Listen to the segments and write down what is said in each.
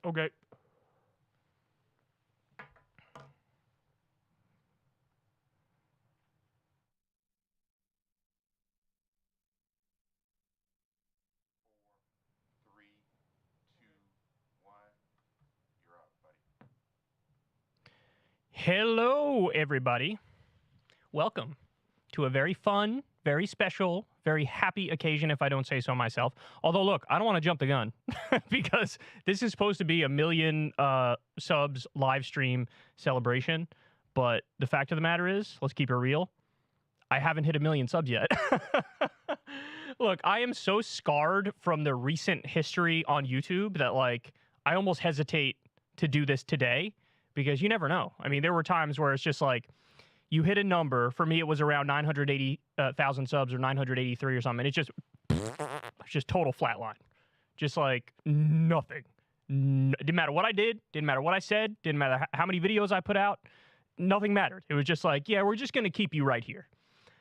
Okay. Hello, everybody. Welcome to a very fun, very special, very happy occasion, if I don't say so myself. Although, look, I don't want to jump the gun because this is supposed to be a million subs live stream celebration. But the fact of the matter is, let's keep it real, I haven't hit a million subs yet. Look, I am so scarred from the recent history on YouTube that, like, I almost hesitate to do this today because you never know. I mean, there were times where it's just like, you hit a number. For me, it was around 980,000 subs or 983 or something. It's just total flatline. Just like nothing. Didn't matter what I did. Didn't matter what I said. Didn't matter how many videos I put out. Nothing mattered. It was just like, yeah, we're just going to keep you right here.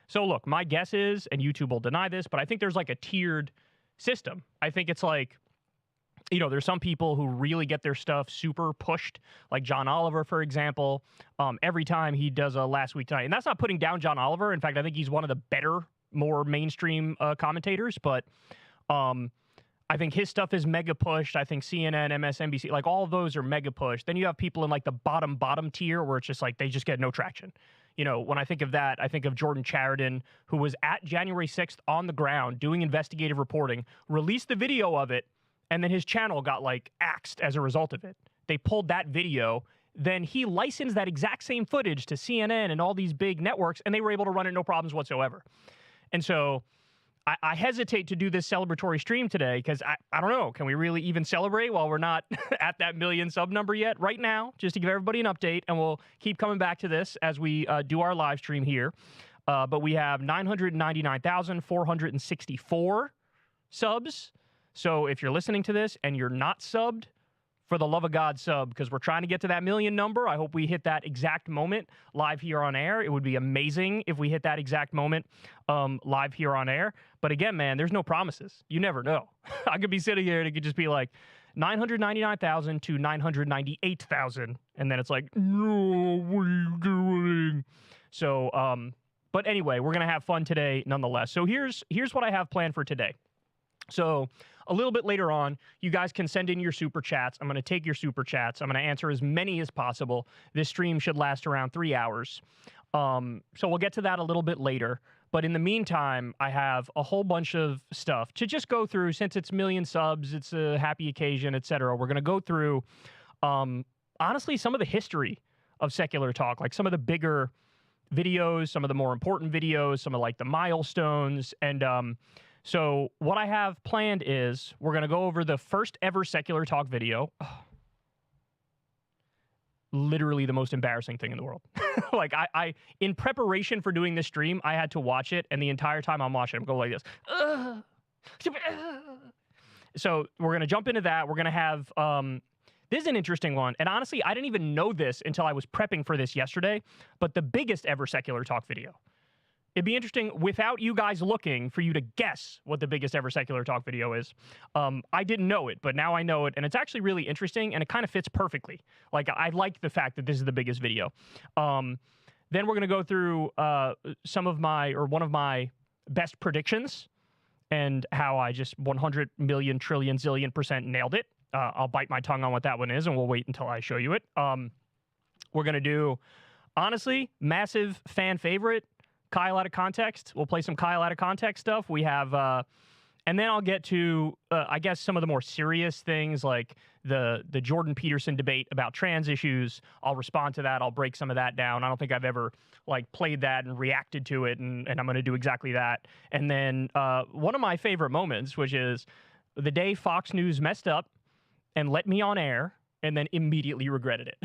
So look, my guess is, and YouTube will deny this, but I think there's like a tiered system. I think it's like, you know, there's some people who really get their stuff super pushed, like John Oliver, for example. Every time he does a Last Week Tonight, and that's not putting down John Oliver. In fact, I think he's one of the better, more mainstream commentators. But I think his stuff is mega pushed. I think CNN, MSNBC, like all of those are mega pushed. Then you have people in like the bottom tier where it's just like they just get no traction. You know, when I think of that, I think of Jordan Chariton, who was at January 6th on the ground doing investigative reporting, released the video of it, and then his channel got, like, axed as a result of it. They pulled that video. Then he licensed that exact same footage to CNN and all these big networks, and they were able to run it no problems whatsoever. And so I hesitate to do this celebratory stream today because I don't know. Can we really even celebrate while we're not at that million sub number yet? Right now, just to give everybody an update, and we'll keep coming back to this as we do our live stream here. But we have 999,464 subs. So if you're listening to this and you're not subbed, for the love of God, sub, because we're trying to get to that million number. I hope we hit that exact moment live here on air. It would be amazing if we hit that exact moment live here on air. But again, man, there's no promises. You never know. I could be sitting here and it could just be like 999,000 to 998,000. And then it's like, no, what are you doing? So, but anyway, we're going to have fun today nonetheless. So here's what I have planned for today. So a little bit later on, you guys can send in your super chats. I'm going to take your super chats. I'm going to answer as many as possible. This stream should last around 3 hours. So we'll get to that a little bit later. But in the meantime, I have a whole bunch of stuff to just go through. Since it's million subs, it's a happy occasion, etc. We're going to go through, honestly, some of the history of secular talk, like some of the bigger videos, some of the more important videos, some of like the milestones, and so what I have planned is we're going to go over the first ever secular talk video. Oh, literally the most embarrassing thing in the world. Like I in preparation for doing this stream, I had to watch it, and the entire time I'm watching, I'm going like this. So we're going to jump into that. We're going to have, this is an interesting one. And honestly, I didn't even know this until I was prepping for this yesterday, but the biggest ever secular talk video. It'd be interesting, without you guys looking, for you to guess what the biggest ever secular talk video is. I didn't know it, but now I know it, and it's actually really interesting, and it kind of fits perfectly. Like, I like the fact that this is the biggest video. Then we're going to go through one of my best predictions, and how I just 100 million trillion zillion % nailed it. I'll bite my tongue on what that one is, and we'll wait until I show you it. We're going to do, honestly, massive fan favorite, Kyle Out of Context. We'll play some Kyle Out of Context stuff. We have, and then I'll get to, I guess, some of the more serious things like the Jordan Peterson debate about trans issues. I'll respond to that. I'll break some of that down. I don't think I've ever like played that and reacted to it, and I'm going to do exactly that. And then one of my favorite moments, which is the day Fox News messed up and let me on air, and then immediately regretted it.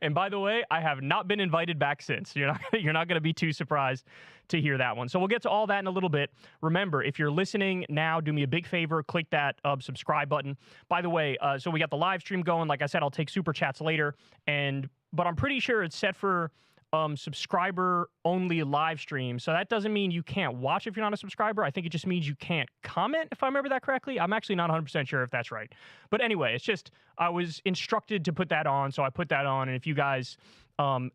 And by the way, I have not been invited back since. You're not going to be too surprised to hear that one. So we'll get to all that in a little bit. Remember, if you're listening now, do me a big favor, click that subscribe button. By the way, so we got the live stream going. Like I said, I'll take super chats later, but I'm pretty sure it's set for subscriber-only live stream. So that doesn't mean you can't watch if you're not a subscriber. I think it just means you can't comment, if I remember that correctly. I'm actually not 100% sure if that's right. But anyway, it's just I was instructed to put that on, so I put that on. And if you guys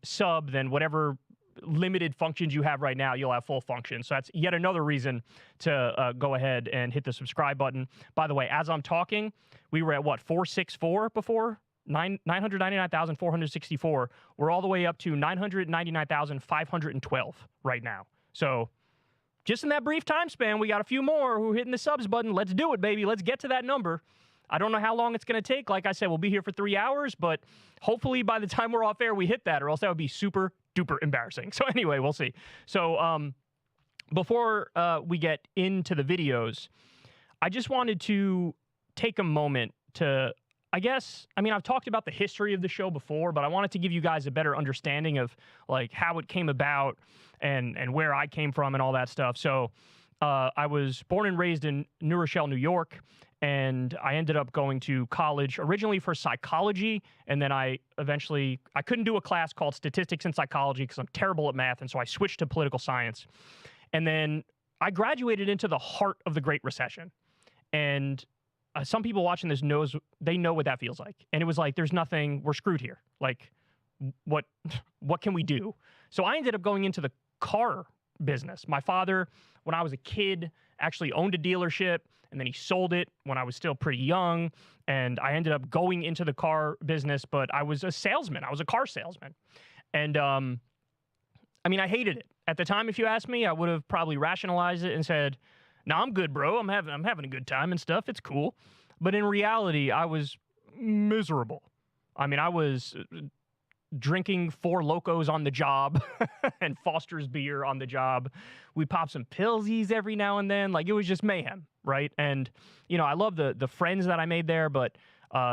sub, then whatever limited functions you have right now, you'll have full function. So that's yet another reason to go ahead and hit the subscribe button. By the way, as I'm talking, we were at what, 464 before? 999,464. We're all the way up to 999,512 right now. So just in that brief time span, we got a few more who are hitting the subs button. Let's do it, baby. Let's get to that number. I don't know how long it's going to take. Like I said, we'll be here for 3 hours, but hopefully by the time we're off air, we hit that, or else that would be super duper embarrassing. So anyway, we'll see. So before we get into the videos, I just wanted to take a moment to, I've talked about the history of the show before, but I wanted to give you guys a better understanding of like how it came about and where I came from and all that stuff. So I was born and raised in New Rochelle, New York, and I ended up going to college originally for psychology, and then I couldn't do a class called statistics and psychology because I'm terrible at math, and so I switched to political science. And then I graduated into the heart of the Great Recession. And some people watching this know what that feels like. And it was like, there's nothing, we're screwed here. Like, what can we do? So I ended up going into the car business. My father, when I was a kid, actually owned a dealership, and then he sold it when I was still pretty young. And I ended up going into the car business, but I was a salesman. I was a car salesman. And I hated it. At the time, if you asked me, I would have probably rationalized it and said, "No, I'm good, bro. I'm having a good time and stuff. It's cool." But in reality, I was miserable. I was drinking Four Locos on the job and Foster's beer on the job. We popped some pillsies every now and then. Like, it was just mayhem, right? And, I love the friends that I made there, but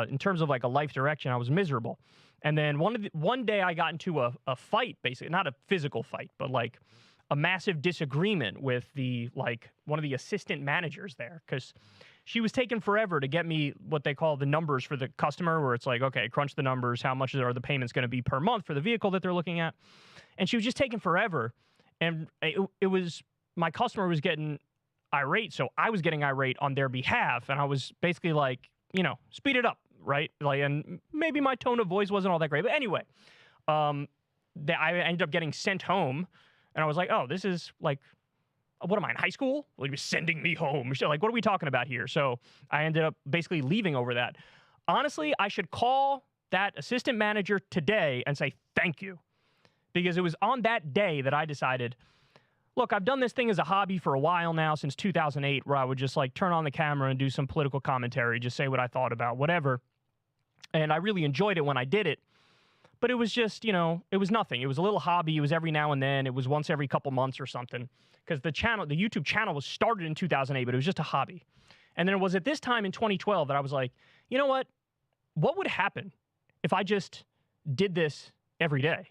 in terms of like a life direction, I was miserable. And then one day I got into a fight, basically, not a physical fight, but like a massive disagreement with one of the assistant managers there, because she was taking forever to get me what they call the numbers for the customer, where it's like, okay, crunch the numbers, how much are the payments going to be per month for the vehicle that they're looking at? And she was just taking forever. And it was, my customer was getting irate, so I was getting irate on their behalf, and I was basically like, speed it up, right? Like, and maybe my tone of voice wasn't all that great, but anyway, I ended up getting sent home. And I was like, oh, this is like, what am I, in high school? Well, he was sending me home. Like, what are we talking about here? So I ended up basically leaving over that. Honestly, I should call that assistant manager today and say thank you. Because it was on that day that I decided, look, I've done this thing as a hobby for a while now, since 2008, where I would just like turn on the camera and do some political commentary, just say what I thought about whatever. And I really enjoyed it when I did it. But it was just, it was nothing. It was a little hobby. It was every now and then. It was once every couple months or something. Because the YouTube channel was started in 2008, but it was just a hobby. And then it was at this time in 2012 that I was like, you know what? What would happen if I just did this every day?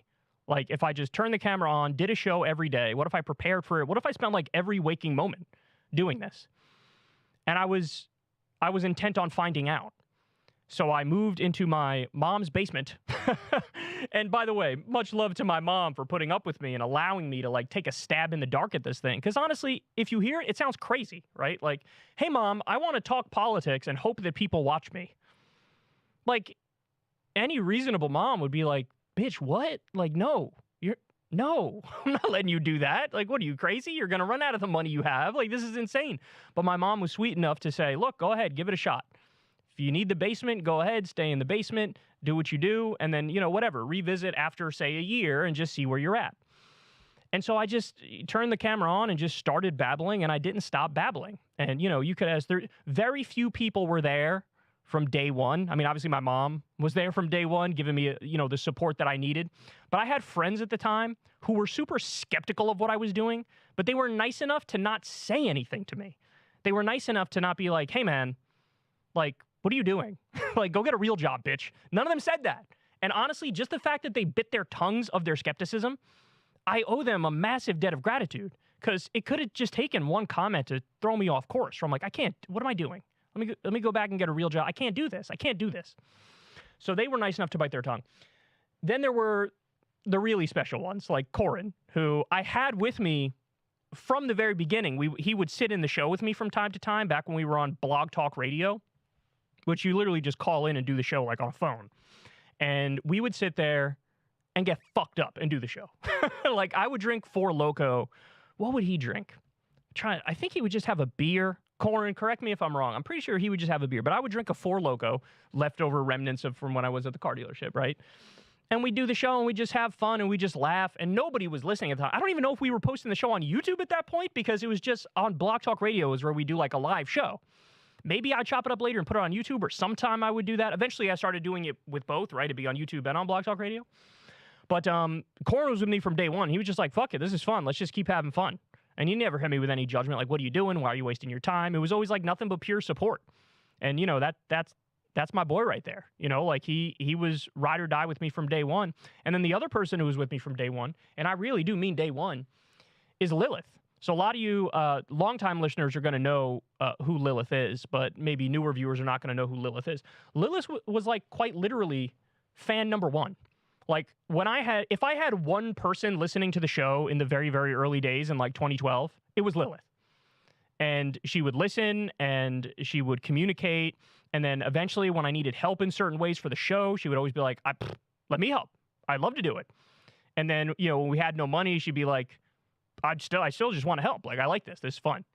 Like, if I just turned the camera on, did a show every day? What if I prepared for it? What if I spent like every waking moment doing this? And I was intent on finding out. So I moved into my mom's basement. And by the way, much love to my mom for putting up with me and allowing me to like take a stab in the dark at this thing. Because honestly, if you hear it, it sounds crazy, right? Like, hey mom, I want to talk politics and hope that people watch me. Like, any reasonable mom would be like, bitch, what? Like, no, I'm not letting you do that. Like, what are you, crazy? You're going to run out of the money you have. Like, this is insane. But my mom was sweet enough to say, look, go ahead, give it a shot. If you need the basement, go ahead, stay in the basement, do what you do, and then, whatever, revisit after, say, a year and just see where you're at. And so I just turned the camera on and just started babbling, and I didn't stop babbling. And, you could ask, very few people were there from day one. Obviously my mom was there from day one, giving me, the support that I needed. But I had friends at the time who were super skeptical of what I was doing, but they were nice enough to not say anything to me. They were nice enough to not be like, hey man, like, what are you doing? Like, go get a real job, bitch. None of them said that. And honestly, just the fact that they bit their tongues of their skepticism, I owe them a massive debt of gratitude, because it could have just taken one comment to throw me off course from like, I can't, what am I doing? Let me go back and get a real job. I can't do this. I can't do this. So they were nice enough to bite their tongue. Then there were the really special ones, like Corin, who I had with me from the very beginning. He would sit in the show with me from time to time back when we were on Blog Talk Radio, which you literally just call in and do the show like on a phone. And we would sit there and get fucked up and do the show. Like, I would drink Four Loko. What would he drink? I think he would just have a beer. Corin, correct me if I'm wrong. I'm pretty sure he would just have a beer. But I would drink a Four Loko, leftover remnants from when I was at the car dealership, right? And we do the show, and we just have fun, and we just laugh, and nobody was listening at the time. I don't even know if we were posting the show on YouTube at that point, because it was just on Blog Talk Radio is where we do like a live show. Maybe I'd chop it up later and put it on YouTube, or sometime I would do that. Eventually, I started doing it with both, right? It'd be on YouTube and on Blog Talk Radio. But Corin was with me from day one. He was just like, fuck it, this is fun. Let's just keep having fun. And he never hit me with any judgment, like, what are you doing? Why are you wasting your time? It was always like nothing but pure support. And, you know, that's my boy right there. You know, like he was ride or die with me from day one. And then the other person who was with me from day one, and I really do mean day one, is Lilith. So a lot of you longtime listeners are going to know who Lilith is, but maybe newer viewers are not going to know who Lilith is. Lilith was like quite literally fan number one. Like if I had one person listening to the show in the very, very early days in like 2012, it was Lilith. And she would listen and she would communicate. And then eventually when I needed help in certain ways for the show, she would always be like, let me help. I'd love to do it. And then, you know, when we had no money, she'd be like, I still just want to help. Like, I like this. This is fun.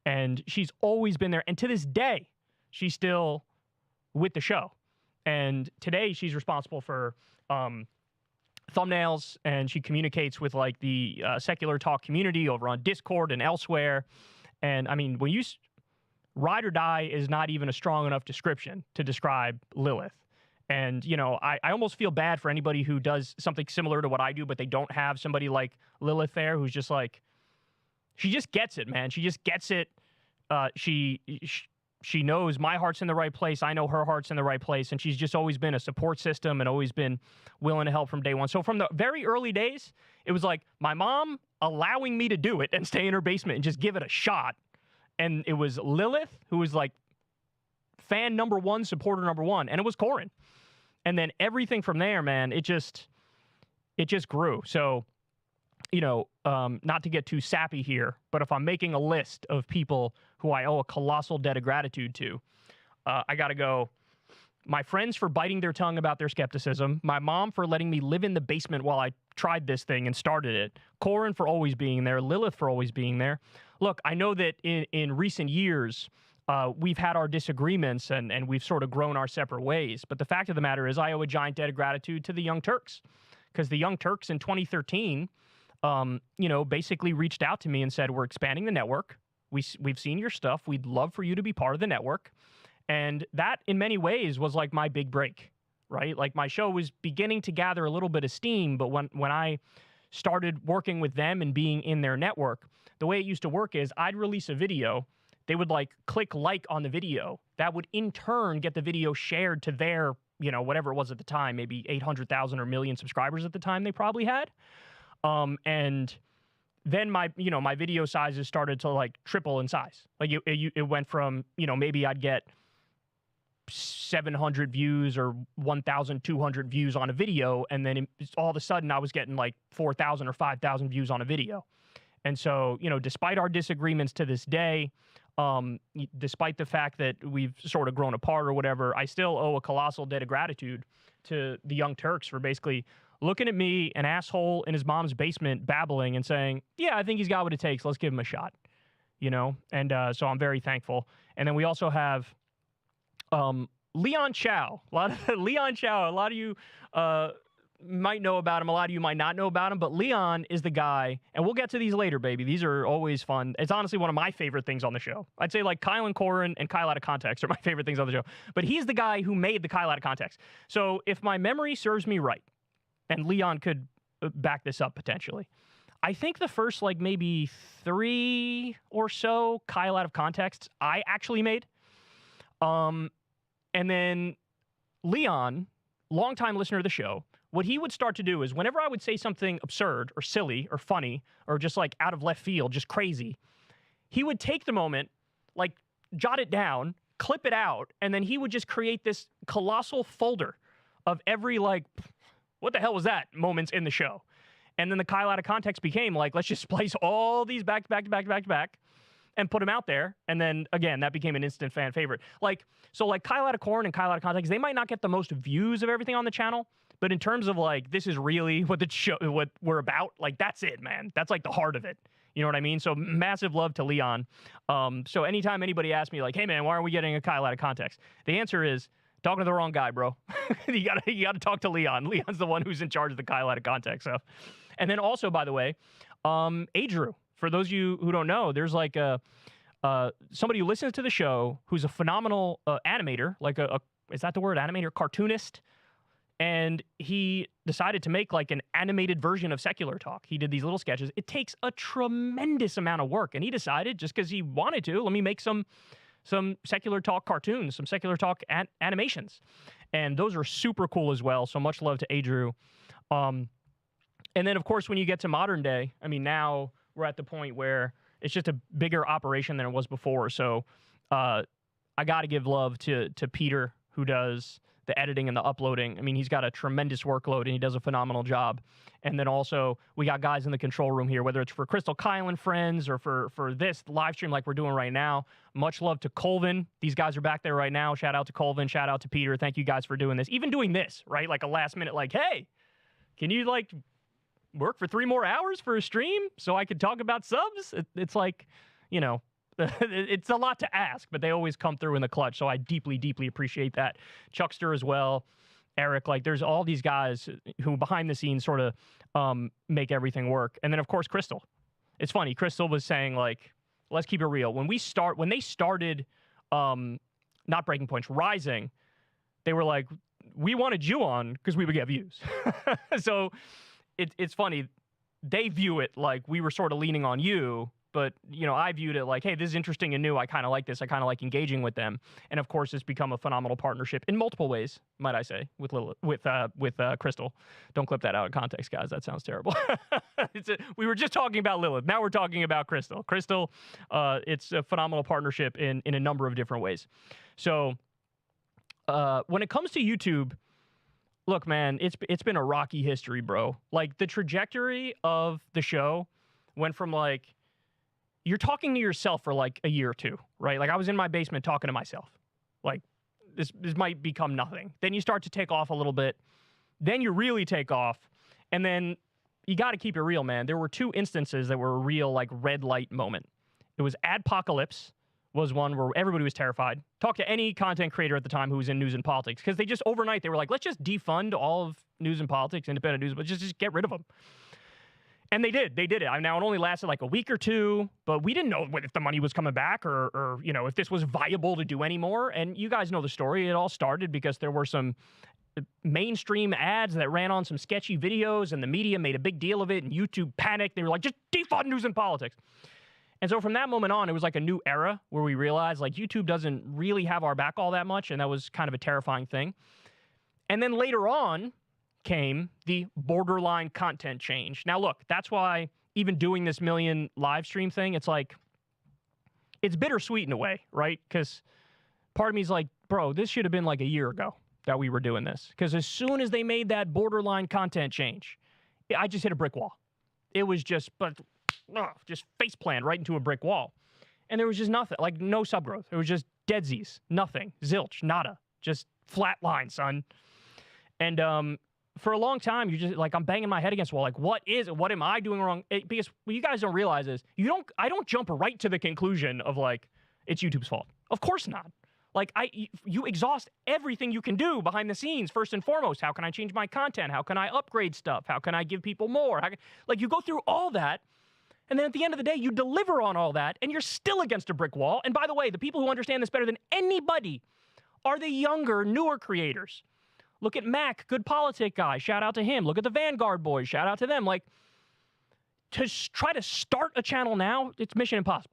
And she's always been there. And to this day, she's still with the show. And today she's responsible for thumbnails, and she communicates with like the secular talk community over on Discord and elsewhere. And I mean, when you ride or die is not even a strong enough description to describe Lilith. And, you know, I almost feel bad for anybody who does something similar to what I do, but they don't have somebody like Lilith there who's just like, she just gets it, man. She just gets it. She knows my heart's in the right place. I know her heart's in the right place. And she's just always been a support system and always been willing to help from day one. So from the very early days, it was like my mom allowing me to do it and stay in her basement and just give it a shot. And it was Lilith who was like fan number one, supporter number one. And it was Corin. And then everything from there, man, it just grew. So, you know, not to get too sappy here, but if I'm making a list of people who I owe a colossal debt of gratitude to, I got to go my friends for biting their tongue about their skepticism, my mom for letting me live in the basement while I tried this thing and started it, Corin for always being there, Lilith for always being there. Look, I know that in recent years, we've had our disagreements and we've sort of grown our separate ways. But the fact of the matter is I owe a giant debt of gratitude to the Young Turks, because the Young Turks in 2013, you know, basically reached out to me and said, we're expanding the network. We've seen your stuff. We'd love for you to be part of the network. And that, in many ways, was like my big break, right? Like my show was beginning to gather a little bit of steam, but when I started working with them and being in their network, the way it used to work is I'd release a video. They would like click like on the video. That would in turn get the video shared to their, you know, whatever it was at the time, maybe 800,000 or million subscribers at the time they probably had. And then my video sizes started to like triple in size. Like it went from, you know, maybe I'd get 700 views or 1,200 views on a video, and then all of a sudden I was getting like 4,000 or 5,000 views on a video. And so, you know, despite our disagreements to this day, despite the fact that we've sort of grown apart or whatever, I still owe a colossal debt of gratitude to the Young Turks for basically looking at me, an asshole in his mom's basement, babbling and saying, yeah, I think he's got what it takes. Let's give him a shot, you know? And so I'm very thankful. And then we also have Leon Chow. Leon Chow, a lot of you might know about him. A lot of you might not know about him, but Leon is the guy, and we'll get to these later, baby. These are always fun. It's honestly one of my favorite things on the show. I'd say like Kyle and Corin and Kyle Out of Context are my favorite things on the show. But he's the guy who made the Kyle Out of Context. So if my memory serves me right, and Leon could back this up potentially, I think the first like maybe 3 or so Kyle Out of Contexts I actually made. And then Leon, longtime listener of the show, what he would start to do is whenever I would say something absurd or silly or funny or just like out of left field, just crazy, he would take the moment, like jot it down, clip it out, and then he would just create this colossal folder of every like what the hell was that moments in the show. And then the Kyle out of context became like, let's just splice all these back to back to back to back to back and put them out there. And then again, that became an instant fan favorite. Like, so like Kyle out of corn and Kyle out of context, they might not get the most views of everything on the channel, but in terms of like, this is really what the show, what we're about, like that's it, man. That's like the heart of it. You know what I mean? So massive love to Leon. So anytime anybody asks me like, hey man, why aren't we getting a Kyle out of context? The answer is talking to the wrong guy, bro. you gotta talk to Leon. Leon's the one who's in charge of the Kyle out of context stuff. And then also, by the way, Adrew. For those of you who don't know, there's like somebody who listens to the show who's a phenomenal animator, like is that the word, animator, cartoonist? And he decided to make like an animated version of Secular Talk. He did these little sketches. It takes a tremendous amount of work, and he decided, just because he wanted to, let me make some Secular Talk cartoons, some Secular Talk animations. And those are super cool as well, so much love to Adrew. And then, of course, when you get to modern day, I mean, now we're at the point where it's just a bigger operation than it was before. So I got to give love to Peter, who does the editing and the uploading. I mean, he's got a tremendous workload, and he does a phenomenal job. And then also, we got guys in the control room here, whether it's for Crystal, Kyle, and friends, or for this live stream like we're doing right now. Much love to Colvin. These guys are back there right now. Shout out to Colvin. Shout out to Peter. Thank you guys for doing this. Even doing this, right? Like a last minute, like, hey, can you like work for 3 more hours for a stream so I could talk about subs? It's like, you know, it's a lot to ask, but they always come through in the clutch. So I deeply, deeply appreciate that. Chuckster as well. Eric, like there's all these guys who behind the scenes sort of make everything work. And then of course, Crystal. It's funny. Crystal was saying like, let's keep it real. When they started not Breaking Points, Rising, they were like, we wanted you on because we would get views. So it's funny. They view it like we were sort of leaning on you, but, you know, I viewed it like, hey, this is interesting and new. I kind of like this. I kind of like engaging with them. And, of course, it's become a phenomenal partnership in multiple ways, might I say, with Crystal. Don't clip that out of context, guys. That sounds terrible. We were just talking about Lilith. Now we're talking about Crystal. Crystal, it's a phenomenal partnership in a number of different ways. So when it comes to YouTube, look, man, it's been a rocky history, bro. Like, the trajectory of the show went from, like, you're talking to yourself for like a year or two, right? Like I was in my basement talking to myself. Like this might become nothing. Then you start to take off a little bit. Then you really take off. And then you got to keep it real, man. There were 2 instances that were a real like red light moment. It was Adpocalypse was one where everybody was terrified. Talk to any content creator at the time who was in news and politics, because they just overnight, they were like, let's just defund all of news and politics, independent news, but just get rid of them. And they did. They did it. Now, it only lasted like a week or 2, but we didn't know if the money was coming back or you know, if this was viable to do anymore. And you guys know the story. It all started because there were some mainstream ads that ran on some sketchy videos, and the media made a big deal of it, and YouTube panicked. They were like, just defund news and politics. And so from that moment on, it was like a new era where we realized like YouTube doesn't really have our back all that much, and that was kind of a terrifying thing. And then later on came the borderline content change. Now, look, that's why even doing this million live stream thing, it's like, it's bittersweet in a way, right? Because part of me is like, bro, this should have been like a year ago that we were doing this. Because as soon as they made that borderline content change, I just hit a brick wall. It was just face plant right into a brick wall. And there was just nothing, like no subgrowth. It was just deadsies, nothing, zilch, nada, just flat line, son. And for a long time, you just like, I'm banging my head against the wall. Like, what is it? What am I doing wrong? Because what you guys don't realize is I don't jump right to the conclusion of like, it's YouTube's fault. Of course not. Like you exhaust everything you can do behind the scenes. First and foremost, how can I change my content? How can I upgrade stuff? How can I give people more? Like you go through all that. And then at the end of the day, you deliver on all that, and you're still against a brick wall. And by the way, the people who understand this better than anybody are the younger, newer creators. Look at Mac, good politic guy. Shout out to him. Look at the Vanguard boys. Shout out to them. Like, to try to start a channel now, it's mission impossible.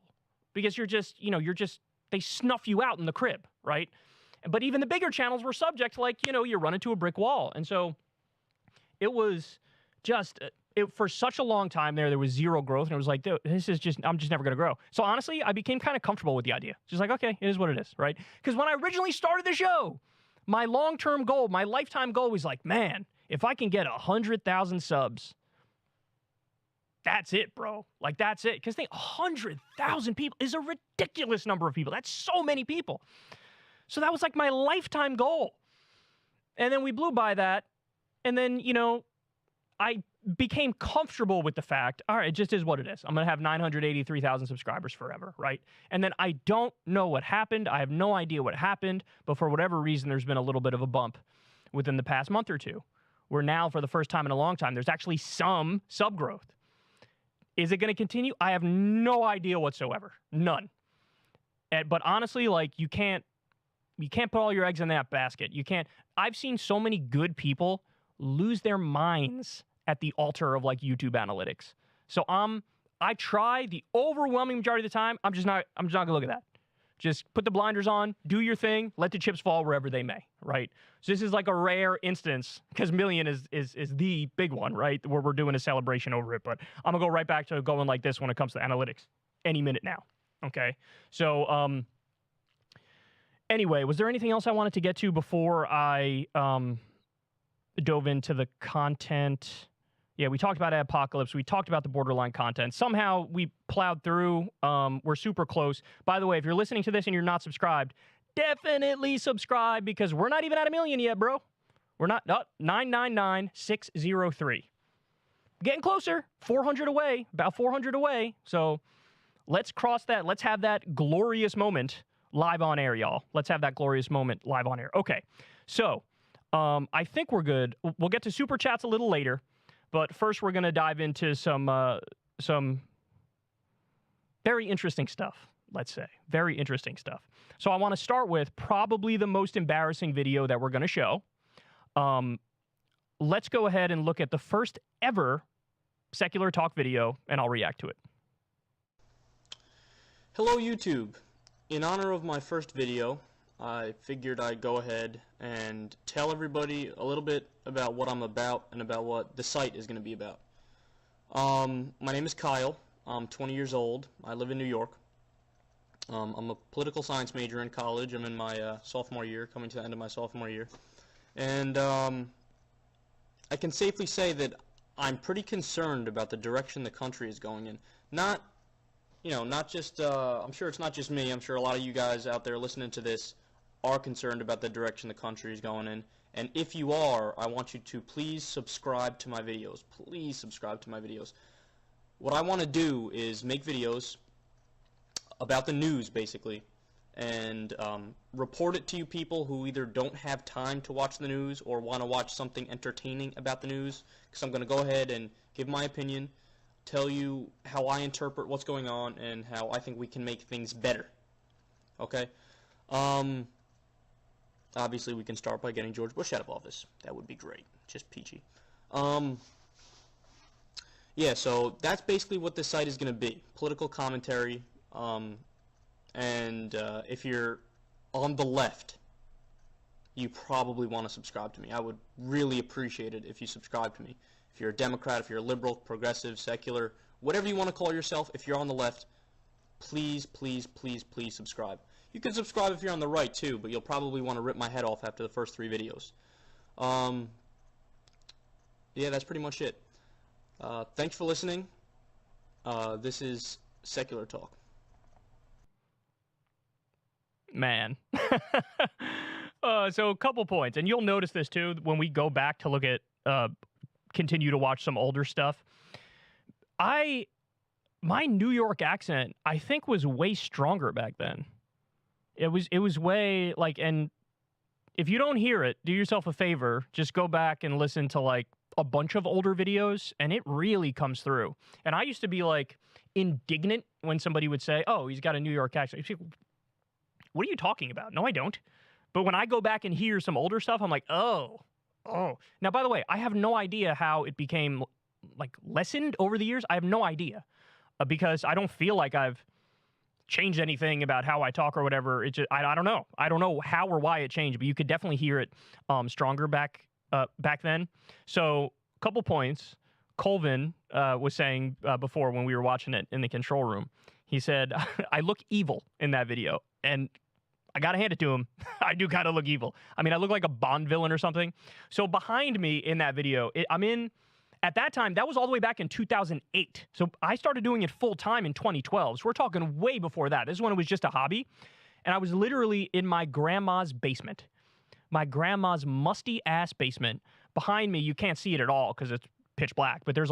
Because they snuff you out in the crib, right? But even the bigger channels were subject to, like, you run into a brick wall. And so it was just, for such a long time there was zero growth. And it was like, dude, I'm just never going to grow. So honestly, I became kind of comfortable with the idea. Just like, okay, it is what it is, right? Because when I originally started the show, my long-term goal, my lifetime goal was like, man, If I can get 100,000 subs, that's it, bro. Like, that's it. Because 100,000 people is a ridiculous number of people. That's so many people. So that was like my lifetime goal. And then we blew by that. And then, you know, I became comfortable with the fact, all right, it just is what it is. I'm going to have 983,000 subscribers forever, right? And then I don't know what happened. I have no idea what happened. But for whatever reason, there's been a little bit of a bump within the past month or two, where now, for the first time in a long time, there's actually some sub growth. Is it going to continue? I have no idea whatsoever. None. But honestly, like, you can't put all your eggs in that basket. You can't. I've seen so many good people lose their minds at the altar of, like, YouTube analytics. So I try the overwhelming majority of the time. I'm just not gonna look at that. Just put the blinders on, do your thing, let the chips fall wherever they may, right? So this is like a rare instance, because million is the big one, right? Where we're doing a celebration over it. But I'm gonna go right back to going like this when it comes to analytics any minute now. Okay. So anyway, was there anything else I wanted to get to before I dove into the content? Yeah, we talked about Apocalypse. We talked about the borderline content. Somehow we plowed through. We're super close. By the way, if you're listening to this and you're not subscribed, definitely subscribe, because we're not even at 1 million yet, bro. We're not. 999,603. Getting closer. 400 away. About 400 away. So let's cross that. Let's have that glorious moment live on air, y'all. Let's have that glorious moment live on air. Okay. So I think we're good. We'll get to super chats a little later. But first, we're going to dive into some very interesting stuff, let's say. Very interesting stuff. So I want to start with probably the most embarrassing video that we're going to show. Let's go ahead and look at the first ever Secular Talk video, and I'll react to it. Hello, YouTube. In honor of my first video, I figured I'd go ahead and tell everybody a little bit about what I'm about and about what the site is going to be about. My name is Kyle. I'm 20 years old. I live in New York. I'm a political science major in college. I'm in my sophomore year, coming to the end of my sophomore year. And I can safely say that I'm pretty concerned about the direction the country is going in. Not just, I'm sure it's not just me. I'm sure a lot of you guys out there listening to this are concerned about the direction the country is going in. And if you are, I want you to please subscribe to my videos. Please subscribe to my videos. What I want to do is make videos about the news, basically, and report it to you people who either don't have time to watch the news or want to watch something entertaining about the news, because I'm going to go ahead and give my opinion, tell you how I interpret what's going on, and how I think we can make things better. Okay? Obviously, we can start by getting George Bush out of office. That would be great. Just peachy. Yeah, so that's basically what this site is going to be. Political commentary. If you're on the left, you probably want to subscribe to me. I would really appreciate it if you subscribe to me. If you're a Democrat, if you're a liberal, progressive, secular, whatever you want to call yourself, if you're on the left, please, please, please, please subscribe. You can subscribe if you're on the right too, but you'll probably want to rip my head off after the first 3 videos. Yeah, that's pretty much it. Thanks for listening. This is Secular Talk. Man. So a couple points, and you'll notice this too when we go back to look at, continue to watch some older stuff. My New York accent, I think, was way stronger back then. It was way, like, and if you don't hear it, do yourself a favor, just go back and listen to, like, a bunch of older videos, and it really comes through. And I used to be, like, indignant when somebody would say, oh, he's got a New York accent. What are you talking about? No, I don't. But when I go back and hear some older stuff, I'm like, oh. Now, by the way, I have no idea how it became, like, lessened over the years. I have no idea, because I don't feel like I've changed anything about how I talk or whatever. It just, I don't know. I don't know how or why it changed, but you could definitely hear it stronger back then. So, a couple points. Colvin was saying before when we were watching it in the control room, he said, I look evil in that video. And I gotta hand it to him. I do kind of look evil. I mean, I look like a Bond villain or something. So behind me in that video, at that time, that was all the way back in 2008. So I started doing it full time in 2012. So we're talking way before that. This is when it was just a hobby. And I was literally in my grandma's basement. My grandma's musty ass basement. Behind me, you can't see it at all because it's pitch black. But there's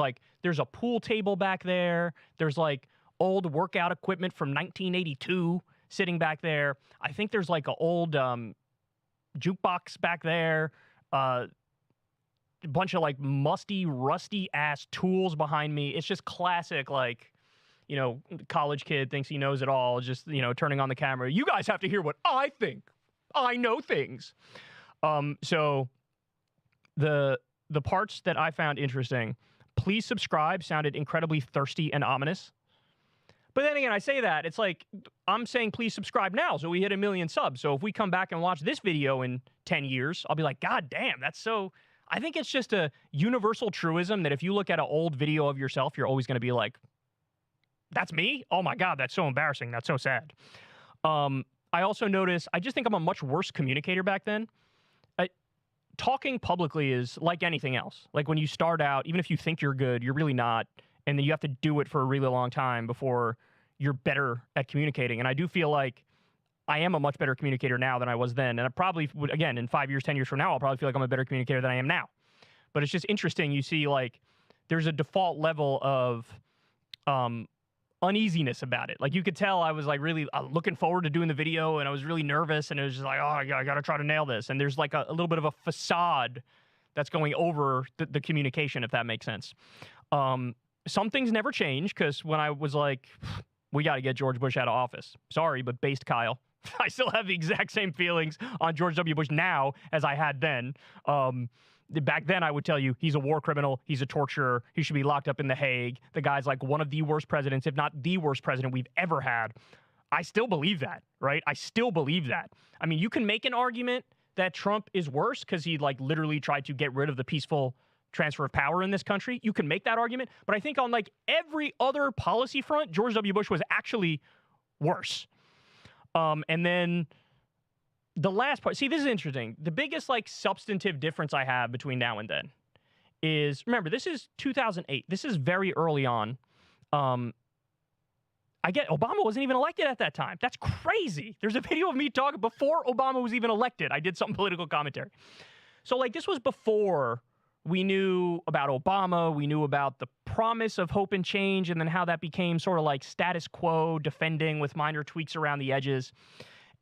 a pool table back there. There's like old workout equipment from 1982 sitting back there. I think there's like an old jukebox back there. A bunch of like musty, rusty ass tools behind me. It's just classic, like, you know, college kid thinks he knows it all, just, you know, turning on the camera. You guys have to hear what I think. I know things. So the parts that I found interesting, please subscribe, sounded incredibly thirsty and ominous. But then again, I say that, it's like, I'm saying please subscribe now so we hit 1 million subs. So if we come back and watch this video in 10 years, I'll be like, God damn, that's so... I think it's just a universal truism that if you look at an old video of yourself, you're always going to be like, that's me? Oh my God, that's so embarrassing. That's so sad. I also noticed, I just think I'm a much worse communicator back then. Talking publicly is like anything else. Like when you start out, even if you think you're good, you're really not. And then you have to do it for a really long time before you're better at communicating. And I do feel like I am a much better communicator now than I was then. And I probably would, again, in 5 years, 10 years from now, I'll probably feel like I'm a better communicator than I am now. But it's just interesting. You see, like, there's a default level of uneasiness about it. Like, you could tell I was, like, really looking forward to doing the video, and I was really nervous, and it was just like, oh, I got to try to nail this. And there's, like, a little bit of a facade that's going over the communication, if that makes sense. Some things never change, because when I was like, we got to get George Bush out of office. Sorry, but based Kyle. I still have the exact same feelings on George W. Bush now as I had then. Back then, I would tell you, he's a war criminal. He's a torturer. He should be locked up in The Hague. The guy's like one of the worst presidents, if not the worst president we've ever had. I still believe that, right? I still believe that. I mean, you can make an argument that Trump is worse because he, like, literally tried to get rid of the peaceful transfer of power in this country. You can make that argument. But I think on, like, every other policy front, George W. Bush was actually worse. And then the last part, see, this is interesting. The biggest, like, substantive difference I have between now and then is, remember, this is 2008. This is very early on. I get Obama wasn't even elected at that time. That's crazy. There's a video of me talking before Obama was even elected. I did some political commentary. So, like, this was before we knew about Obama. We knew about the promise of hope and change, and then how that became sort of like status quo defending with minor tweaks around the edges.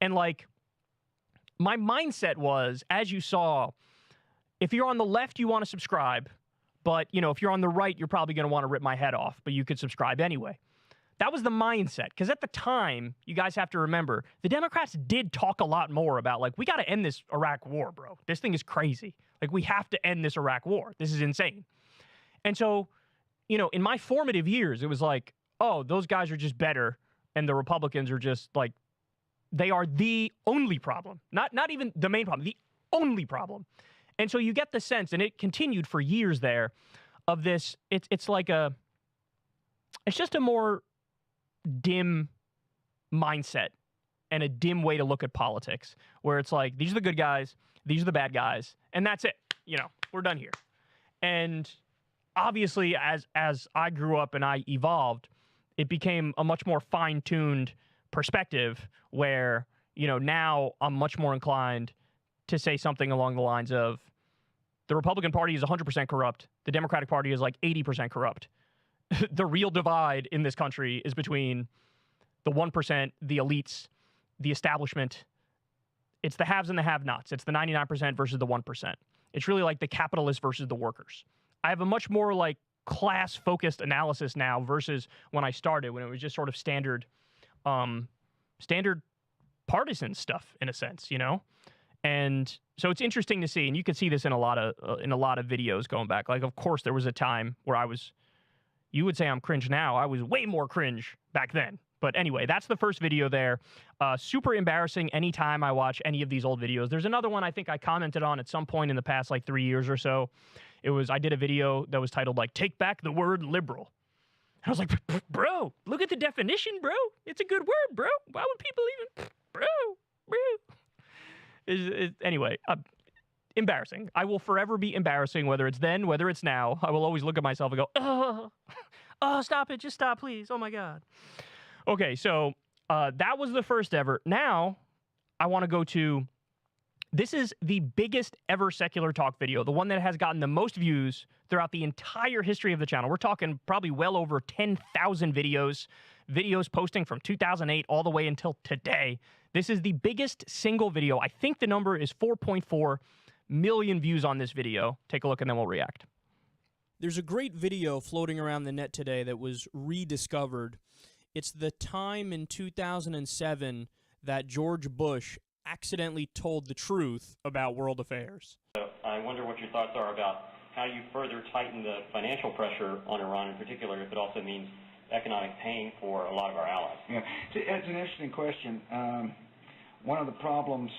And, like, my mindset was, as you saw, if you're on the left, you want to subscribe. But, you know, if you're on the right, you're probably going to want to rip my head off, but you could subscribe anyway. That was the mindset. Because at the time, you guys have to remember, the Democrats did talk a lot more about, like, we got to end this Iraq war, bro. This thing is crazy. Like, we have to end this Iraq war. This is insane. And so, you know, in my formative years, it was like, oh, those guys are just better, and the Republicans are just, like, they are the only problem. Not even the main problem, the only problem. And so you get the sense, and it continued for years there, of this, it's like a, it's just a more dim mindset and a dim way to look at politics, where it's like, these are the good guys, these are the bad guys, and that's it. You know, we're done here. And obviously, as I grew up and I evolved, it became a much more fine-tuned perspective where, you know, now I'm much more inclined to say something along the lines of, the Republican Party is 100% corrupt. The Democratic Party is like 80% corrupt. The real divide in this country is between the 1%, the elites, the establishment. It's the haves and the have-nots. It's the 99% versus the 1%. It's really like the capitalists versus the workers. I have a much more, like, class-focused analysis now versus when I started, when it was just sort of standard partisan stuff, in a sense, you know? And so it's interesting to see, and you can see this in a lot of videos going back. Like, of course, there was a time where I was, you would say I'm cringe now. I was way more cringe back then. But anyway, that's the first video there. Super embarrassing anytime I watch any of these old videos. There's another one I think I commented on at some point in the past, like 3 years or so. It was, I did a video that was titled, like, Take Back the Word Liberal. And I was like, bro, look at the definition, bro. It's a good word, bro. Why would people even, bro, Anyway, embarrassing. I will forever be embarrassing, whether it's then, whether it's now. I will always look at myself and go, oh, stop it. Just stop, please. Oh, my God. Okay, so that was the first ever. Now, I want to go to, this is the biggest ever Secular Talk video, the one that has gotten the most views throughout the entire history of the channel. We're talking probably well over 10,000 videos posting from 2008 all the way until today. This is the biggest single video. I think the number is 4.4 million views on this video. Take a look and then we'll react. There's a great video floating around the net today that was rediscovered. It's the time in 2007 that George Bush accidentally told the truth about world affairs. I wonder what your thoughts are about how you further tighten the financial pressure on Iran in particular, if it also means economic pain for a lot of our allies. Yeah, it's an interesting question. One of the problems,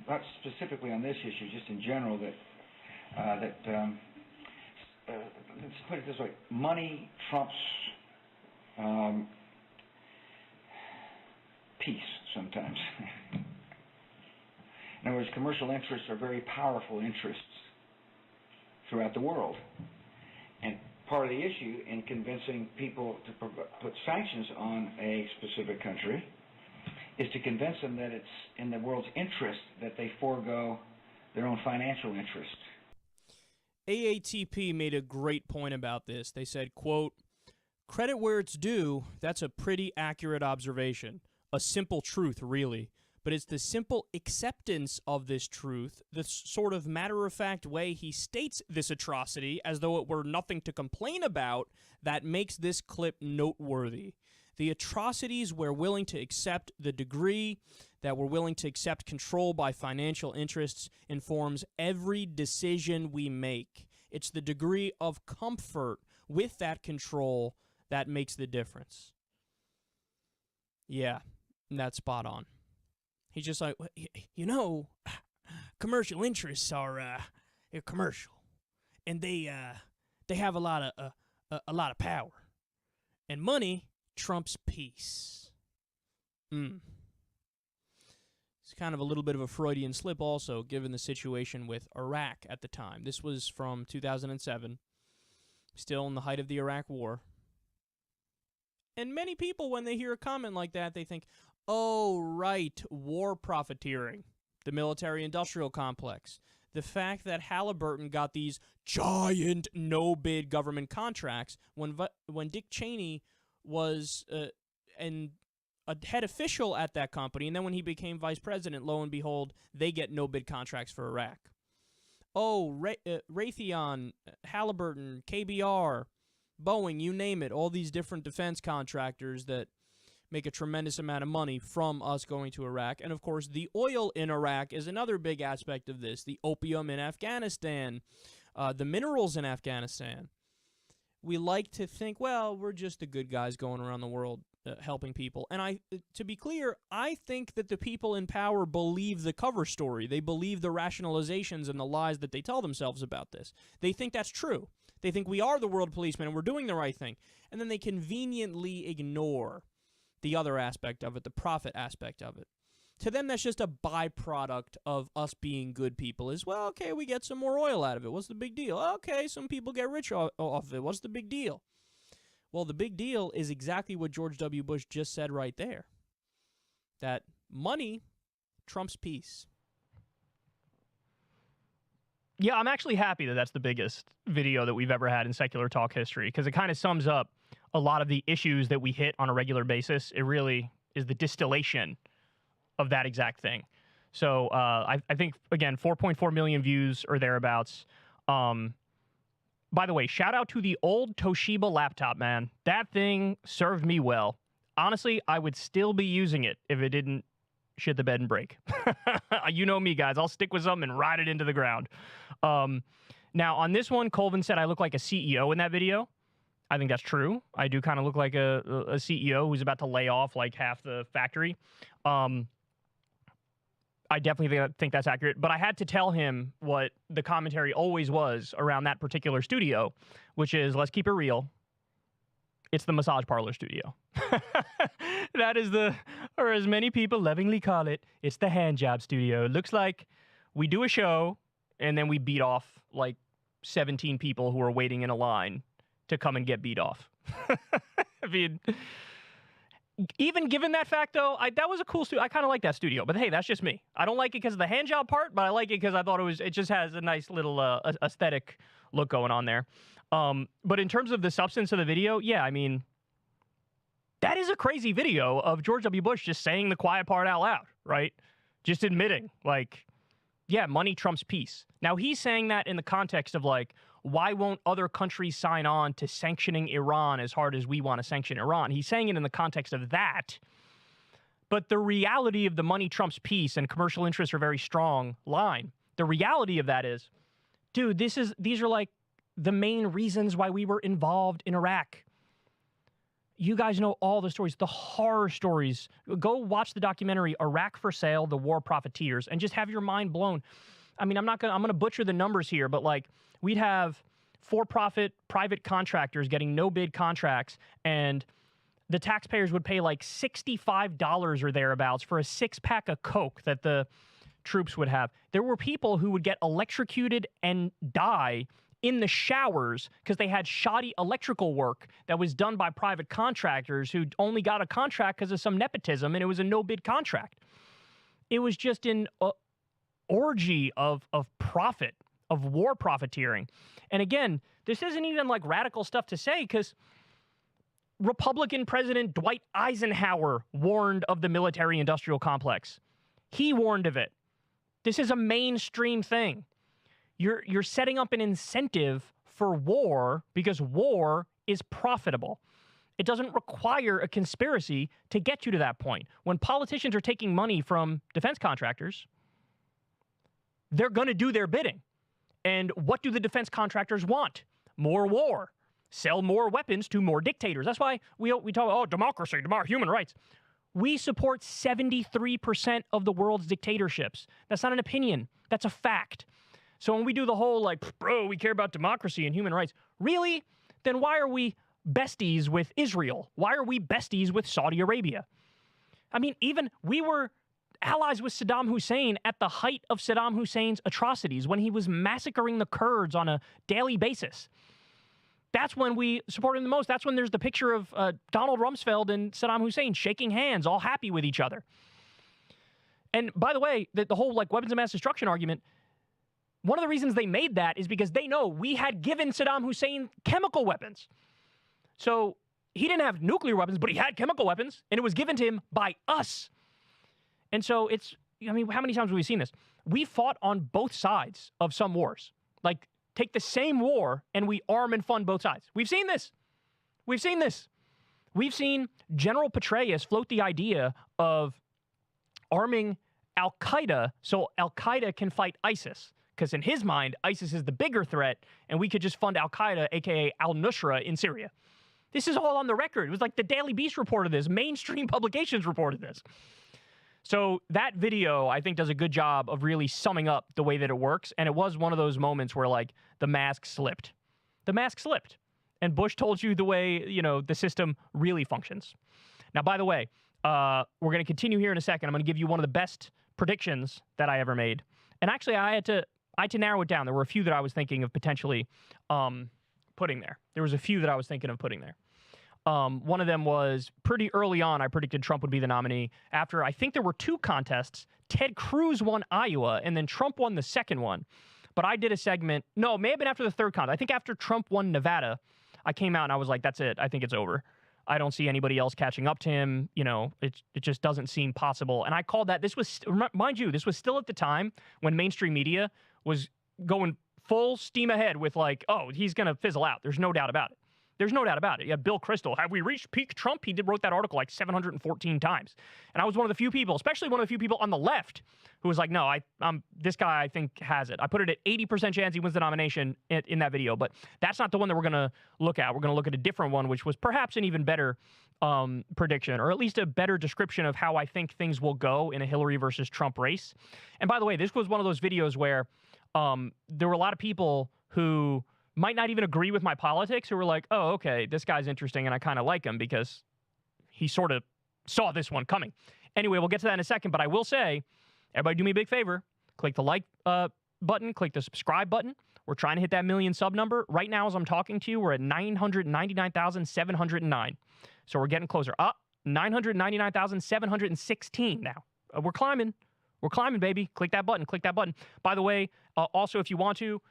not specifically on this issue, just in general, let's put it this way: money trumps peace sometimes. In other words, commercial interests are very powerful interests throughout the world. And part of the issue in convincing people to put sanctions on a specific country is to convince them that it's in the world's interest that they forego their own financial interest. AATP made a great point about this. They said, quote, "Credit where it's due, that's a pretty accurate observation. A simple truth, really. But it's the simple acceptance of this truth, the sort of matter-of-fact way he states this atrocity as though it were nothing to complain about, that makes this clip noteworthy. The atrocities we're willing to accept, the degree that we're willing to accept control by financial interests informs every decision we make. It's the degree of comfort with that control that makes the difference." Yeah, that's spot on. He's just like, you know, commercial interests are they're commercial, and they have a lot of power, and money trumps peace. It's kind of a little bit of a Freudian slip, also, given the situation with Iraq at the time. This was from 2007, still in the height of the Iraq War. And many people, when they hear a comment like that, they think, oh, right, war profiteering, the military-industrial complex. The fact that Halliburton got these giant no-bid government contracts when Dick Cheney was a head official at that company, and then when he became vice president, lo and behold, they get no-bid contracts for Iraq. Oh, Raytheon, Halliburton, KBR, Boeing, you name it, all these different defense contractors that make a tremendous amount of money from us going to Iraq. And, of course, the oil in Iraq is another big aspect of this. The opium in Afghanistan, the minerals in Afghanistan. We like to think, well, we're just the good guys going around the world helping people. And to be clear, I think that the people in power believe the cover story. They believe the rationalizations and the lies that they tell themselves about this. They think that's true. They think we are the world policemen and we're doing the right thing. And then they conveniently ignore the other aspect of it, the profit aspect of it. To them, that's just a byproduct of us being good people. Is, well, okay, we get some more oil out of it. What's the big deal? Okay, some people get rich off of it. What's the big deal? Well, the big deal is exactly what George W. Bush just said right there. That money trumps peace. Yeah, I'm actually happy that that's the biggest video that we've ever had in Secular Talk history, because it kind of sums up a lot of the issues that we hit on a regular basis. It really is the distillation of that exact thing. So I think, again, 4.4 million views or thereabouts. By the way, shout out to the old Toshiba laptop, man. That thing served me well. Honestly, I would still be using it if it didn't shit the bed and break. You know me, guys. I'll stick with something and ride it into the ground. Now, on this one, Colvin said I look like a CEO in that video. I think that's true. I do kind of look like a CEO who's about to lay off like half the factory. I definitely think that's accurate. But I had to tell him what the commentary always was around that particular studio, which is, let's keep it real, it's the massage parlor studio. That is the or as many people lovingly call it, it's the hand job studio. It looks like we do a show and then we beat off like 17 people who are waiting in a line to come and get beat off. I mean, even given that fact, though, that was a cool studio. I kind of like that studio, but hey, that's just me. I don't like it because of the hand job part, but I like it because I thought it just has a nice little aesthetic look going on there. But in terms of the substance of the video, yeah, I mean, that is a crazy video of George W. Bush just saying the quiet part out loud, right? Just admitting, like, yeah, money trumps peace. Now, he's saying that in the context of, like, why won't other countries sign on to sanctioning Iran as hard as we want to sanction Iran? He's saying it in the context of that. But the reality of the money trumps peace and commercial interests are very strong line, the reality of that is, dude, these are like the main reasons why we were involved in Iraq. You guys know all the stories, the horror stories. Go watch the documentary Iraq for Sale, The War Profiteers, and just have your mind blown. I mean, I'm gonna butcher the numbers here, but like we'd have for-profit private contractors getting no-bid contracts, and the taxpayers would pay like $65 or thereabouts for a six-pack of Coke that the troops would have. There were people who would get electrocuted and die in the showers because they had shoddy electrical work that was done by private contractors who only got a contract because of some nepotism, and it was a no-bid contract. It was just an orgy of profit, of war profiteering. And again, this isn't even like radical stuff to say because Republican President Dwight Eisenhower warned of the military-industrial complex. He warned of it. This is a mainstream thing. You're setting up an incentive for war because war is profitable. It doesn't require a conspiracy to get you to that point. When politicians are taking money from defense contractors, they're going to do their bidding. And what do the defense contractors want? More war. Sell more weapons to more dictators. That's why we talk, democracy, human rights. We support 73% of the world's dictatorships. That's not an opinion. That's a fact. So when we do the whole, like, bro, we care about democracy and human rights, really? Then why are we besties with Israel? Why are we besties with Saudi Arabia? I mean, even we were allies with Saddam Hussein at the height of Saddam Hussein's atrocities when he was massacring the Kurds on a daily basis. That's when we supported him the most. That's when there's the picture of Donald Rumsfeld and Saddam Hussein shaking hands, all happy with each other. And by the way, the whole like weapons of mass destruction argument, one of the reasons they made that is because they know we had given Saddam Hussein chemical weapons. So he didn't have nuclear weapons, but he had chemical weapons, and it was given to him by us. And so it's, I mean, how many times have we seen this? We fought on both sides of some wars. Like, take the same war and we arm and fund both sides. We've seen this. We've seen this. We've seen General Petraeus float the idea of arming Al-Qaeda so Al-Qaeda can fight ISIS. Because in his mind, ISIS is the bigger threat, and we could just fund Al-Qaeda, a.k.a. al-Nusra, in Syria. This is all on the record. It was like the Daily Beast reported this. Mainstream publications reported this. So that video, I think, does a good job of really summing up the way that it works. And it was one of those moments where, like, the mask slipped. The mask slipped. And Bush told you the way, you know, the system really functions. Now, by the way, we're going to continue here in a second. I'm going to give you one of the best predictions that I ever made. And actually, I had to narrow it down. There were a few that I was thinking of potentially putting there. There was a few that I was thinking of putting there. One of them was pretty early on, I predicted Trump would be the nominee. After, I think there were two contests. Ted Cruz won Iowa, and then Trump won the second one. But I did a segment. No, it may have been after the third contest. I think after Trump won Nevada, I came out and I was like, that's it. I think it's over. I don't see anybody else catching up to him. You know, it just doesn't seem possible. And I called that. This was, mind you, this was still at the time when mainstream media was going full steam ahead with like, oh, he's going to fizzle out. There's no doubt about it. There's no doubt about it. Yeah, Bill Kristol, have we reached peak Trump? He wrote that article like 714 times. And I was one of the few people, especially one of the few people on the left, who was like, no, this guy, I think, has it. I put it at 80% chance he wins the nomination in that video. But that's not the one that we're going to look at. We're going to look at a different one, which was perhaps an even better prediction, or at least a better description of how I think things will go in a Hillary versus Trump race. And by the way, this was one of those videos where there were a lot of people who might not even agree with my politics, who were like, oh, okay, this guy's interesting and I kind of like him because he sort of saw this one coming. Anyway, we'll get to that in a second, but I will say, everybody do me a big favor. Click the like button, click the subscribe button. We're trying to hit that million sub number. Right now, as I'm talking to you, we're at 999,709. So we're getting closer. 999,716 now. We're climbing. We're climbing, baby. Click that button. Click that button. By the way, also, if you want to,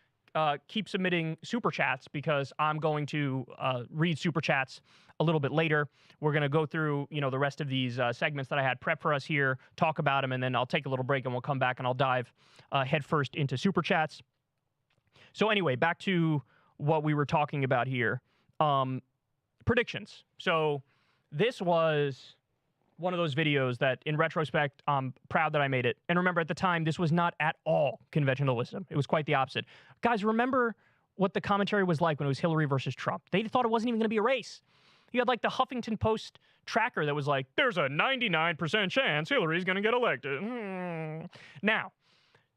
keep submitting super chats, because I'm going to read super chats a little bit later. We're going to go through, the rest of these segments that I had prepped for us here, talk about them, and then I'll take a little break and we'll come back and I'll dive headfirst into super chats. So anyway, back to what we were talking about here. Predictions. So this was one of those videos that, in retrospect, I'm proud that I made it. And remember, at the time, this was not at all conventional wisdom. It was quite the opposite. Guys, remember what the commentary was like when it was Hillary versus Trump. They thought it wasn't even going to be a race. You had, like, the Huffington Post tracker that was like, there's a 99% chance Hillary's going to get elected. Now,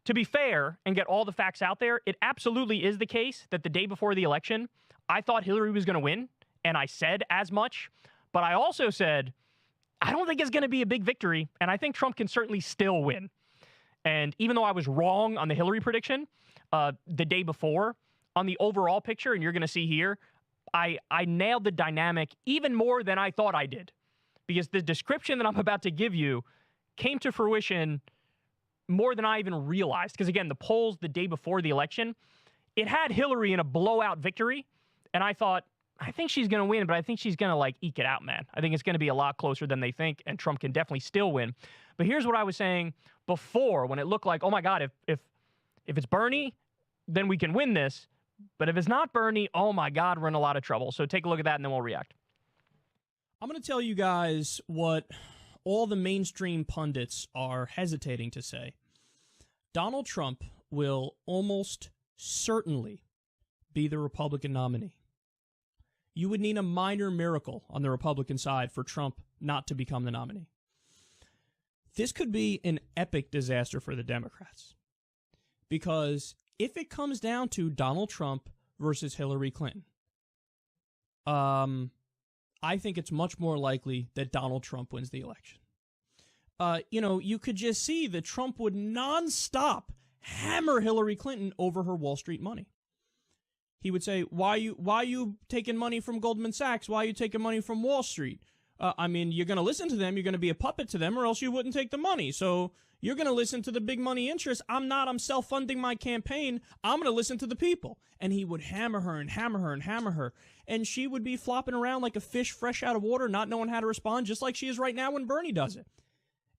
to be fair and get all the facts out there, it absolutely is the case that the day before the election, I thought Hillary was going to win, and I said as much. But I also said, I don't think it's going to be a big victory, and I think Trump can certainly still win. And even though I was wrong on the Hillary prediction the day before, on the overall picture, and you're going to see here, I nailed the dynamic even more than I thought I did. Because the description that I'm about to give you came to fruition more than I even realized. Because again, the polls the day before the election, it had Hillary in a blowout victory, and I thought, I think she's going to win, but I think she's going to, like, eke it out, man. I think it's going to be a lot closer than they think, and Trump can definitely still win. But here's what I was saying before, when it looked like, oh my God, if it's Bernie, then we can win this. But if it's not Bernie, oh my God, we're in a lot of trouble. So take a look at that, and then we'll react. I'm going to tell you guys what all the mainstream pundits are hesitating to say. Donald Trump will almost certainly be the Republican nominee. You would need a minor miracle on the Republican side for Trump not to become the nominee. This could be an epic disaster for the Democrats. Because if it comes down to Donald Trump versus Hillary Clinton, I think it's much more likely that Donald Trump wins the election. You could just see that Trump would nonstop hammer Hillary Clinton over her Wall Street money. He would say, why you taking money from Goldman Sachs? Why are you taking money from Wall Street? You're going to listen to them. You're going to be a puppet to them, or else you wouldn't take the money. So you're going to listen to the big money interests. I'm not. I'm self-funding my campaign. I'm going to listen to the people. And he would hammer her and hammer her and hammer her. And she would be flopping around like a fish fresh out of water, not knowing how to respond, just like she is right now when Bernie does it.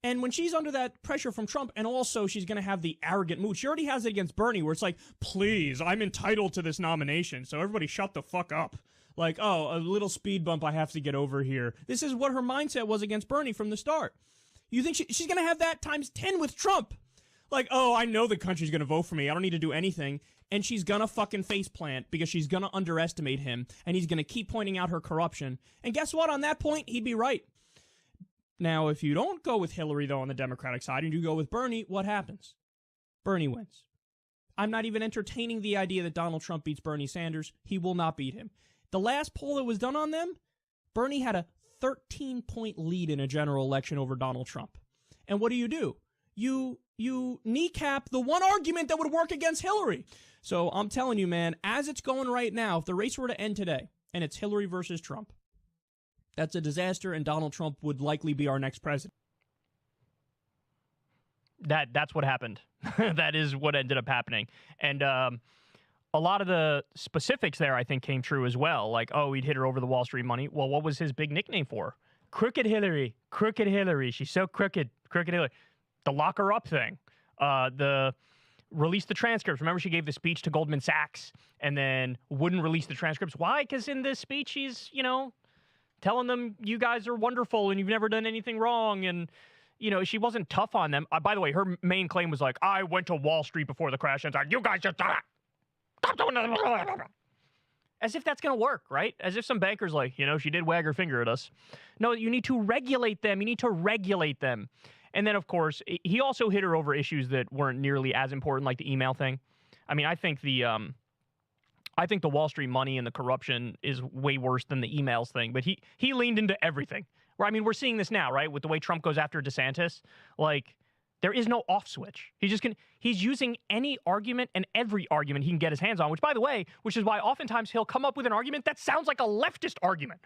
And when she's under that pressure from Trump, and also she's going to have the arrogant mood. She already has it against Bernie, where it's like, please, I'm entitled to this nomination, so everybody shut the fuck up. Like, oh, a little speed bump I have to get over here. This is what her mindset was against Bernie from the start. You think she's going to have that times 10 with Trump? Like, oh, I know the country's going to vote for me. I don't need to do anything. And she's going to fucking faceplant because she's going to underestimate him, and he's going to keep pointing out her corruption. And guess what? On that point, he'd be right. Now, if you don't go with Hillary, though, on the Democratic side, and you go with Bernie, what happens? Bernie wins. I'm not even entertaining the idea that Donald Trump beats Bernie Sanders. He will not beat him. The last poll that was done on them, Bernie had a 13-point lead in a general election over Donald Trump. And what do? You kneecap the one argument that would work against Hillary. So I'm telling you, man, as it's going right now, if the race were to end today, and it's Hillary versus Trump, that's a disaster, and Donald Trump would likely be our next president. That's what happened. That is what ended up happening. And a lot of the specifics there, I think, came true as well. Like, oh, he'd hit her over the Wall Street money. Well, what was his big nickname for her? Crooked Hillary. Crooked Hillary. She's so crooked. Crooked Hillary. The lock her up thing. The release the transcripts. Remember, she gave the speech to Goldman Sachs and then wouldn't release the transcripts. Why? Because in this speech, she's, telling them you guys are wonderful and you've never done anything wrong. And, she wasn't tough on them. By the way, her main claim was like, I went to Wall Street before the crash. And it's like, you guys just stop doing that. As if that's going to work, right? As if some banker's like, she did wag her finger at us. No, you need to regulate them. You need to regulate them. And then, of course, he also hit her over issues that weren't nearly as important, like the email thing. I mean, I think the Wall Street money and the corruption is way worse than the emails thing. But he leaned into everything. Where, I mean, we're seeing this now, right? With the way Trump goes after DeSantis. Like, there is no off switch. He's using any argument and every argument he can get his hands on, which, by the way, which is why oftentimes he'll come up with an argument that sounds like a leftist argument.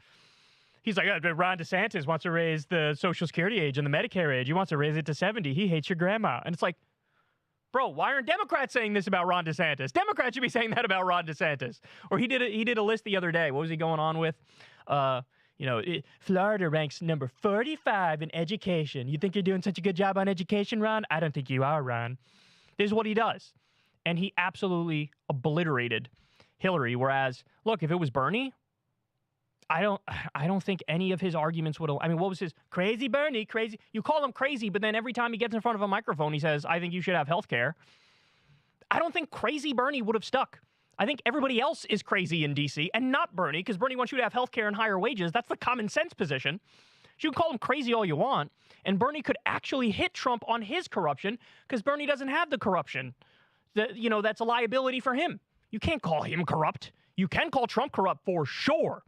He's like, Ron DeSantis wants to raise the Social Security age and the Medicare age. He wants to raise it to 70. He hates your grandma. And it's like, bro, why aren't Democrats saying this about Ron DeSantis? Democrats should be saying that about Ron DeSantis. Or he did a list the other day. What was he going on with? Florida ranks number 45 in education. You think you're doing such a good job on education, Ron? I don't think you are, Ron. This is what he does. And he absolutely obliterated Hillary. Whereas, look, if it was Bernie, I don't think any of his arguments would have. I mean, what was his crazy Bernie? Crazy. You call him crazy, but then every time he gets in front of a microphone, he says, I think you should have health care. I don't think crazy Bernie would have stuck. I think everybody else is crazy in D.C. and not Bernie, because Bernie wants you to have health care and higher wages. That's the common sense position. So you can call him crazy all you want, and Bernie could actually hit Trump on his corruption, because Bernie doesn't have the corruption. That's a liability for him. You can't call him corrupt. You can call Trump corrupt for sure.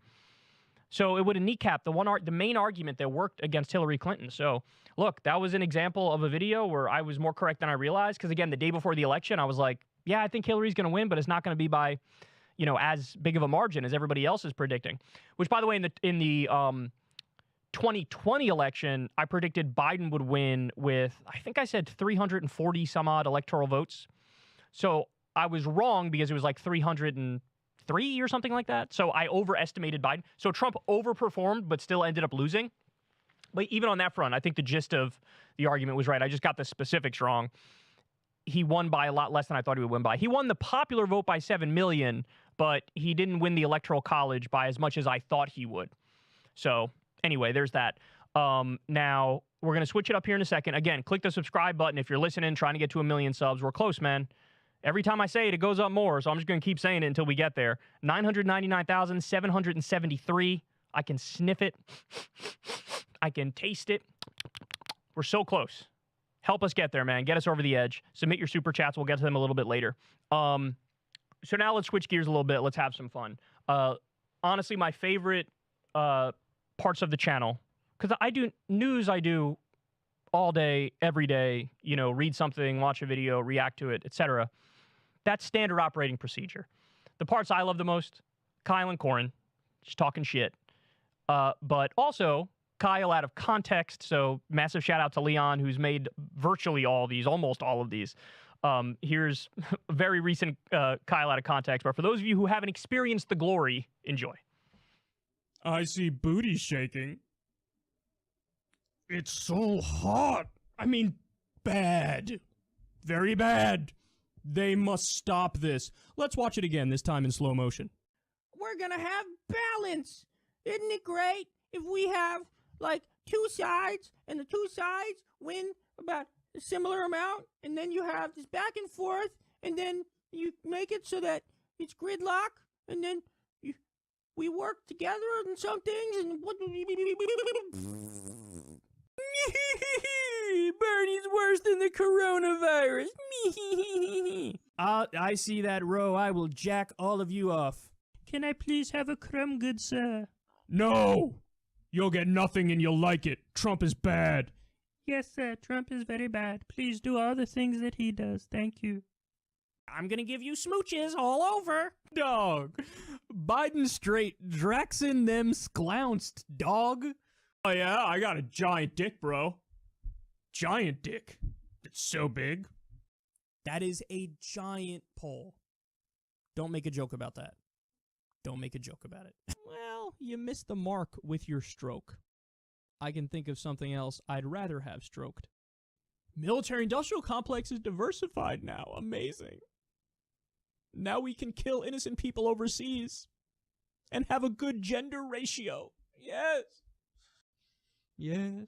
So it would have kneecapped the main argument that worked against Hillary Clinton. So, look, that was an example of a video where I was more correct than I realized. Because, again, the day before the election, I was like, yeah, I think Hillary's going to win, but it's not going to be by, as big of a margin as everybody else is predicting. Which, by the way, in the 2020 election, I predicted Biden would win with, I think I said 340 some odd electoral votes. So I was wrong because it was like 303 or something like that. So I overestimated Biden. So Trump overperformed, but still ended up losing. But even on that front, I think the gist of the argument was right. I just got the specifics wrong. He won by a lot less than I thought he would win by. He won the popular vote by 7 million, but he didn't win the Electoral College by as much as I thought he would. So anyway, there's that. Now, we're going to switch it up here in a second. Again, click the subscribe button if you're listening, trying to get to 1 million subs. We're close, man. Every time I say it, it goes up more, so I'm just going to keep saying it until we get there. 999,773. I can sniff it. I can taste it. We're so close. Help us get there, man. Get us over the edge. Submit your super chats. We'll get to them a little bit later. So now let's switch gears a little bit. Let's have some fun. Honestly, my favorite parts of the channel, because I do news, I do all day, every day, read something, watch a video, react to it, etc. That's standard operating procedure. The parts I love the most, Kyle and Corin, just talking shit. But also, Kyle out of context, so massive shout out to Leon, who's made virtually all these, almost all of these. Here's very recent Kyle out of context, but for those of you who haven't experienced the glory, enjoy. I see booty shaking. It's so hot. I mean, bad. Very bad. They must stop this. Let's watch it again, this time in slow motion. We're gonna have balance. Isn't it great if we have, like, two sides, and the two sides win about a similar amount, and then you have this back and forth, and then you make it so that it's gridlock, and then we work together on some things, and Bernie's worse than the coronavirus. I see that row. I will jack all of you off. Can I please have a crumb, good sir? No! You'll get nothing and you'll like it. Trump is bad. Yes, sir. Trump is very bad. Please do all the things that he does. Thank you. I'm gonna give you smooches all over. Dog. Biden straight Draxin them sklounced, dog. Oh yeah, I got a giant dick, bro. Giant dick. It's so big. That is a giant pole. Don't make a joke about that. Don't make a joke about it. Well, you missed the mark with your stroke. I can think of something else I'd rather have stroked. Military-industrial complex is diversified now. Amazing. Now we can kill innocent people overseas and have a good gender ratio. Yes. Yes.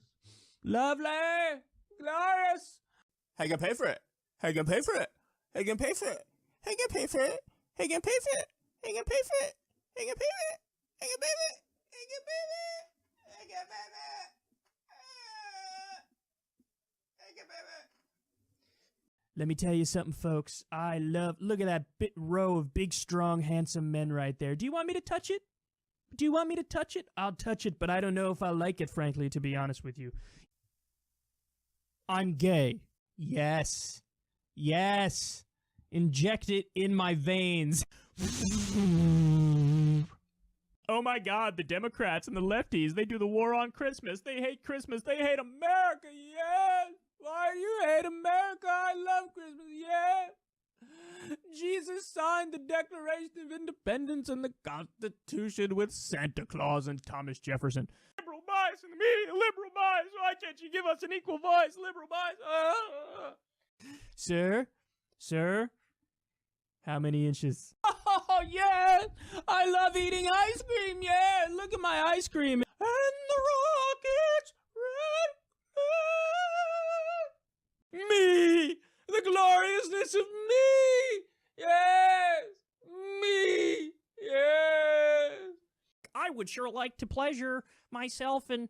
Lovely. Glorious. How you gonna pay for it? How you gonna pay for it? How you gonna pay for it? How you gonna pay for it? How you gonna pay for it? How you gonna pay for it? How you gonna pay for it? How you gonna pay for it? How you gonna pay for it? How you gonna pay for it? How you gonna pay for it? Let me tell you something, folks. Look at that row of big, strong, handsome men right there. Do you want me to touch it? Do you want me to touch it? I'll touch it, but I don't know if I like it, frankly, to be honest with you. I'm gay. Yes. Yes. Inject it in my veins. Oh my God, the Democrats and the lefties, they do the war on Christmas. They hate Christmas. They hate America. Yes. Why do you hate America? I love Christmas. Yeah. Jesus signed the Declaration of Independence and the Constitution with Santa Claus and Thomas Jefferson. Liberal bias in the media, liberal bias. Why can't you give us an equal voice? Liberal bias. Sir, how many inches? Oh, yeah, I love eating ice cream, yeah, look at my ice cream. And the rockets red, me, the gloriousness of me, yes, me, yes. I would sure like to pleasure myself and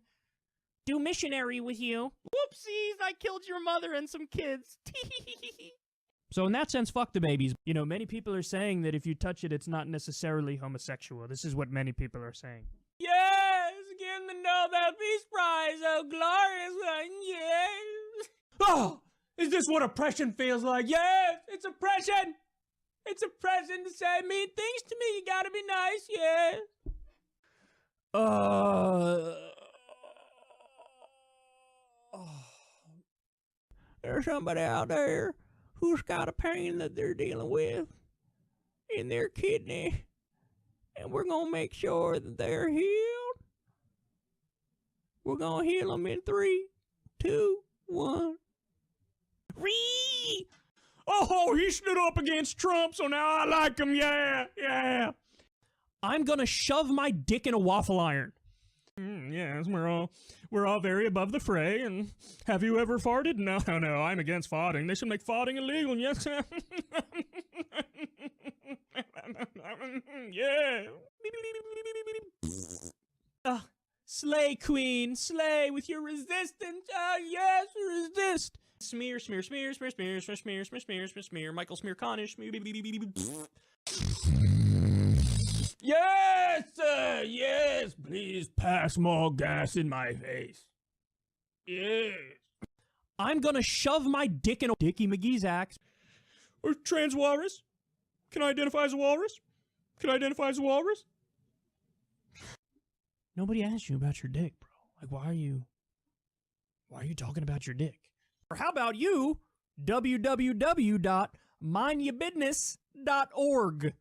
do missionary with you. Whoopsies, I killed your mother and some kids. So in that sense, fuck the babies. You know, many people are saying that if you touch it, it's not necessarily homosexual. This is what many people are saying. Yes, give the Nobel Peace Prize, oh glorious one, yes. Oh, is this what oppression feels like? Yes, it's oppression. It's oppression to say mean things to me. You gotta be nice, yes. There's somebody out there who's got a pain that they're dealing with in their kidney, and we're gonna make sure that they're healed. We're gonna heal them in 3, 2, 1. Ree! Oh, he stood up against Trump, so now I like him, yeah. I'm gonna shove my dick in a waffle iron. Yes, we're all very above the fray, and have you ever farted? No, I'm against farting. They should make farting illegal, yes. Yeah. Slay, queen, slay with your resistance. Yes, resist. Smear, smear, smear, smear, smear, smear, smear, smear, smear, smear, smear, Michael Smear Connish. Yes, sir, yes, please pass more gas in my face. Yes. I'm gonna shove my dick in a Dickie McGee's axe. Or trans walrus? Can I identify as a walrus? Nobody asked you about your dick, bro. Like, why are you talking about your dick? Or how about you, www.mindyourbusiness.org.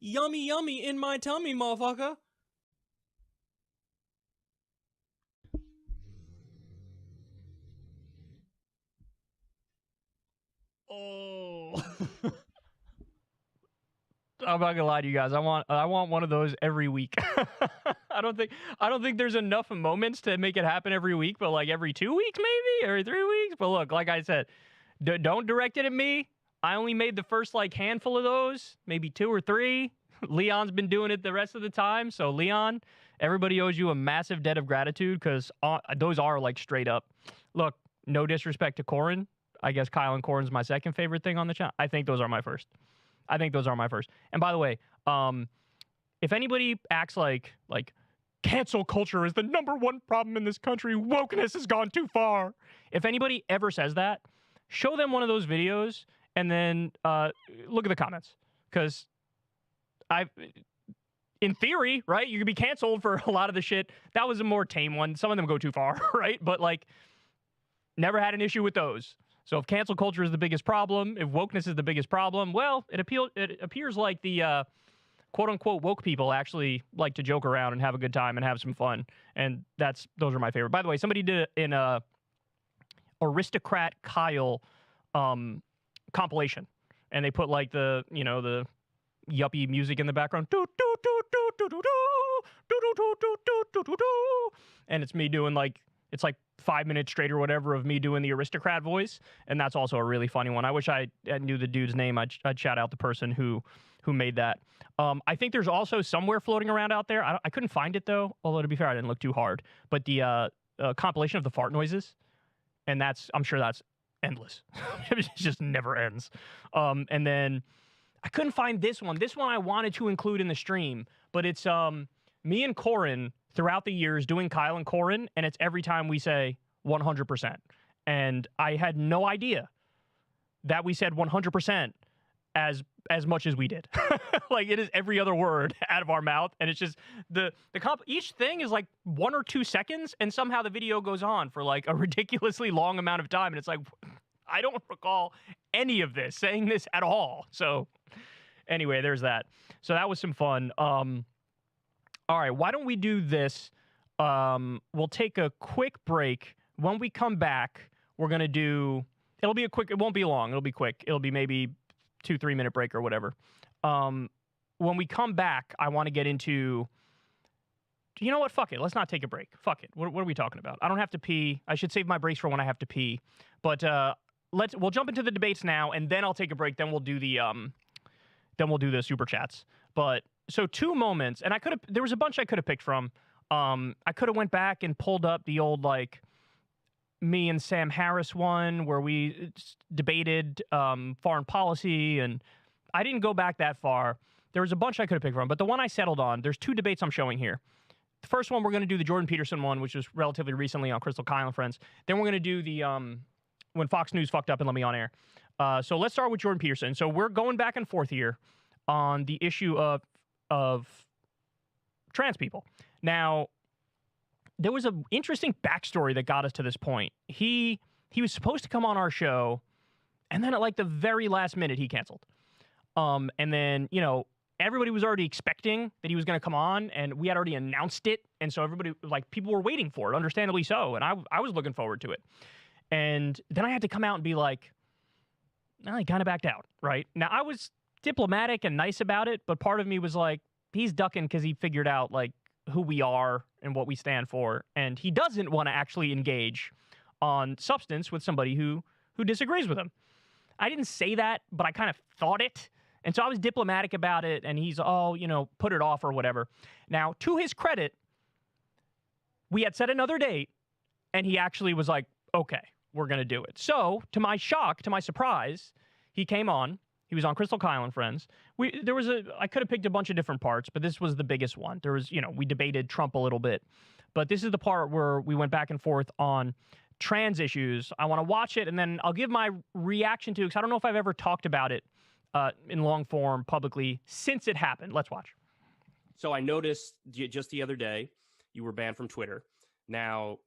Yummy, yummy in my tummy, motherfucker. Oh. I'm not gonna lie to you guys. I want one of those every week. I don't think there's enough moments to make it happen every week, but like every 2 weeks maybe, every 3 weeks. But look, like I said, don't direct it at me. I only made the first like handful of those, maybe 2 or 3. Leon's been doing it the rest of the time. So Leon, everybody owes you a massive debt of gratitude because those are like straight up. Look, no disrespect to Corin. I guess Kyle and Corin's my second favorite thing on the channel. I think those are my first. And by the way, if anybody acts like cancel culture is the #1 problem in this country, wokeness has gone too far. If anybody ever says that, show them one of those videos and then look at the comments. Because in theory, right, you could be canceled for a lot of the shit. That was a more tame one. Some of them go too far, right? But like, never had an issue with those. So if cancel culture is the biggest problem, if wokeness is the biggest problem, well, it appears like the quote-unquote woke people actually like to joke around and have a good time and have some fun. And those are my favorite. By the way, somebody did an Aristocrat Kyle compilation. And they put like the yuppie music in the background. And it's me doing like, it's like 5 minutes straight or whatever of me doing the aristocrat voice. And that's also a really funny one. I wish I knew the dude's name. I'd shout out the person who made that. I think there's also somewhere floating around out there. I couldn't find it though. Although to be fair, I didn't look too hard. But the compilation of the fart noises. And I'm sure that's endless. It just never ends. And then I couldn't find this one. This one I wanted to include in the stream, but it's me and Corin throughout the years doing Kyle and Corin, and it's every time we say 100%. And I had no idea that we said 100% as much as we did. Like, it is every other word out of our mouth, and it's just each thing is like 1 or 2 seconds, and somehow the video goes on for like a ridiculously long amount of time, and it's like, I don't recall any of this, saying this at all. So anyway, there's that. So that was some fun. All right, why don't we do this? We'll take a quick break. When we come back, we're going to do, it won't be long. It'll be quick. It'll be maybe 2-3 minute break or whatever. When we come back, I want to get into, you know what? Fuck it. Let's not take a break. Fuck it. What are we talking about? I don't have to pee. I should save my breaks for when I have to pee. But we'll jump into the debates now, and then I'll take a break. Then we'll do the super chats. But so 2 moments, and there was a bunch I could have picked from. I could have went back and pulled up the old, like, me and Sam Harris one where we debated foreign policy, and I didn't go back that far. There was a bunch I could have picked from, but the one I settled on, there's 2 debates I'm showing here. The first one, we're going to do the Jordan Peterson one, which was relatively recently on Crystal Kyle and Friends. Then we're going to do the when Fox News fucked up and let me on air. So let's start with Jordan Peterson. So we're going back and forth here on the issue of trans people. Now, there was an interesting backstory that got us to this point. He was supposed to come on our show, and then at like the very last minute, he canceled. And then, you know, everybody was already expecting that he was going to come on, and we had already announced it. And so everybody, like, people were waiting for it, understandably so. And I was looking forward to it. And then I had to come out and be like, well, he kind of backed out, right? Now, I was diplomatic and nice about it, but part of me was like, he's ducking because he figured out, like, who we are and what we stand for, and he doesn't want to actually engage on substance with somebody who disagrees with him. I didn't say that, but I kind of thought it, and so I was diplomatic about it, and he's, put it off or whatever. Now, to his credit, we had set another date, and he actually was like, okay, we're going to do it. So, to my shock, to my surprise, he came on. He was on Crystal Kyle and Friends. I could have picked a bunch of different parts, but this was the biggest one. There was, we debated Trump a little bit, but this is the part where we went back and forth on trans issues. I want to watch it, and then I'll give my reaction to it, because I don't know if I've ever talked about it in long form publicly since it happened. Let's watch. So I noticed just the other day you were banned from Twitter. Now,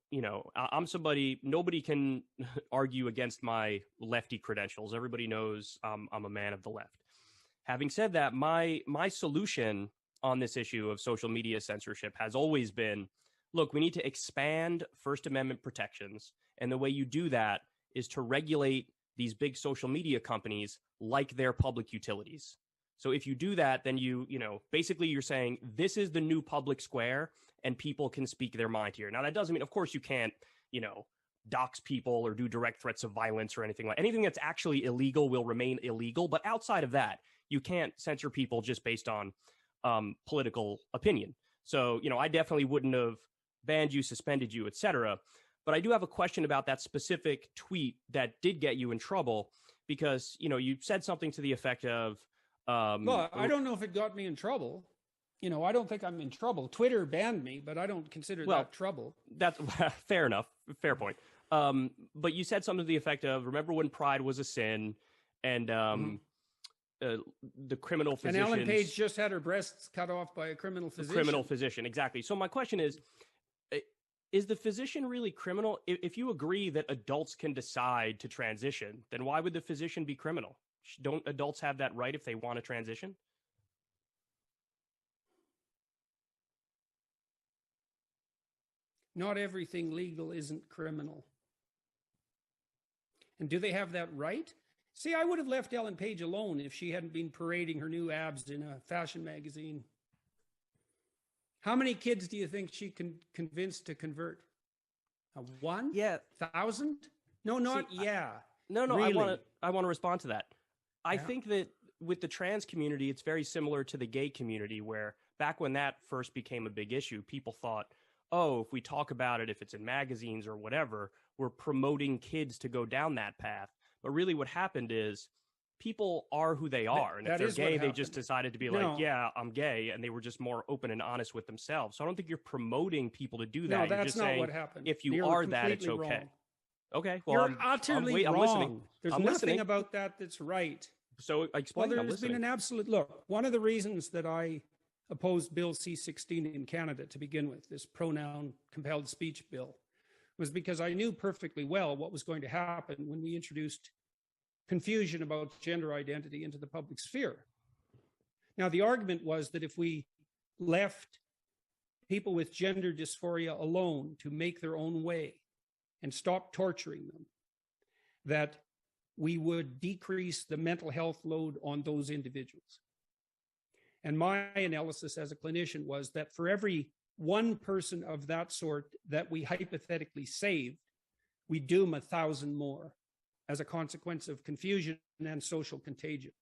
I'm somebody, nobody can argue against my lefty credentials. Everybody knows I'm a man of the left. Having said that, my solution on this issue of social media censorship has always been, look, we need to expand First Amendment protections. And the way you do that is to regulate these big social media companies like their public utilities. So if you do that, then basically you're saying this is the new public square, and people can speak their mind here. Now, that doesn't mean, of course, you can't, dox people or do direct threats of violence or anything that's actually illegal will remain illegal. But outside of that, you can't censor people just based on political opinion. So, I definitely wouldn't have banned you, suspended you, etc. But I do have a question about that specific tweet that did get you in trouble, because, you said something to the effect of, well, I don't know if it got me in trouble. I don't think I'm in trouble. Twitter banned me, but I don't consider that trouble. That's fair enough. Fair point. But you said something to the effect of, remember when pride was a sin, and the criminal physician. And Ellen Page just had her breasts cut off by a criminal physician. Criminal physician, exactly. So my question is the physician really criminal? If you agree that adults can decide to transition, then why would the physician be criminal? Don't adults have that right if they want to transition? Not everything legal isn't criminal. And do they have that right? See, I would have left Ellen Page alone if she hadn't been parading her new abs in a fashion magazine. How many kids do you think she can convince to convert? One? Yeah. 1,000? No, not, yeah. No, really? I want to respond to that. I think that with the trans community, it's very similar to the gay community, where back when that first became a big issue, people thought, oh, if we talk about it, if it's in magazines or whatever, we're promoting kids to go down that path. But really what happened is people are who they are, and if that they're is what gay, they happened. just decided to be No. like, yeah, I'm gay, and they were just more open and honest with themselves. So I don't think you're promoting people to do that. No, You're that's just not saying, what happened. if you You're are that, it's completely okay. wrong. Okay, well, You're I'm utterly I'm wrong. listening. There's I'm nothing listening. about that that's right. So Well, explain. I'm there's been listening. an absolute look. One of the reasons that I opposed Bill C-16 in Canada to begin with, this pronoun compelled speech bill, was because I knew perfectly well what was going to happen when we introduced confusion about gender identity into the public sphere. Now, the argument was that if we left people with gender dysphoria alone to make their own way and stop torturing them, that we would decrease the mental health load on those individuals. And my analysis as a clinician was that for every one person of that sort that we hypothetically saved, we doom 1,000 more as a consequence of confusion and social contagion.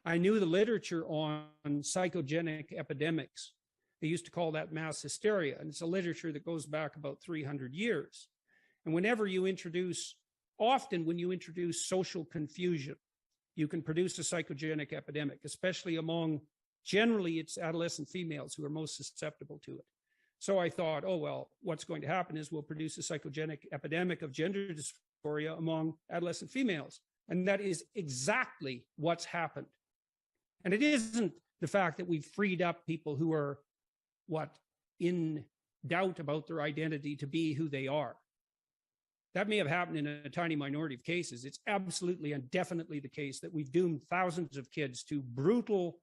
I knew the literature on psychogenic epidemics. They used to call that mass hysteria, and it's a literature that goes back about 300 years. And often when you introduce social confusion, you can produce a psychogenic epidemic, especially among, generally it's adolescent females who are most susceptible to it. So I thought, oh, well, what's going to happen is we'll produce a psychogenic epidemic of gender dysphoria among adolescent females. And that is exactly what's happened. And it isn't the fact that we've freed up people who are, in doubt about their identity to be who they are. That may have happened in a tiny minority of cases. It's absolutely and definitely the case that we've doomed thousands of kids to brutal,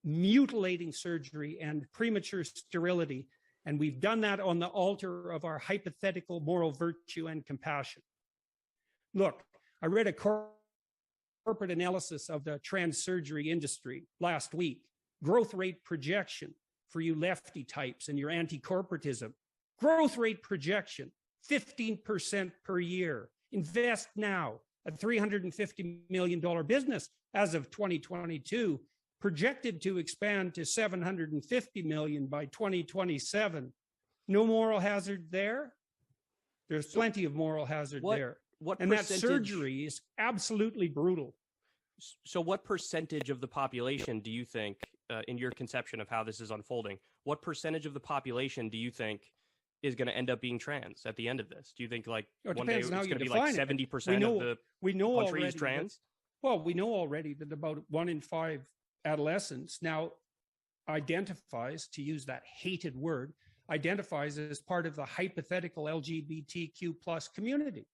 mutilating surgery and premature sterility. And we've done that on the altar of our hypothetical moral virtue and compassion. Look, I read a corporate analysis of the trans surgery industry last week. Growth rate projection for you lefty types and your anti-corporatism. Growth rate projection, 15% per year. Invest now. A $350 million business as of 2022, projected to expand to $750 million by 2027. No moral hazard there? There's plenty of moral hazard there. And that surgery is absolutely brutal. So what percentage of the population do you think, in your conception of how this is unfolding, what percentage of the population do you think is going to end up being trans at the end of this? Do you think like one day it's going to be like 70% of the country is trans? Well, we know already that about 1 in 5 adolescents now identifies, to use that hated word, identifies as part of the hypothetical LGBTQ plus community.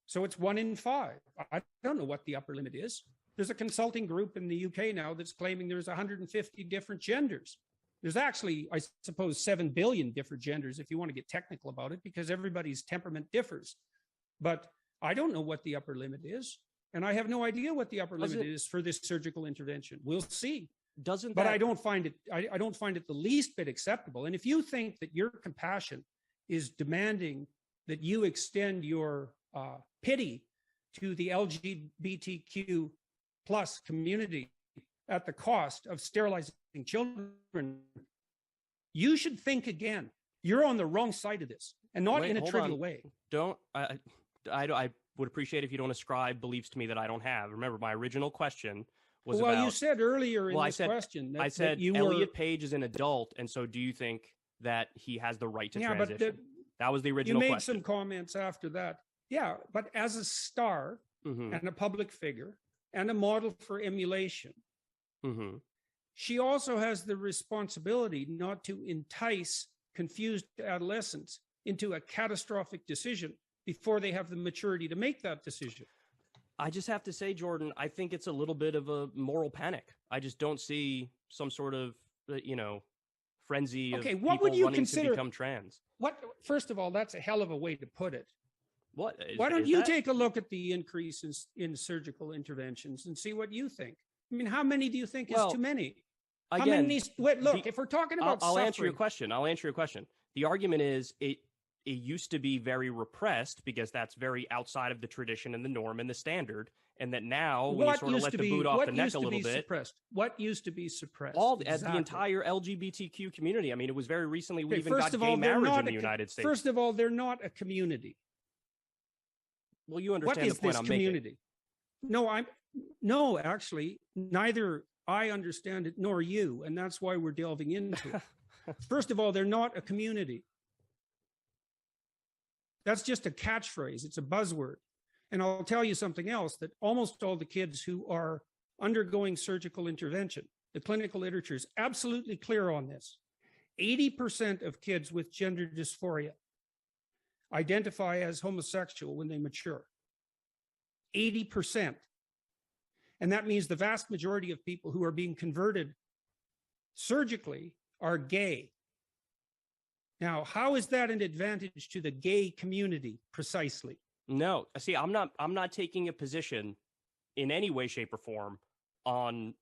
So it's 1 in 5. I don't know what the upper limit is. There's a consulting group in the UK now that's claiming there's 150 different genders. There's actually, I suppose, 7 billion different genders if you want to get technical about it, because everybody's temperament differs. But I don't know what the upper limit is. And I have no idea what the upper limit is for this surgical intervention. We'll see. But I don't find it, I don't find it the least bit acceptable. And if you think that your compassion is demanding that you extend your pity to the LGBTQ plus community at the cost of sterilizing children, you should think again. You're on the wrong side of this, and not in a trivial way. I would appreciate if you don't ascribe beliefs to me that I don't have. Remember, my original question was well, you said earlier in this question that, I said that you Elliot Page is an adult, and so do you think that he has the right to transition? But that was the original question. You made some comments after that. Yeah, but as a star and a public figure and a model for emulation, she also has the responsibility not to entice confused adolescents into a catastrophic decision before they have the maturity to make that decision. I just have to say, Jordan, I think it's a little bit of a moral panic. I just don't see some sort of, frenzy of people what would you wanting consider, to become trans. First of all, that's a hell of a way to put it. Why don't you take a look at the increase in surgical interventions and see what you think? I mean, how many do you think is too many? Again, if we're talking about I'll answer your question. The argument is it used to be very repressed because that's very outside of the tradition and the norm and the standard, and that now when you sort of let the boot off the neck a little bit. What used to be suppressed? The entire LGBTQ community. I mean, it was very recently we even got gay marriage in the United States. First of all, they're not a community. Well, you understand the point I'm making. No, No, actually, neither I understand it nor you, and that's why we're delving into it. First of all, they're not a community. That's just a catchphrase. It's a buzzword. And I'll tell you something else, that almost all the kids who are undergoing surgical intervention, the clinical literature is absolutely clear on this. 80% of kids with gender dysphoria identify as homosexual when they mature. 80%. And that means the vast majority of people who are being converted surgically are gay. Now, how is that an advantage to the gay community precisely? No, see, I'm not taking a position in any way, shape, or form on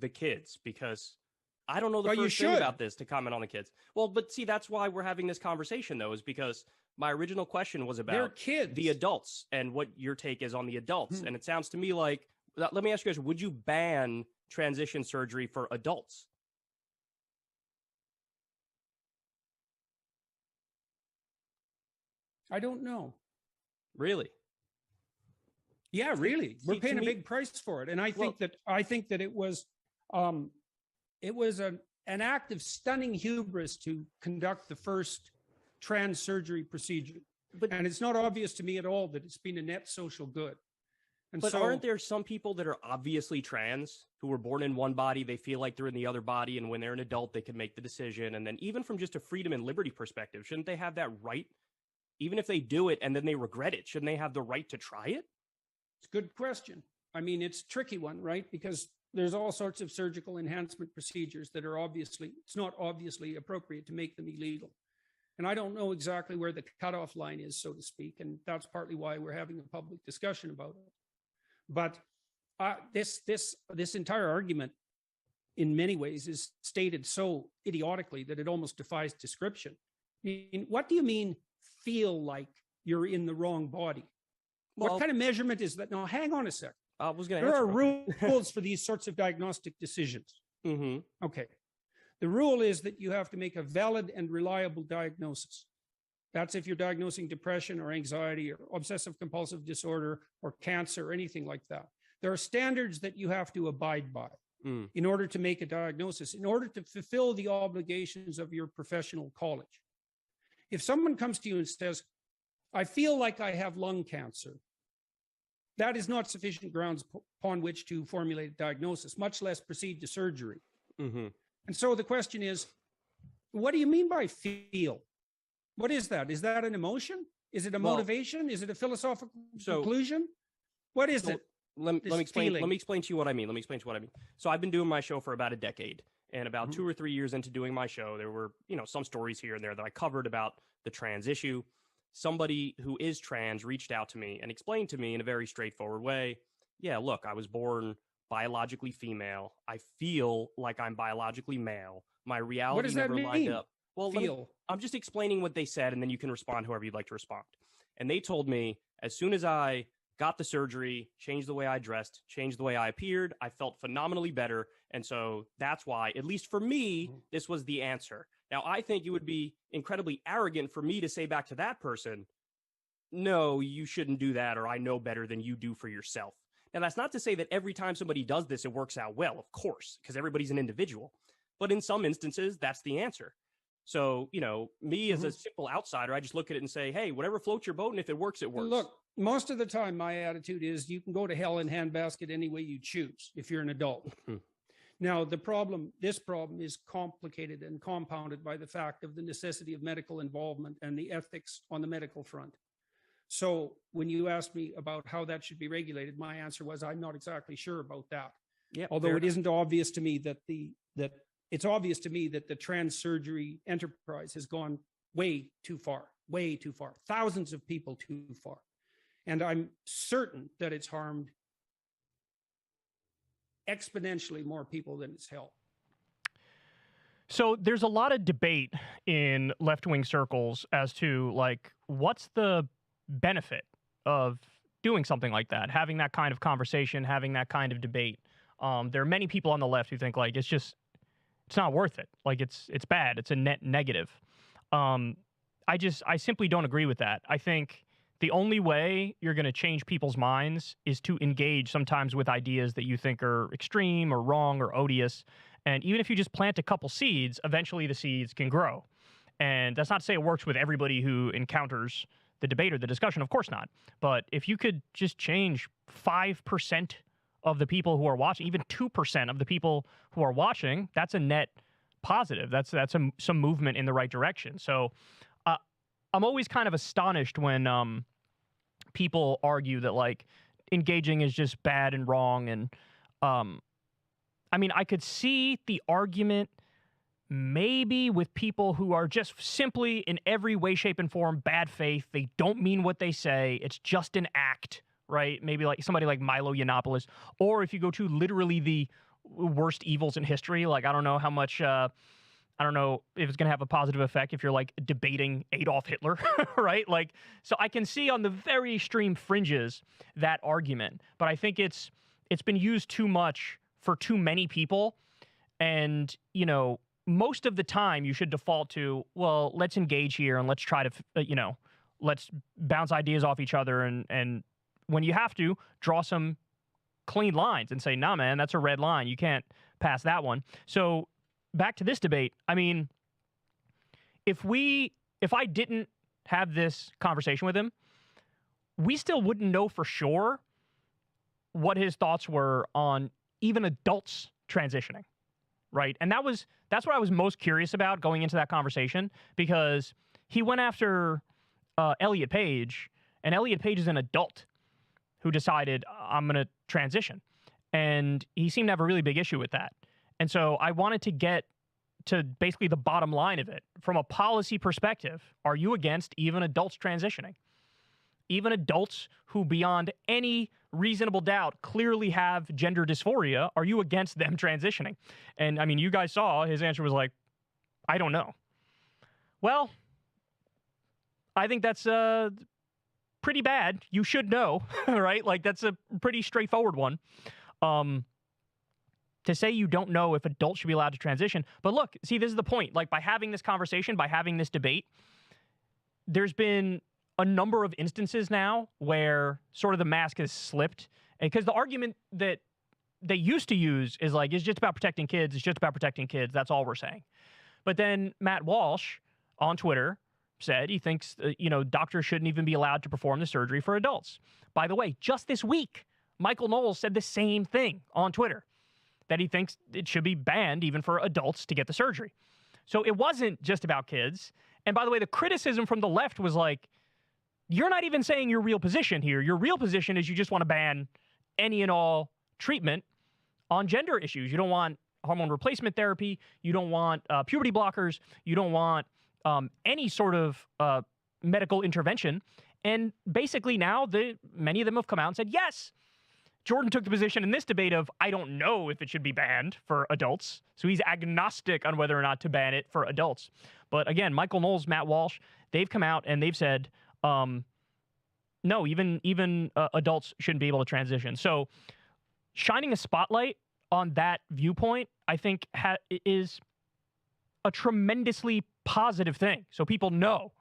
the kids, because I don't know the first thing about this to comment on the kids. Well, but see, that's why we're having this conversation, though, is because my original question was about the adults and what your take is on the adults. And it sounds to me like, let me ask you guys, would you ban transition surgery for adults? I don't know. Really? Yeah, really. We're paying a big price for it. And I think that it was an act of stunning hubris to conduct the first trans surgery procedure. And it's not obvious to me at all that it's been a net social good. But aren't there some people that are obviously trans who were born in one body, they feel like they're in the other body, and when they're an adult, they can make the decision? And then even from just a freedom and liberty perspective, shouldn't they have that right? Even if they do it and then they regret it, shouldn't they have the right to try it? It's a good question. I mean, it's a tricky one, right? Because there's all sorts of surgical enhancement procedures that are it's not obviously appropriate to make them illegal. And I don't know exactly where the cutoff line is, so to speak. And that's partly why we're having a public discussion about it. But this entire argument, in many ways, is stated so idiotically that it almost defies description. I mean, what do you mean, feel like you're in the wrong body? Well, what kind of measurement is that? Now, hang on a sec. There are rules for these sorts of diagnostic decisions. Mm-hmm. Okay. The rule is that you have to make a valid and reliable diagnosis. That's if you're diagnosing depression or anxiety or obsessive compulsive disorder or cancer or anything like that. There are standards that you have to abide by in order to make a diagnosis, in order to fulfill the obligations of your professional college. If someone comes to you and says, I feel like I have lung cancer, that is not sufficient grounds upon which to formulate a diagnosis, much less proceed to surgery. Mm-hmm. And so the question is, what do you mean by feel? What is that? Is that an emotion? Is it a motivation? Is it a philosophical conclusion? What is it? Let me explain to you what I mean. So I've been doing my show for about a decade, and about 2 or 3 years into doing my show, there were, some stories here and there that I covered about the trans issue. Somebody who is trans reached out to me and explained to me in a very straightforward way, yeah, look, I was born biologically female. I feel like I'm biologically male. My reality never lined up. Well, I'm just explaining what they said, and then you can respond however you'd like to respond. And they told me as soon as I got the surgery, changed the way I dressed, changed the way I appeared, I felt phenomenally better. And so that's why, at least for me, this was the answer. Now, I think it would be incredibly arrogant for me to say back to that person, no, you shouldn't do that, or I know better than you do for yourself. Now, that's not to say that every time somebody does this, it works out well, of course, because everybody's an individual. But in some instances, that's the answer. So, me as a simple outsider, I just look at it and say, hey, whatever floats your boat, and if it works, it works. Look, most of the time, my attitude is you can go to hell in handbasket any way you choose if you're an adult. Now, this problem is complicated and compounded by the fact of the necessity of medical involvement and the ethics on the medical front. So when you asked me about how that should be regulated, my answer was I'm not exactly sure about that. Yeah, although it isn't obvious to me it's obvious to me that the trans surgery enterprise has gone way too far, thousands of people too far. And I'm certain that it's harmed exponentially more people than it's helped. So there's a lot of debate in left-wing circles as to, what's the benefit of doing something like that, having that kind of conversation, having that kind of debate. There are many people on the left who think, it's not worth it. It's bad. It's a net negative. I simply don't agree with that. I think the only way you're going to change people's minds is to engage sometimes with ideas that you think are extreme or wrong or odious. And even if you just plant a couple seeds, eventually the seeds can grow. And that's not to say it works with everybody who encounters the debate or the discussion. Of course not. But if you could just change 5% of the people who are watching, even 2% of the people who are watching, that's a net positive. That's some movement in the right direction. So I'm always kind of astonished when people argue that like engaging is just bad and wrong. And I mean, I could see the argument maybe with people who are just simply in every way, shape, and form bad faith. They don't mean what they say. It's just an act, right? Maybe like somebody like Milo Yiannopoulos. Or if you go to literally the worst evils in history, like I don't know how much, I don't know if it's going to have a positive effect if you're like debating Adolf Hitler, right? Like, so I can see on the very extreme fringes that argument, but I think it's been used too much for too many people. And, you know, most of the time you should default to, well, let's engage here and let's try to, let's bounce ideas off each other. And when you have to, draw some clean lines and say, nah, man, that's a red line. You can't pass that one. So back to this debate. I mean, if I didn't have this conversation with him, we still wouldn't know for sure what his thoughts were on even adults transitioning. Right. And that's what I was most curious about going into that conversation, because he went after Elliot Page, and Elliot Page is an adult who decided I'm going to transition. And he seemed to have a really big issue with that. And so I wanted to get to basically the bottom line of it. From a policy perspective, are you against even adults transitioning? Even adults who, beyond any reasonable doubt, clearly have gender dysphoria, are you against them transitioning? And I mean, you guys saw his answer was like, I don't know. Well, I think that's pretty bad. You should know, right? Like, that's a pretty straightforward one. To say you don't know if adults should be allowed to transition. But look, see, this is the point. Like, by having this conversation, by having this debate, there's been a number of instances now where sort of the mask has slipped. Because the argument that they used to use is like, it's just about protecting kids. It's just about protecting kids. That's all we're saying. But then Matt Walsh on Twitter said he thinks, doctors shouldn't even be allowed to perform the surgery for adults. By the way, just this week, Michael Knowles said the same thing on Twitter, that he thinks it should be banned even for adults to get the surgery. So it wasn't just about kids. And by the way, the criticism from the left was like, you're not even saying your real position here. Your real position is you just want to ban any and all treatment on gender issues. You don't want hormone replacement therapy. You don't want puberty blockers. You don't want any sort of medical intervention. And basically now, many of them have come out and said, yes, Jordan took the position in this debate of, I don't know if it should be banned for adults. So he's agnostic on whether or not to ban it for adults. But again, Michael Knowles, Matt Walsh, they've come out and they've said, no, even adults shouldn't be able to transition. So shining a spotlight on that viewpoint, I think, is a tremendously positive thing. So people know,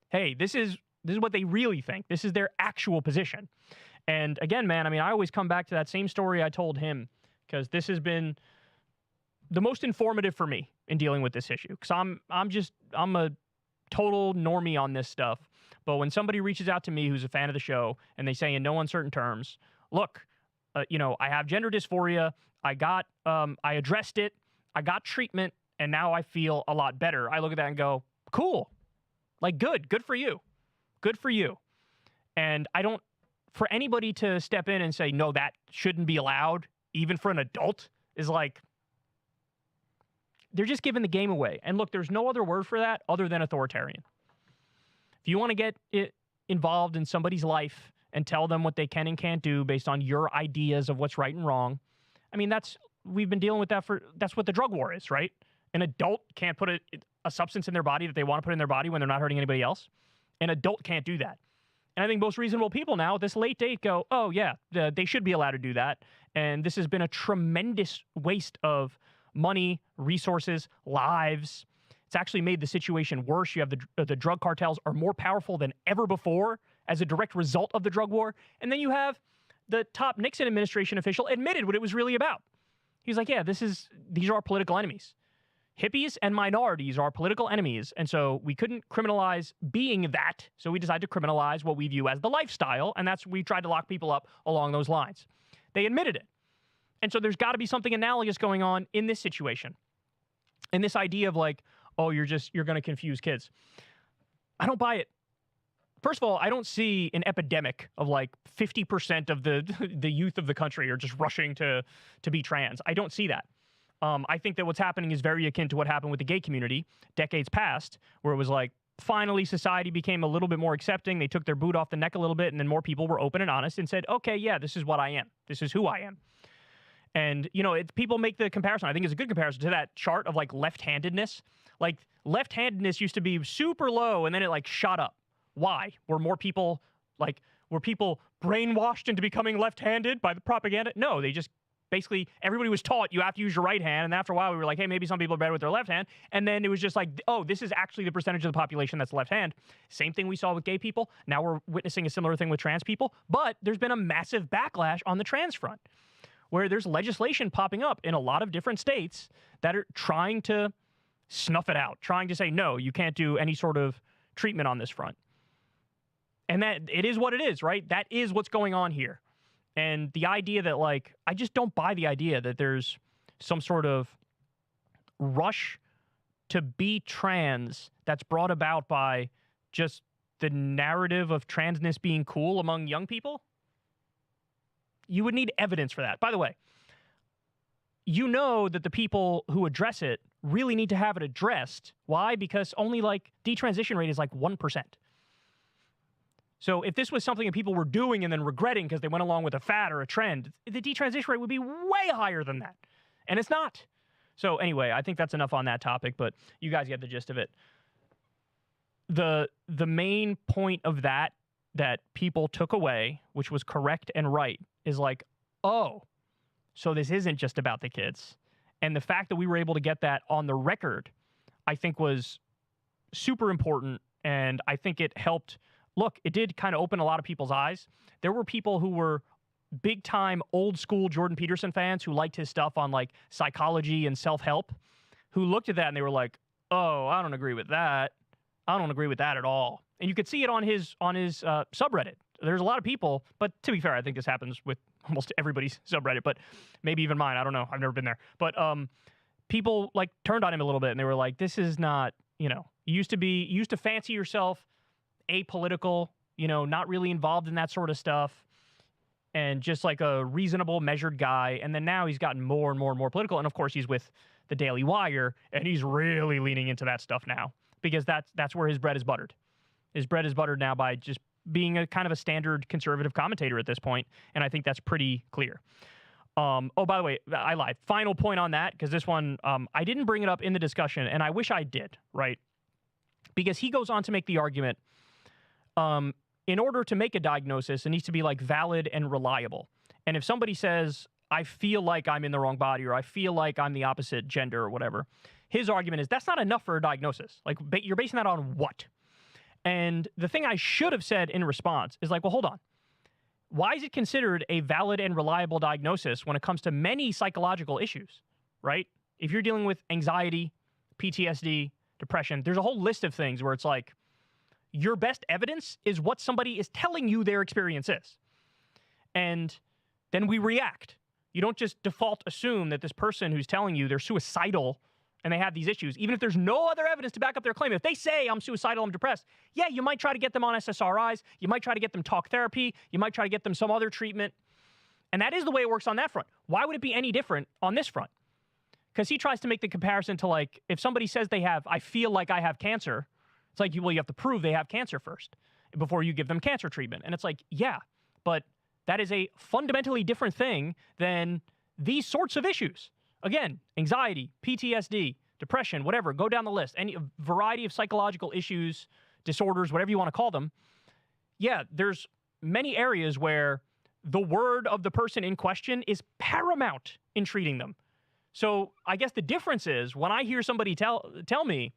hey, this is what they really think. This is their actual position. And again, man, I mean, I always come back to that same story I told him, because this has been the most informative for me in dealing with this issue. Because I'm a total normie on this stuff. But when somebody reaches out to me who's a fan of the show and they say in no uncertain terms, look, I have gender dysphoria. I addressed it. I got treatment, and now I feel a lot better. I look at that and go, cool. Like, good for you. Good for you. And for anybody to step in and say, no, that shouldn't be allowed, even for an adult, is like, they're just giving the game away. And look, there's no other word for that other than authoritarian. If you want to get involved in somebody's life and tell them what they can and can't do based on your ideas of what's right and wrong, I mean, we've been dealing with that's what the drug war is, right? An adult can't put a substance in their body that they want to put in their body when they're not hurting anybody else. An adult can't do that. And I think most reasonable people now at this late date go, oh, yeah, they should be allowed to do that. And this has been a tremendous waste of money, resources, lives. It's actually made the situation worse. You have the drug cartels are more powerful than ever before as a direct result of the drug war. And then you have the top Nixon administration official admitted what it was really about. He's like, yeah, these are our political enemies. Hippies and minorities are our political enemies, and so we couldn't criminalize being that, so we decided to criminalize what we view as the lifestyle, and we tried to lock people up along those lines. They admitted it. And so there's got to be something analogous going on in this situation. And this idea of like, oh, you're going to confuse kids. I don't buy it. First of all, I don't see an epidemic of like 50% of the youth of the country are just rushing to be trans. I don't see that. I think that what's happening is very akin to what happened with the gay community decades past, where it was like, finally society became a little bit more accepting. They took their boot off the neck a little bit, and then more people were open and honest and said, okay, yeah, this is what I am. This is who I am. And, you know, people make the comparison. I think it's a good comparison to that chart of like left-handedness. Like left-handedness used to be super low, and then it like shot up. Why? Were people brainwashed into becoming left-handed by the propaganda? No, they just basically, everybody was taught you have to use your right hand, and after a while we were like, hey, maybe some people are better with their left hand, and then it was just like, oh, this is actually the percentage of the population that's left hand. Same thing we saw with gay people. Now we're witnessing a similar thing with trans people, but there's been a massive backlash on the trans front, where there's legislation popping up in a lot of different states that are trying to snuff it out, trying to say, no, you can't do any sort of treatment on this front. And that it is what it is, right? That is what's going on here. And the idea that, like, I just don't buy the idea that there's some sort of rush to be trans that's brought about by just the narrative of transness being cool among young people. You would need evidence for that. By the way, you know that the people who address it really need to have it addressed. Why? Because only, like, detransition rate is like 1%. So if this was something that people were doing and then regretting because they went along with a fad or a trend, the detransition rate would be way higher than that. And it's not. So anyway, I think that's enough on that topic, but you guys get the gist of it. The main point of that people took away, which was correct and right, is like, oh, so this isn't just about the kids. And the fact that we were able to get that on the record, I think was super important, and I think it helped. Look, it did kind of open a lot of people's eyes. There were people who were big-time, old-school Jordan Peterson fans who liked his stuff on, like, psychology and self-help, who looked at that and they were like, oh, I don't agree with that. I don't agree with that at all. And you could see it on his subreddit. There's a lot of people, but to be fair, I think this happens with almost everybody's subreddit, but maybe even mine. I don't know. I've never been there. But people, like, turned on him a little bit, and they were like, this is not, you know, you used to fancy yourself apolitical, you know, not really involved in that sort of stuff, and just like a reasonable, measured guy. And then now he's gotten more and more and more political. And of course, he's with the Daily Wire, and he's really leaning into that stuff now, because that's where his bread is buttered. His bread is buttered now by just being a kind of a standard conservative commentator at this point, and I think that's pretty clear. Oh, by the way, I lied. Final point on that, because this one, I didn't bring it up in the discussion, and I wish I did, right? Because he goes on to make the argument, in order to make a diagnosis, it needs to be, like, valid and reliable. And if somebody says, I feel like I'm in the wrong body, or I feel like I'm the opposite gender or whatever, his argument is that's not enough for a diagnosis. Like, you're basing that on what? And the thing I should have said in response is like, well, hold on. Why is it considered a valid and reliable diagnosis when it comes to many psychological issues, right? If you're dealing with anxiety, PTSD, depression, there's a whole list of things where it's like, your best evidence is what somebody is telling you their experience is. And then we react. You don't just default assume that this person who's telling you they're suicidal and they have these issues, even if there's no other evidence to back up their claim. If they say, I'm suicidal, I'm depressed, yeah, you might try to get them on SSRIs. You might try to get them talk therapy. You might try to get them some other treatment. And that is the way it works on that front. Why would it be any different on this front? Because he tries to make the comparison to, like, if somebody says I feel like I have cancer, it's like, well, you have to prove they have cancer first before you give them cancer treatment. And it's like, yeah, but that is a fundamentally different thing than these sorts of issues. Again, anxiety, PTSD, depression, whatever, go down the list. Any variety of psychological issues, disorders, whatever you want to call them. Yeah, there's many areas where the word of the person in question is paramount in treating them. So I guess the difference is when I hear somebody tell me,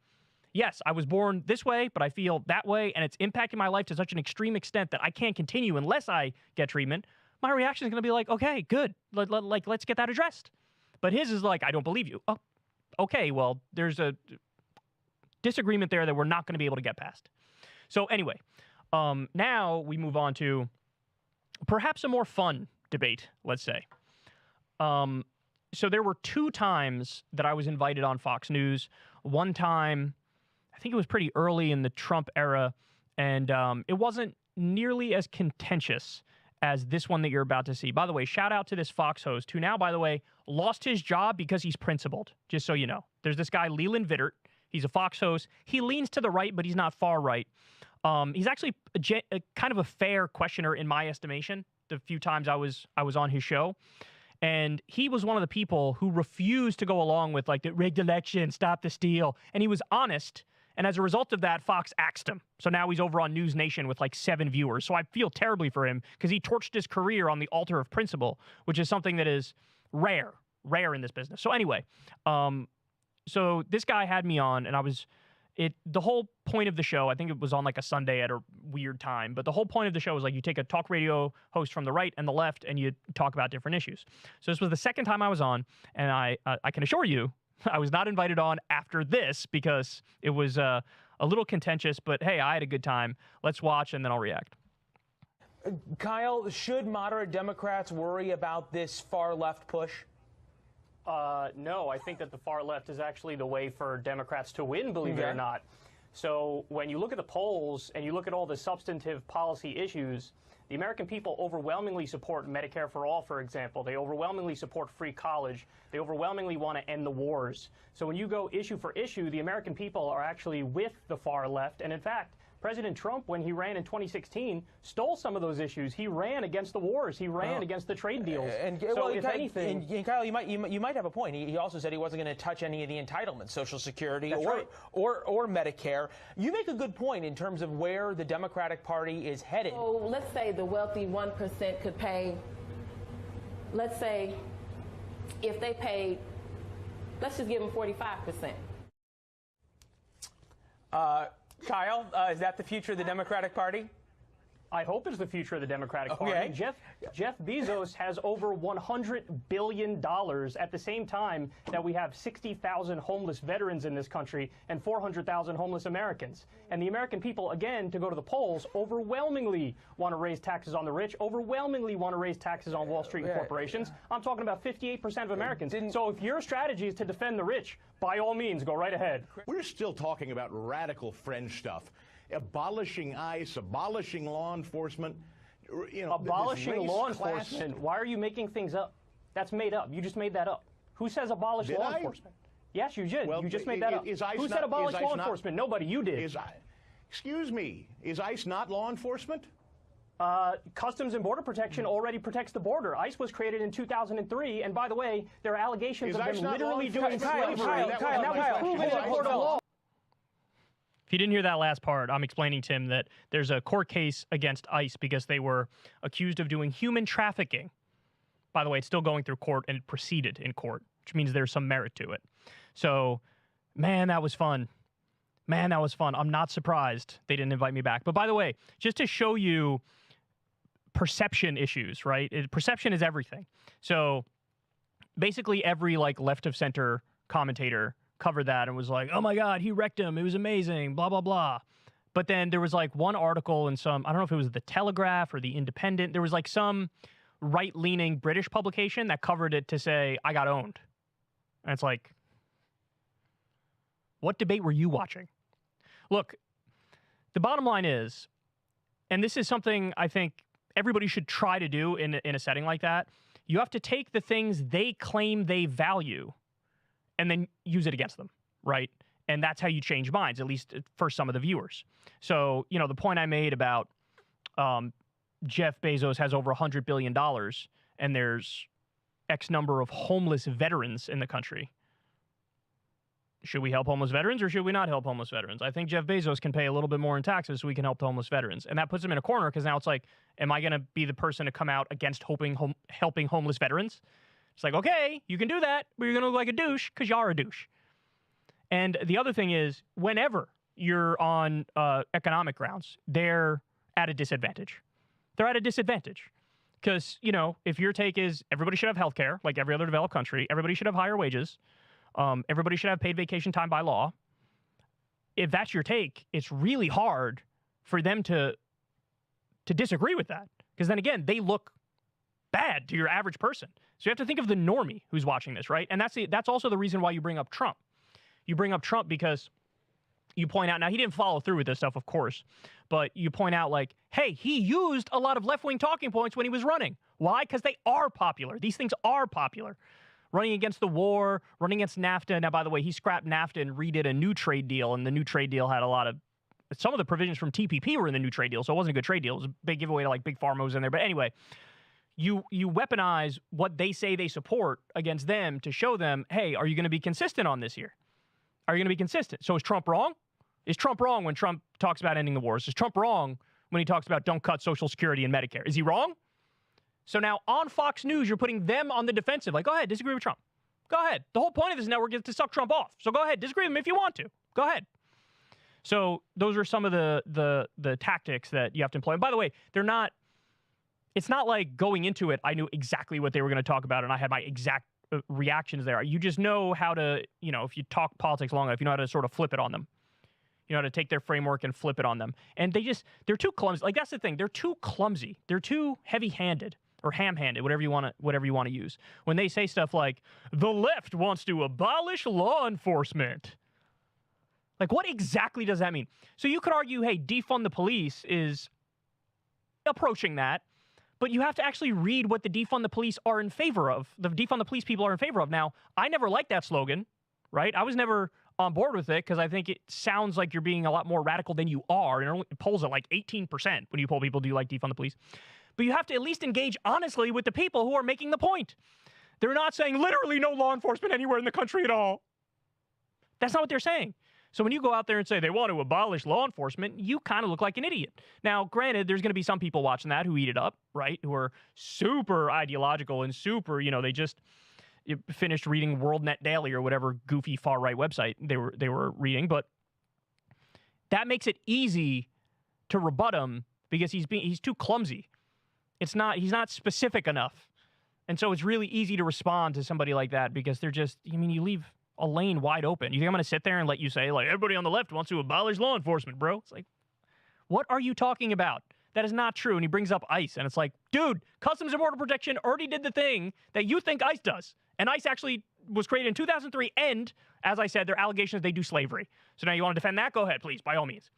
yes, I was born this way, but I feel that way, and it's impacting my life to such an extreme extent that I can't continue unless I get treatment, my reaction is going to be like, okay, good. Let's get that addressed. But his is like, I don't believe you. Oh, okay, well, there's a disagreement there that we're not going to be able to get past. So anyway, now we move on to perhaps a more fun debate, let's say. So there were 2 times that I was invited on Fox News. One time, I think it was pretty early in the Trump era, and it wasn't nearly as contentious as this one that you're about to see. By the way, shout out to this Fox host who now, by the way, lost his job because he's principled, just so you know. There's this guy, Leland Vittert. He's a Fox host. He leans to the right, but he's not far right. He's actually a kind of a fair questioner in my estimation, the few times I was on his show. And he was one of the people who refused to go along with, like, the rigged election, stop the steal. And he was honest. And as a result of that, Fox axed him. So now he's over on News Nation with like 7 viewers. So I feel terribly for him because he torched his career on the altar of principle, which is something that is rare in this business. So anyway, so this guy had me on, and the whole point of the show, I think it was on like a Sunday at a weird time, but the whole point of the show was like you take a talk radio host from the right and the left and you talk about different issues. So this was the second time I was on, and I can assure you, I was not invited on after this because it was a little contentious, but hey, I had a good time. Let's watch and then I'll react. Kyle, should moderate Democrats worry about this far left push? No, I think that the far left is actually the way for Democrats to win, believe it or not. So when you look at the polls and you look at all the substantive policy issues, the American people overwhelmingly support Medicare for all, for example. They overwhelmingly support free college. They overwhelmingly want to end the wars. So when you go issue for issue, the American people are actually with the far left. And in fact, President Trump, when he ran in 2016, stole some of those issues. He ran against the wars. He ran against the trade deals. So if anything, and Kyle, you might have a point. He also said he wasn't going to touch any of the entitlements, Social Security or Medicare. You make a good point in terms of where the Democratic Party is headed. So let's say the wealthy 1% could pay. Let's say if they paid, let's just give them 45%. Kyle, is that the future of the Democratic Party? I hope it's the future of the Democratic Party. Jeff Bezos has over $100 billion at the same time that we have 60,000 homeless veterans in this country and 400,000 homeless Americans. And the American people, again, to go to the polls, overwhelmingly want to raise taxes on the rich, overwhelmingly want to raise taxes on Wall Street and corporations. I'm talking about 58% of Americans. So if your strategy is to defend the rich, by all means, go right ahead. We're still talking about radical fringe stuff. Abolishing ICE, abolishing law enforcement. You know, abolishing law enforcement. Why are you making things up? That's made up. You just made that up. Who says abolish law enforcement? Yes, you did. Well, you just made that up. Who said abolish law enforcement? Nobody. You did. Excuse me. Is ICE not law enforcement? Customs and Border Protection already protects the border. ICE was created in 2003, and by the way, there are allegations of them literally doing slavery, and that was proven in a court of law. If you didn't hear that last part, I'm explaining to him that there's a court case against ICE because they were accused of doing human trafficking. By the way, it's still going through court and it proceeded in court, which means there's some merit to it. So, man, that was fun. Man, that was fun. I'm not surprised they didn't invite me back. But by the way, just to show you perception issues, right? Perception is everything. So basically every like left of center commentator covered that and was like, oh my God, he wrecked him. It was amazing, blah, blah, blah. But then there was like one article in some, I don't know if it was the Telegraph or the Independent. There was like some right-leaning British publication that covered it to say, I got owned. And it's like, what debate were you watching? Look, the bottom line is, and this is something I think everybody should try to do in a setting like that, you have to take the things they claim they value and then use it against them, right? And that's how you change minds, at least for some of the viewers. So, you know, the point I made about Jeff Bezos has over $100 billion and there's X number of homeless veterans in the country. Should we help homeless veterans or should we not help homeless veterans? I think Jeff Bezos can pay a little bit more in taxes so we can help the homeless veterans. And that puts him in a corner because now it's like, am I going to be the person to come out against helping homeless veterans? It's like, okay, you can do that, but you're going to look like a douche because you are a douche. And the other thing is, whenever you're on economic grounds, they're at a disadvantage. They're at a disadvantage. Because, you know, if your take is everybody should have health care, like every other developed country, everybody should have higher wages, everybody should have paid vacation time by law, if that's your take, it's really hard for them to disagree with that. Because then again, they look bad to your average person. So you have to think of the normie who's watching this, right? And that's also the reason why you bring up Trump. You bring up Trump because you point out, now he didn't follow through with this stuff, of course, but you point out like, hey, he used a lot of left-wing talking points when he was running. Why? Because they are popular. These things are popular. Running against the war, running against NAFTA. Now, by the way, he scrapped NAFTA and redid a new trade deal, and the new trade deal had some of the provisions from TPP were in the new trade deal, so it wasn't a good trade deal. It was a big giveaway to like Big Pharma was in there. But anyway, you weaponize what they say they support against them to show them, hey, are you going to be consistent on this here? Are you going to be consistent? So is Trump wrong? Is Trump wrong when Trump talks about ending the wars? Is Trump wrong when he talks about don't cut Social Security and Medicare? Is he wrong? So now on Fox News, you're putting them on the defensive. Like, go ahead, disagree with Trump. Go ahead. The whole point of this network is to suck Trump off. So go ahead, disagree with him if you want to. Go ahead. So those are some of the tactics that you have to employ. And by the way, it's not like going into it, I knew exactly what they were going to talk about and I had my exact reactions there. You just know how to, you know, if you talk politics long enough, you know how to sort of flip it on them. You know how to take their framework and flip it on them. And they're too clumsy. Like, that's the thing. They're too clumsy. They're too heavy-handed or ham-handed, whatever you want to use. When they say stuff like, the left wants to abolish law enforcement. Like, what exactly does that mean? So you could argue, hey, defund the police is approaching that, but you have to actually read what the defund the police are in favor of. The defund the police people are in favor of. Now, I never liked that slogan, right? I was never on board with it because I think it sounds like you're being a lot more radical than you are, and it only polls at like 18% when you poll people, do you like defund the police? But you have to at least engage honestly with the people who are making the point. They're not saying literally no law enforcement anywhere in the country at all. That's not what they're saying. So when you go out there and say they want to abolish law enforcement, you kind of look like an idiot. Now, granted, there's going to be some people watching that who eat it up, right? Who are super ideological and super, you know, they just finished reading WorldNet Daily or whatever goofy far-right website they were reading. But that makes it easy to rebut him because he's too clumsy. He's not specific enough. And so it's really easy to respond to somebody like that because they're just, I mean, you leave a lane wide open. You think I'm going to sit there and let you say, like, everybody on the left wants to abolish law enforcement, bro? It's like, what are you talking about? That is not true. And he brings up ICE. And it's like, dude, Customs and Border Protection already did the thing that you think ICE does. And ICE actually was created in 2003. And, as I said, their allegations they do slavery. So now you want to defend that? Go ahead, please, by all means.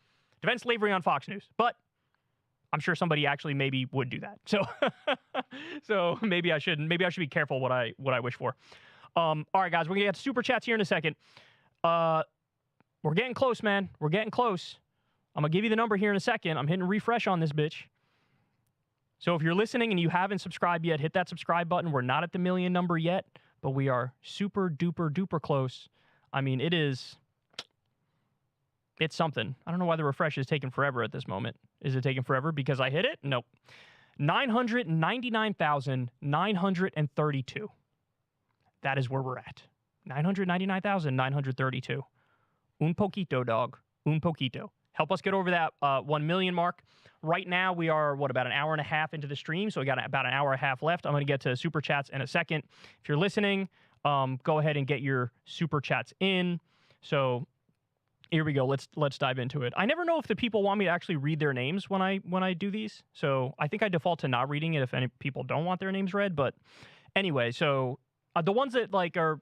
Defend slavery on Fox News. But I'm sure somebody actually maybe would do that. So so maybe I shouldn't. Maybe I should be careful what I wish for. All right, guys, we're going to get super chats here in a second. We're getting close, man. We're getting close. I'm going to give you the number here in a second. I'm hitting refresh on this bitch. So if you're listening and you haven't subscribed yet, hit that subscribe button. We're not at the million number yet, but we are super duper duper close. I mean, it's something. I don't know why the refresh is taking forever at this moment. Is it taking forever because I hit it? Nope. 999,932. That is where we're at. 999,932. Un poquito, dog. Un poquito. Help us get over that 1 million mark. Right now, we are, about an hour and a half into the stream, so we got about an hour and a half left. I'm going to get to super chats in a second. If you're listening, go ahead and get your super chats in. So here we go. Let's dive into it. I never know if the people want me to actually read their names when I do these. So I think I default to not reading it if any people don't want their names read. But anyway, so the ones that like are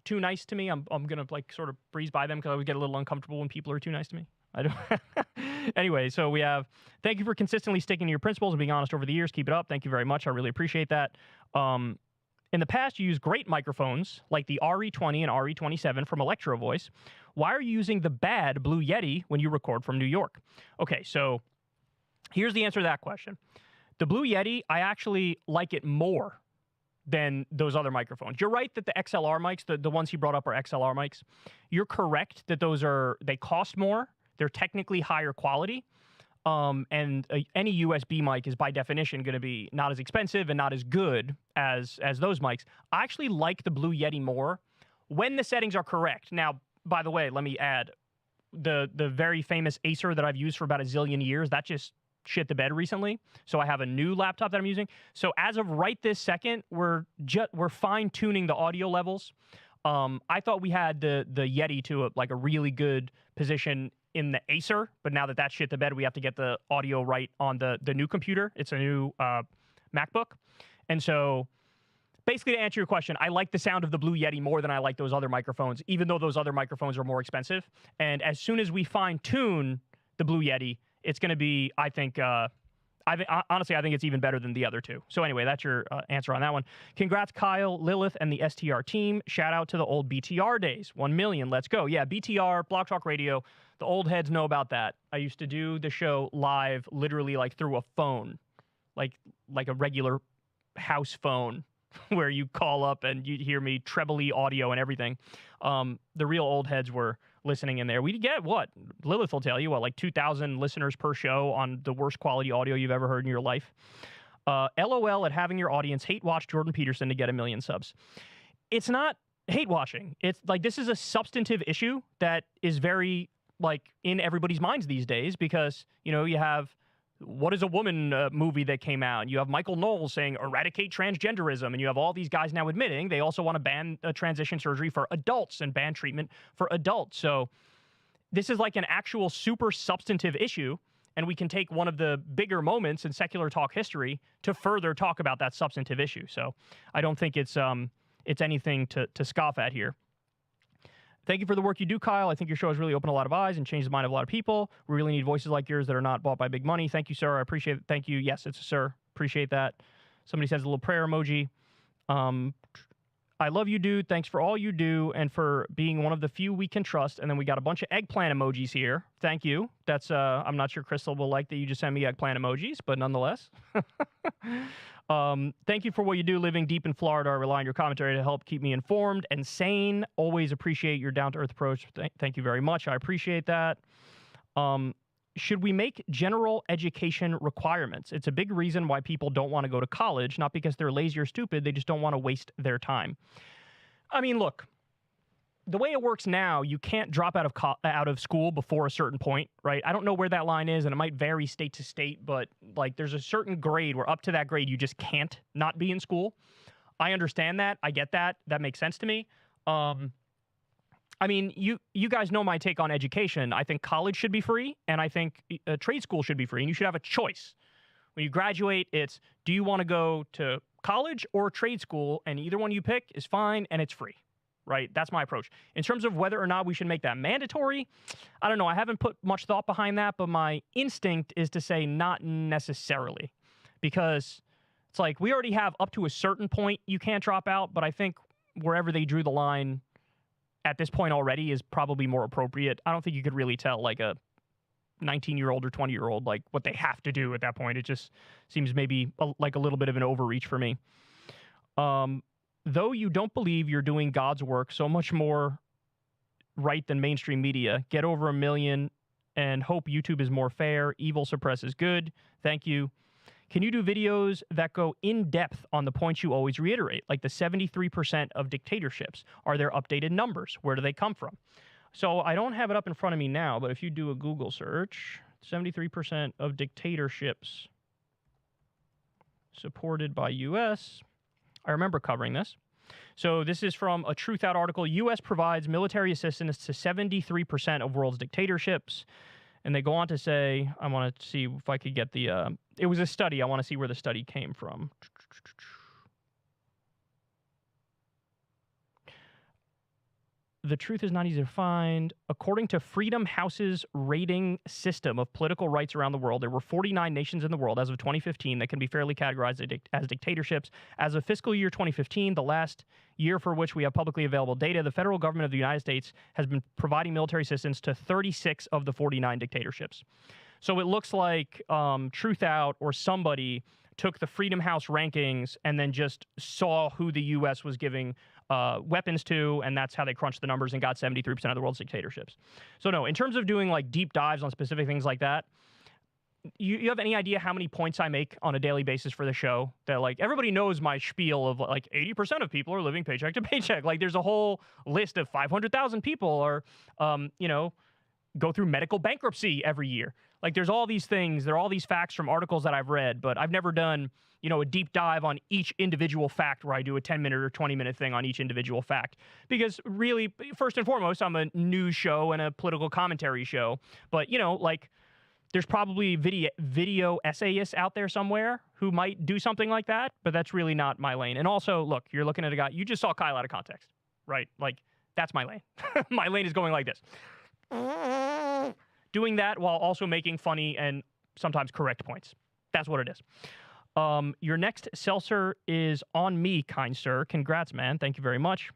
too nice to me, I'm gonna like sort of breeze by them because I always get a little uncomfortable when people are too nice to me. I don't. Anyway, so we have, thank you for consistently sticking to your principles and being honest over the years. Keep it up. Thank you very much. I really appreciate that. In the past, you used great microphones like the RE20 and RE27 from Electro Voice. Why are you using the bad Blue Yeti when you record from New York? Okay, so here's the answer to that question. The Blue Yeti, I actually like it more than those other microphones. You're right that the XLR mics, the ones he brought up are XLR mics. You're correct that they cost more. They're technically higher quality. And any USB mic is by definition going to be not as expensive and not as good as those mics. I actually like the Blue Yeti more when the settings are correct. Now, by the way, let me add, the very famous Acer that I've used for about a zillion years, that just shit the bed recently. So I have a new laptop that I'm using. So as of right this second, we're fine tuning the audio levels. I thought we had the Yeti to a really good position in the Acer, but now that shit the bed, we have to get the audio right on the new computer. It's a new MacBook. And so basically, to answer your question, I like the sound of the Blue Yeti more than I like those other microphones, even though those other microphones are more expensive. And as soon as we fine-tune the Blue Yeti, it's going to be, I think, honestly, I think it's even better than the other two. So anyway, that's your answer on that one. Congrats, Kyle, Lilith, and the STR team. Shout out to the old BTR days. 1 million, let's go. Yeah, BTR, Blog Talk Radio, the old heads know about that. I used to do the show live, literally through a phone, like a regular house phone, where you call up and you hear me trebly audio and everything. The real old heads were listening in there. We get what? Lilith will tell you, 2,000 listeners per show on the worst quality audio you've ever heard in your life. LOL at having your audience hate watch Jordan Peterson to get 1 million subs. It's not hate watching. It's this is a substantive issue that is very in everybody's minds these days, because you have What is a Woman movie that came out, and you have Michael Knowles saying eradicate transgenderism, and you have all these guys now admitting they also want to ban transition surgery for adults and ban treatment for adults. So this is an actual super substantive issue, and we can take one of the bigger moments in secular talk history to further talk about that substantive issue. So I don't think it's anything to scoff at here. Thank you for the work you do, Kyle. I think your show has really opened a lot of eyes and changed the mind of a lot of people. We really need voices like yours that are not bought by big money. Thank you, sir. I appreciate it. Thank you. Yes, it's a sir. Appreciate that. Somebody says a little prayer emoji. I love you, dude. Thanks for all you do and for being one of the few we can trust. And then we got a bunch of eggplant emojis here. Thank you. That's I'm not sure Crystal will like that you just sent me eggplant emojis, but nonetheless. Thank you for what you do living deep in Florida. I rely on your commentary to help keep me informed and sane. Always appreciate your down-to-earth approach. Thank you very much. I appreciate that. Should we make general education requirements? It's a big reason why people don't want to go to college, not because they're lazy or stupid. They just don't want to waste their time. I mean, look, the way it works now, you can't drop out of school before a certain point, right? I don't know where that line is, and it might vary state to state, but there's a certain grade where up to that grade you just can't not be in school. I understand that. I get that. That makes sense to me. I mean, you guys know my take on education. I think college should be free, and I think trade school should be free, and you should have a choice. When you graduate, it's do you want to go to college or trade school, and either one you pick is fine, and it's free. Right? That's my approach. In terms of whether or not we should make that mandatory, I don't know. I haven't put much thought behind that, but my instinct is to say not necessarily, because it's we already have up to a certain point you can't drop out, but I think wherever they drew the line at this point already is probably more appropriate. I don't think you could really tell a 19-year-old or 20-year-old what they have to do at that point. It just seems maybe a little bit of an overreach for me. Though you don't believe you're doing God's work so much more right than mainstream media, get over 1 million and hope YouTube is more fair. Evil suppresses good. Thank you. Can you do videos that go in depth on the points you always reiterate, like the 73% of dictatorships? Are there updated numbers? Where do they come from? So I don't have it up in front of me now, but if you do a Google search, 73% of dictatorships supported by U.S., I remember covering this. So this is from a Truth Out article. U.S. provides military assistance to 73% of world's dictatorships. And they go on to say, I want to see if I could get the, it was a study. I want to see where the study came from. The truth is not easy to find. According to Freedom House's rating system of political rights around the world, there were 49 nations in the world as of 2015 that can be fairly categorized as dictatorships. As of fiscal year 2015, the last year for which we have publicly available data, the federal government of the United States has been providing military assistance to 36 of the 49 dictatorships. So it looks like Truth Out or somebody took the Freedom House rankings and then just saw who the U.S. was giving weapons to, and that's how they crunched the numbers and got 73% of the world's dictatorships. So no, in terms of doing deep dives on specific things like that, you have any idea how many points I make on a daily basis for the show? That like everybody knows my spiel of like 80% of people are living paycheck to paycheck. Like there's a whole list of 500,000 people are, you know, go through medical bankruptcy every year. Like there's all these things, there are all these facts from articles that I've read, but I've never done, you know, a deep dive on each individual fact where I do a 10-minute or 20-minute thing on each individual fact. Because really, first and foremost, I'm a news show and a political commentary show. But, you know, like there's probably video essayists out there somewhere who might do something like that, but that's really not my lane. And also, look, you're looking at a guy, you just saw Kyle out of context, right? Like, that's my lane. My lane is going like this. Doing that while also making funny and sometimes correct points. That's what it is. Your next Seltzer is on me, kind sir. Congrats, man. Thank you very much.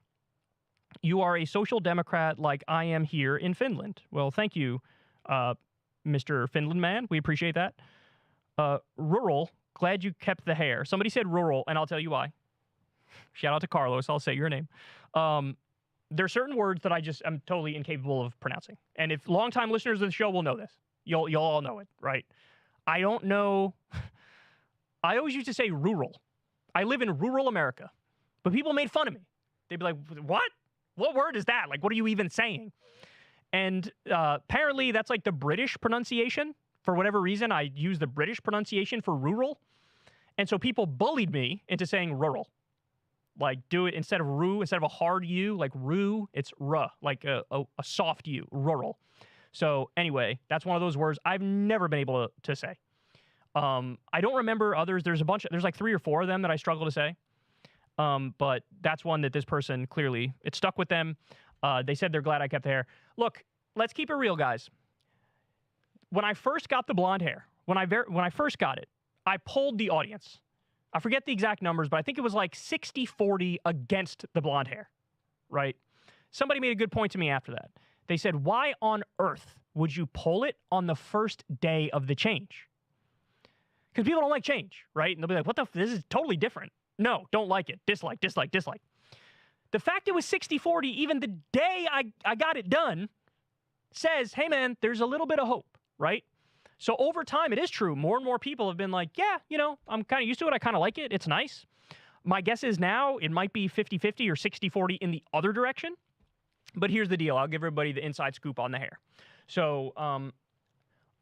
You are a social democrat like I am here in Finland. Well, thank you, Mr. Finland man. We appreciate that. Rural, glad you kept the hair. Somebody said rural, and I'll tell you why. Shout out to Carlos. I'll say your name. There are certain words that I just am totally incapable of pronouncing. And if longtime listeners of the show will know this, you'll all know it, right? I don't know. I always used to say rural. I live in rural America. But people made fun of me. They'd be like, what? What word is that? Like, what are you even saying? And apparently that's like the British pronunciation. For whatever reason, I use the British pronunciation for rural. And so people bullied me into saying rural. Like, do it instead of ru, instead of a hard U, like ru, it's ruh, like a soft U, rural. So anyway, that's one of those words I've never been able to say. I don't remember others. There's like 3 or 4 of them that I struggle to say. But that's one that this person clearly, it stuck with them. They said they're glad I kept the hair. Look, let's keep it real, guys. When I first got the blonde hair, when I first got it, I polled the audience. I forget the exact numbers, but I think it was like 60-40 against the blonde hair, right? Somebody made a good point to me after that. They said, why on earth would you poll it on the first day of the change? Because people don't like change, right? And they'll be like, this is totally different. No, don't like it. Dislike, dislike, dislike. The fact it was 60-40, even the day I got it done, says, hey, man, there's a little bit of hope, right? So over time, it is true. More and more people have been like, yeah, you know, I'm kind of used to it. I kind of like it. It's nice. My guess is now it might be 50-50 or 60-40 in the other direction. But here's the deal. I'll give everybody the inside scoop on the hair. So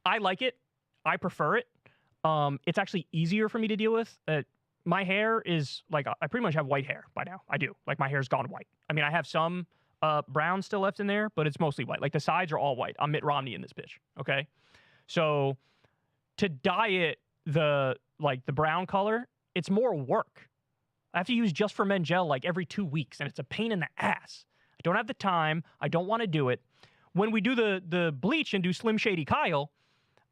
I like it. I prefer it. It's actually easier for me to deal with. My hair is like, I pretty much have white hair by now. I do. Like my hair's gone white. I mean, I have some brown still left in there, but it's mostly white. Like the sides are all white. I'm Mitt Romney in this bitch. Okay. So to dye it the brown color, it's more work. I have to use Just for Men gel like every 2 weeks, and it's a pain in the ass. I don't have the time. I don't want to do it. When we do the bleach and do Slim Shady Kyle,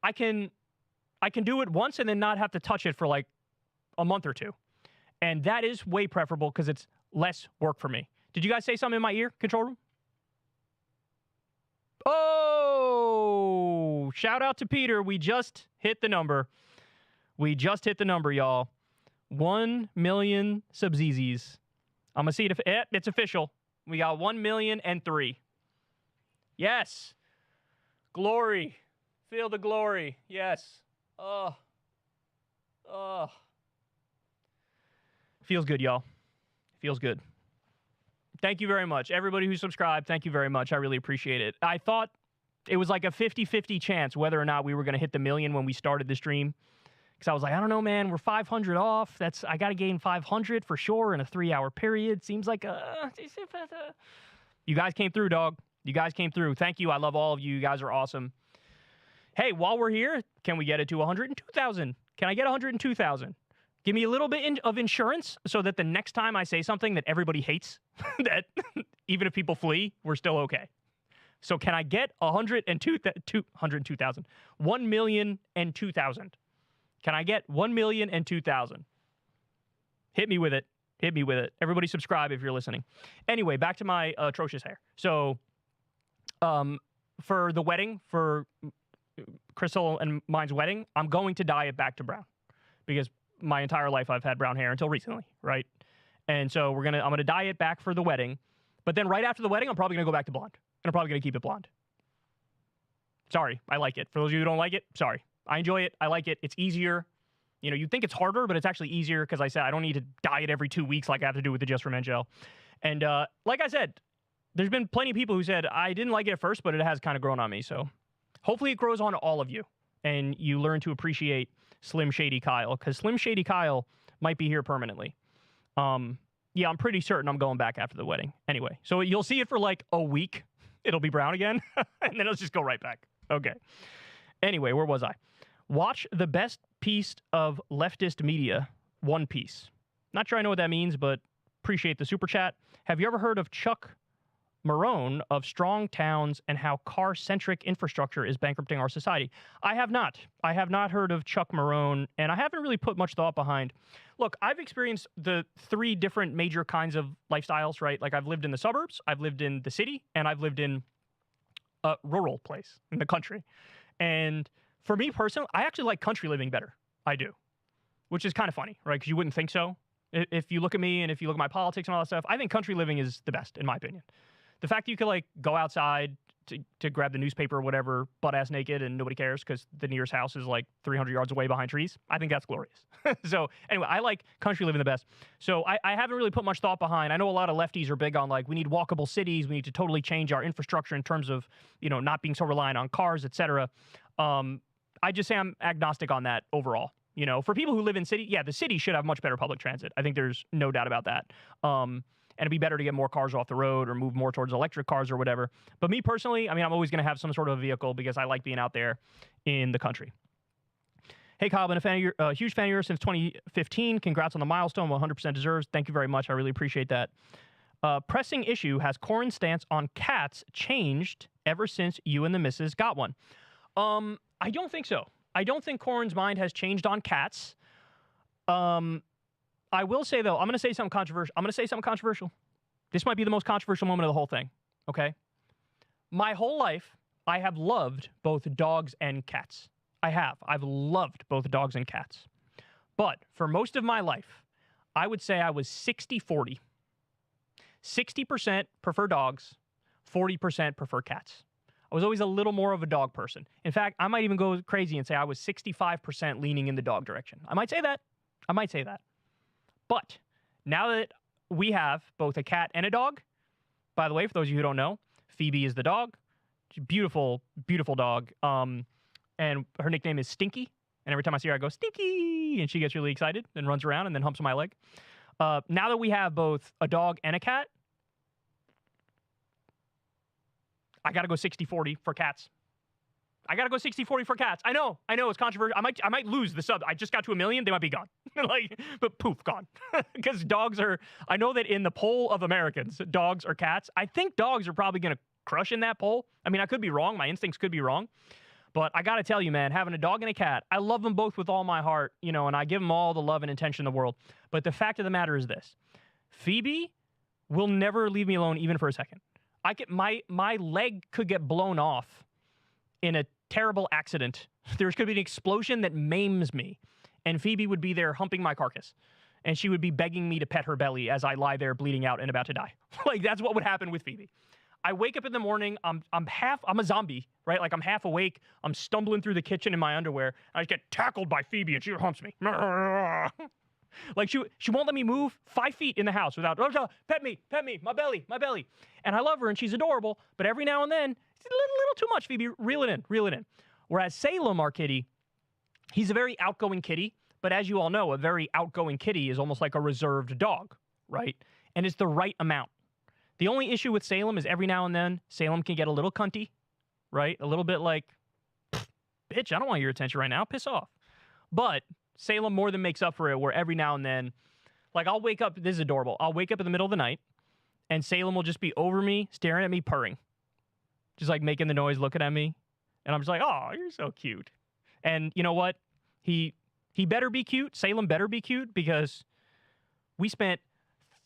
I can do it once and then not have to touch it for like a month or 2. And that is way preferable because it's less work for me. Did you guys say something in my ear, control room? Oh, shout out to Peter. We just hit the number. We just hit the number, y'all. 1 million subzizis. I'm going to see it. It's official. We got 1,000,003. Yes. Glory. Feel the glory. Yes. Oh. Feels good, y'all. Feels good. Thank you very much. Everybody who subscribed, thank you very much. I really appreciate it. I thought it was like a 50-50 chance whether or not we were going to hit the million when we started the stream. Because I was like, I don't know, man. We're 500 off. I got to gain 500 for sure in a 3-hour period. Seems like you guys came through, dog. You guys came through. Thank you. I love all of you. You guys are awesome. Hey, while we're here, can we get it to 102,000? Can I get 102,000? Give me a little bit of insurance so that the next time I say something that everybody hates, that even if people flee, we're still okay. So can I get 102,000? 1,002,000. Can I get 1,002,000? Hit me with it. Hit me with it. Everybody subscribe if you're listening. Anyway, back to my atrocious hair. So for the wedding, for Crystal and mine's wedding, I'm going to dye it back to brown because my entire life I've had brown hair until recently, right? And so I'm gonna dye it back for the wedding, but then right after the wedding, I'm probably gonna go back to blonde, and I'm probably gonna keep it blonde. Sorry, I like it. For those of you who don't like it, sorry. I enjoy it. I like it. It's easier. You know, you'd think it's harder, but it's actually easier because I said I don't need to diet every 2 weeks like I have to do with the Just for Men gel. And like I said, there's been plenty of people who said I didn't like it at first, but it has kind of grown on me. So hopefully it grows on all of you and you learn to appreciate Slim Shady Kyle, because Slim Shady Kyle might be here permanently. Yeah, I'm pretty certain I'm going back after the wedding. Anyway, so you'll see it for like a week. It'll be brown again, and then it'll just go right back. Okay. Anyway, where was I? Watch the best piece of leftist media, One Piece. Not sure I know what that means, but appreciate the super chat. Have you ever heard of Chuck Marone of Strong Towns and how car-centric infrastructure is bankrupting our society? I have not. I have not heard of Chuck Marone, and I haven't really put much thought behind. Look, I've experienced the 3 different major kinds of lifestyles, right? Like I've lived in the suburbs, I've lived in the city, and I've lived in a rural place in the country. And for me personally, I actually like country living better. I do, which is kind of funny, right? Because you wouldn't think so. If you look at me and if you look at my politics and all that stuff, I think country living is the best, in my opinion. The fact that you could like go outside to grab the newspaper or whatever, butt-ass naked, and nobody cares because the nearest house is like 300 yards away behind trees, I think that's glorious. So anyway, I like country living the best. So I haven't really put much thought behind. I know a lot of lefties are big on like, we need walkable cities. We need to totally change our infrastructure in terms of, you know, not being so reliant on cars, etc. I just say I'm agnostic on that overall. You know, for people who live in city, yeah, the city should have much better public transit. I think there's no doubt about that. And it'd be better to get more cars off the road or move more towards electric cars or whatever. But me personally, I mean, I'm always going to have some sort of a vehicle because I like being out there in the country. Hey, Kyle, been a huge fan of yours since 2015. Congrats on the milestone, 100% deserves. Thank you very much. I really appreciate that. Pressing issue, has Corin's stance on cats changed ever since you and the missus got one? I don't think so. I don't think Corin's mind has changed on cats. I will say, though, I'm going to say something controversial. This might be the most controversial moment of the whole thing, okay? My whole life, I have loved both dogs and cats. I have. I've loved both dogs and cats. But for most of my life, I would say I was 60-40. 60% prefer dogs, 40% prefer cats. I was always a little more of a dog person. In fact, I might even go crazy and say I was 65% leaning in the dog direction. I might say that. But now that we have both a cat and a dog, by the way, for those of you who don't know, Phoebe is the dog. She's a beautiful, beautiful dog. And her nickname is Stinky. And every time I see her, I go, Stinky! And she gets really excited and runs around and then humps my leg. Now that we have both a dog and a cat, I got to go 60-40 for cats. I got to go 60-40 for cats. I know, it's controversial. I might lose the sub. I just got to 1 million. They might be gone. But poof, gone. Because dogs are, I know that in the poll of Americans, dogs or cats, I think dogs are probably going to crush in that poll. I mean, I could be wrong. My instincts could be wrong. But I got to tell you, man, having a dog and a cat, I love them both with all my heart, you know, and I give them all the love and attention in the world. But the fact of the matter is this. Phoebe will never leave me alone even for a second. My leg could get blown off in a terrible accident. There could be an explosion that maims me, and Phoebe would be there humping my carcass, and she would be begging me to pet her belly as I lie there bleeding out and about to die. Like, that's what would happen with Phoebe. I wake up in the morning, I'm a zombie, right? Like, I'm half awake, I'm stumbling through the kitchen in my underwear, and I just get tackled by Phoebe, and she humps me. Like, she won't let me move 5 feet in the house without, pet me, my belly. And I love her, and she's adorable, but every now and then, it's a little too much, Phoebe. Reel it in. Whereas Salem, our kitty, he's a very outgoing kitty, but as you all know, a very outgoing kitty is almost like a reserved dog, right? And it's the right amount. The only issue with Salem is every now and then, Salem can get a little cunty, right? A little bit like, bitch, I don't want your attention right now. Piss off. But Salem more than makes up for it, where every now and then, like, I'll wake up, this is adorable, I'll wake up in the middle of the night, and Salem will just be over me, staring at me, purring. Just, like, making the noise, looking at me. And I'm just like, oh, you're so cute. And you know what? He better be cute. Salem better be cute, because we spent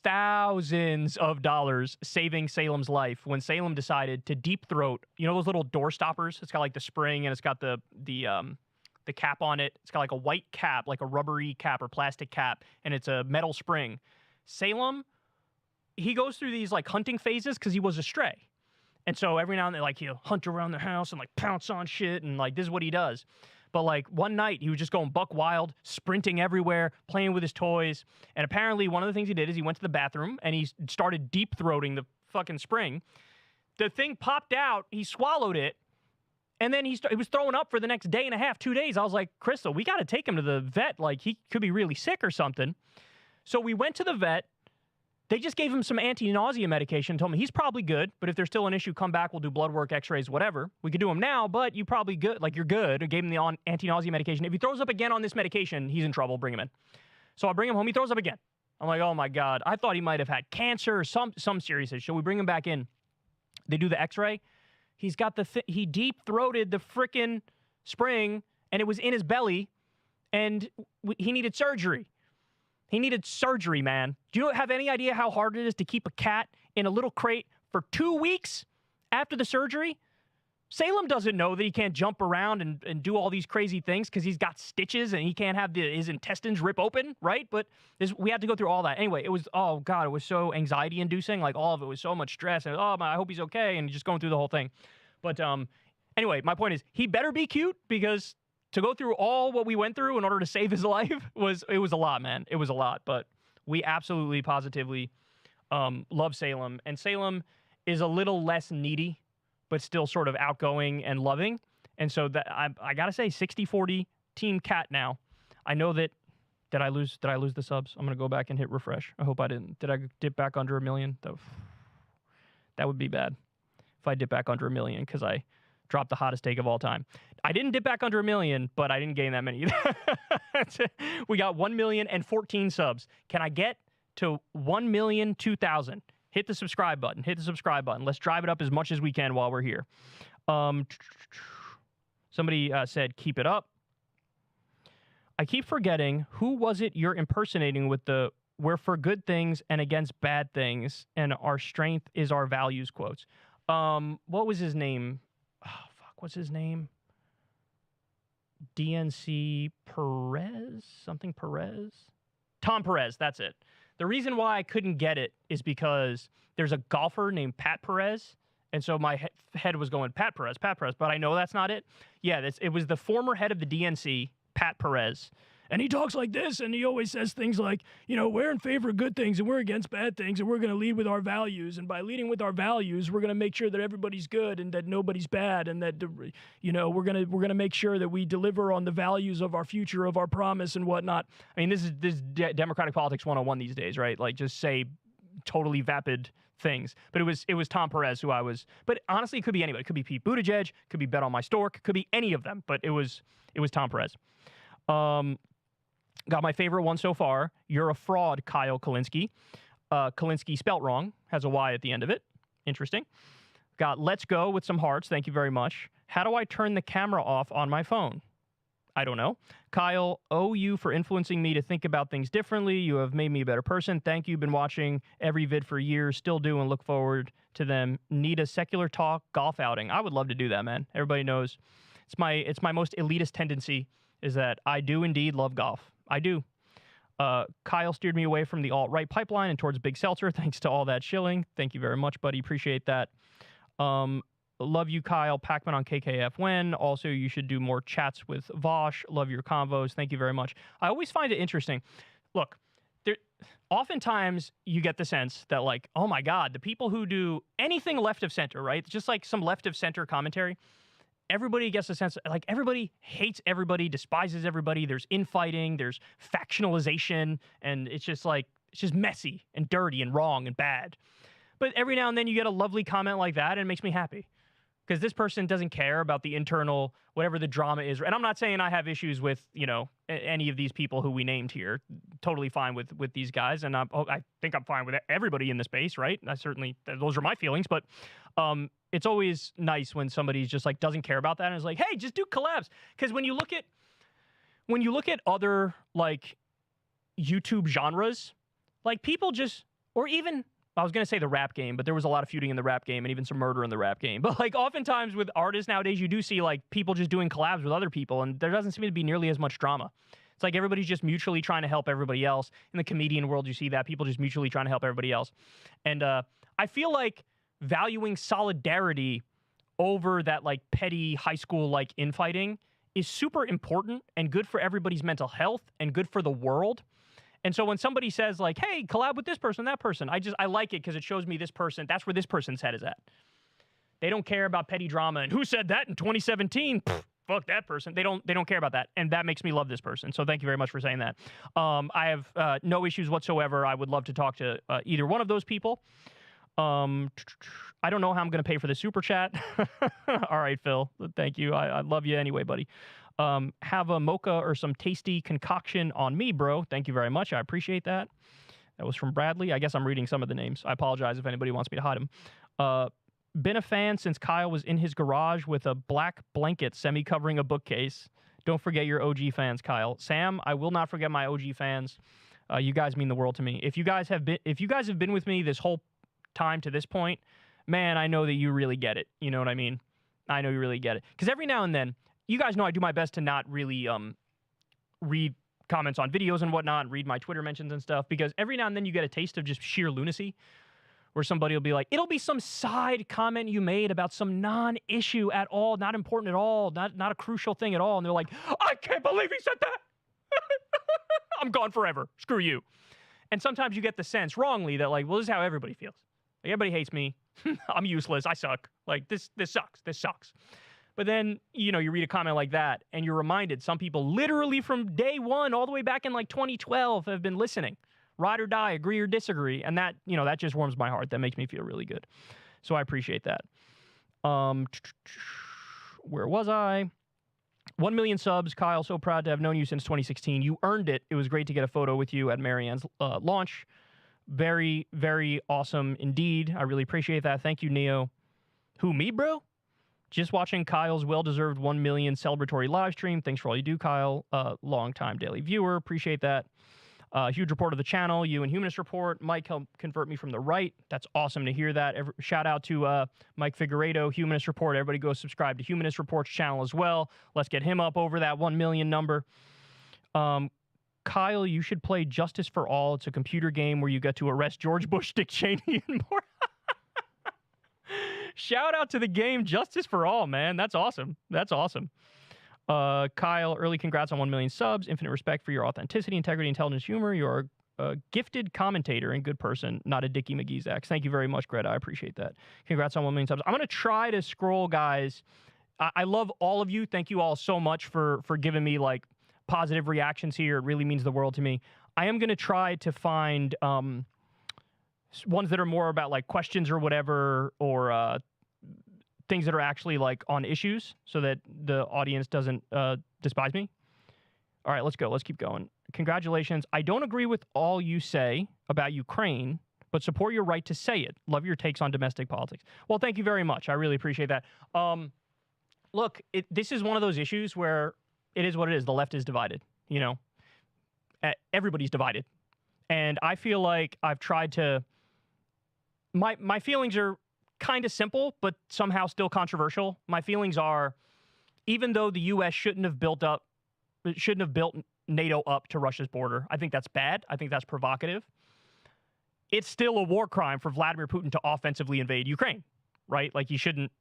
thousands of dollars saving Salem's life when Salem decided to deep throat, you know those little door stoppers? It's got, like, the spring, and it's got the cap on it. It's got like a white cap, like a rubbery cap or plastic cap, and it's a metal spring. Salem, he goes through these like hunting phases because he was a stray. And so every now and then, like, he'll hunt around the house and like pounce on shit, and like this is what he does. But like one night, he was just going buck wild, sprinting everywhere, playing with his toys. And apparently one of the things he did is he went to the bathroom and he started deep throating the fucking spring. The thing popped out, he swallowed it, and then he was throwing up for the next day and a half, 2 days. I was like, Crystal, we got to take him to the vet. Like, he could be really sick or something. So we went to the vet. They just gave him some anti-nausea medication, told me he's probably good, but if there's still an issue, come back, we'll do blood work, x-rays, whatever. We could do him now, but you probably good, like you're good. I gave him the anti-nausea medication. If he throws up again on this medication, he's in trouble, bring him in. So I bring him home, he throws up again. I'm like, oh my God, I thought he might have had cancer or some serious issue. So we bring him back in. They do the x-ray. He's got he deep-throated the frickin' spring, and it was in his belly, and he needed surgery. He needed surgery, man. Do you have any idea how hard it is to keep a cat in a little crate for 2 weeks after the surgery? Salem doesn't know that he can't jump around and do all these crazy things because he's got stitches and he can't have his intestines rip open, right? But we had to go through all that. Anyway, it was, oh God, it was so anxiety-inducing. Like, all of it was so much stress. And, I hope he's okay, and just going through the whole thing. But anyway, my point is, he better be cute, because to go through all what we went through in order to save his life was a lot, man. It was a lot. But we absolutely, positively love Salem. And Salem is a little less needy, but still sort of outgoing and loving. And so that I gotta say, 60-40 team cat now. I know that, did I lose the subs? I'm gonna go back and hit refresh. I hope I didn't. Did I dip back under 1 million? That would be bad if I dip back under 1 million, because I dropped the hottest take of all time. I didn't dip back under 1 million, but I didn't gain that many either. We got 1,014 subs. Can I get to 1,002,000? Hit the subscribe button. Hit the subscribe button. Let's drive it up as much as we can while we're here. Somebody said, keep it up. I keep forgetting, who was it you're impersonating with the "we're for good things and against bad things, and our strength is our values" quotes? What was his name? Oh, fuck, what's his name? DNC Perez? Something Perez? Tom Perez, that's it. The reason why I couldn't get it is because there's a golfer named Pat Perez, and so my head was going, Pat Perez, but I know that's not it. Yeah, it was the former head of the DNC, Pat Perez, and he talks like this, and he always says things like, we're in favor of good things, and we're against bad things, and we're going to lead with our values, and by leading with our values, we're going to make sure that everybody's good and that nobody's bad, and that, we're going to make sure that we deliver on the values of our future, of our promise, and whatnot. I mean, this is Democratic Politics 101 these days, right? Like, just say totally vapid things. But it was Tom Perez who I was. But honestly, it could be anybody. It could be Pete Buttigieg, could be Bet on My Stork, could be any of them. But it was Tom Perez. Got my favorite one so far. You're a fraud, Kyle Kulinski. Kulinski spelt wrong. Has a Y at the end of it. Interesting. Got let's go with some hearts. Thank you very much. How do I turn the camera off on my phone? I don't know. Kyle, owe you for influencing me to think about things differently. You have made me a better person. Thank you. Been watching every vid for years. Still do, and look forward to them. Need a secular talk golf outing. I would love to do that, man. Everybody knows it's my most elitist tendency is that I do indeed love golf. I do. Kyle steered me away from the alt-right pipeline and towards Big Seltzer, thanks to all that shilling. Thank you very much, buddy. Appreciate that. Love you, Kyle. Pac-Man on KKF when. Also, you should do more chats with Vosh. Love your convos. Thank you very much. I always find it interesting. Look, oftentimes you get the sense that, like, oh my God, the people who do anything left of center, right? Just like some left of center commentary, everybody gets a sense, like, everybody hates everybody, despises everybody. There's infighting, there's factionalization, and it's just messy and dirty and wrong and bad. But every now and then you get a lovely comment like that, and it makes me happy. Because this person doesn't care about the internal, whatever the drama is. And I'm not saying I have issues with, any of these people who we named here. Totally fine with these guys. And I think I'm fine with everybody in the space, right? I certainly, those are my feelings. But it's always nice when somebody just like doesn't care about that and is like, hey, just do collabs. Because when you look at other like YouTube genres, like people just, or even, I was going to say the rap game, but there was a lot of feuding in the rap game and even some murder in the rap game. But like oftentimes with artists nowadays, you do see like people just doing collabs with other people, and there doesn't seem to be nearly as much drama. It's like everybody's just mutually trying to help everybody else. In the comedian world, you see that people just mutually trying to help everybody else. And I feel like valuing solidarity over that like petty high school like infighting is super important and good for everybody's mental health and good for the world. And so when somebody says like, hey, collab with this person, that person, I like it because it shows me this person, that's where this person's head is at. They don't care about petty drama and who said that in 2017? Pfft, fuck that person. They don't care about that. And that makes me love this person. So thank you very much for saying that. I have no issues whatsoever. I would love to talk to either one of those people. I don't know how I'm going to pay for the super chat. All right, Phil. Thank you. I love you anyway, buddy. Have a mocha or some tasty concoction on me, bro. Thank you very much. I appreciate that. That was from Bradley. I guess I'm reading some of the names. I apologize if anybody wants me to hide them. Been a fan since Kyle was in his garage with a black blanket semi-covering a bookcase. Don't forget your OG fans, Kyle. Sam, I will not forget my OG fans. You guys mean the world to me. If you guys have been with me this whole time to this point, man, I know that you really get it. You know what I mean? I know you really get it. Because every now and then, you guys know I do my best to not really read comments on videos and whatnot, read my Twitter mentions and stuff, because every now and then you get a taste of just sheer lunacy, where somebody will be like, it'll be some side comment you made about some non-issue at all, not important at all, not a crucial thing at all, and they're like, I can't believe he said that! I'm gone forever. Screw you. And sometimes you get the sense, wrongly, that like, well, this is how everybody feels. Like, everybody hates me. I'm useless. I suck. Like, this sucks. This sucks. But then, you know, you read a comment like that, and you're reminded some people literally from day one all the way back in like 2012 have been listening. Ride or die, agree or disagree. And that, you know, that just warms my heart. That makes me feel really good. So I appreciate that. Where was I? 1 million subs. Kyle, so proud to have known you since 2016. You earned it. It was great to get a photo with you at Marianne's launch. Very, very awesome indeed. I really appreciate that. Thank you, Neo. Who, me, bro? Just watching Kyle's well-deserved 1 million celebratory live stream. Thanks for all you do, Kyle. Long-time daily viewer. Appreciate that. Huge report of the channel. You and Humanist Report. Mike helped convert me from the right. That's awesome to hear that. Shout out to Mike Figueredo, Humanist Report. Everybody go subscribe to Humanist Report's channel as well. Let's get him up over that 1 million number. Kyle, you should play Justice for All. It's a computer game where you get to arrest George Bush, Dick Cheney, and more. Shout out to the game Justice for All, man. That's awesome. That's awesome. Kyle, early congrats on 1 million subs. Infinite respect for your authenticity, integrity, intelligence, humor. You're a gifted commentator and good person, not a Dickie McGee's ex. Thank you very much, Greta. I appreciate that. Congrats on 1 million subs. I'm going to try to scroll, guys. I love all of you. Thank you all so much for giving me, like, positive reactions here. It really means the world to me. I am going to try to find ones that are more about, like, questions or whatever, or things that are actually like on issues so that the audience doesn't despise me. All right, let's go. Let's keep going. Congratulations. I don't agree with all you say about Ukraine, but support your right to say it. Love your takes on domestic politics. Well, thank you very much. I really appreciate that. Look, this is one of those issues where it is what it is. The left is divided, you know. Everybody's divided. And I feel like I've tried to... My feelings are kind of simple, but somehow still controversial. My feelings are, even though the U.S. shouldn't have built NATO up to Russia's border, I think that's bad. I think that's provocative. It's still a war crime for Vladimir Putin to offensively invade Ukraine, right? Like, he shouldn't.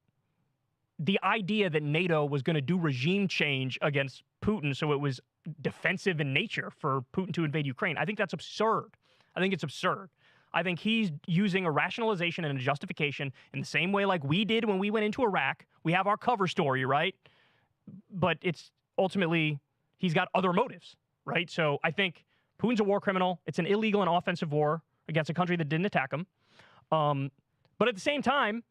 The idea that NATO was going to do regime change against Putin so it was defensive in nature for Putin to invade Ukraine, I think that's absurd. I think it's absurd. I think he's using a rationalization and a justification in the same way like we did when we went into Iraq. We have our cover story, right? But it's ultimately, he's got other motives, right? So I think Putin's a war criminal. It's an illegal and offensive war against a country that didn't attack him. But at the same time,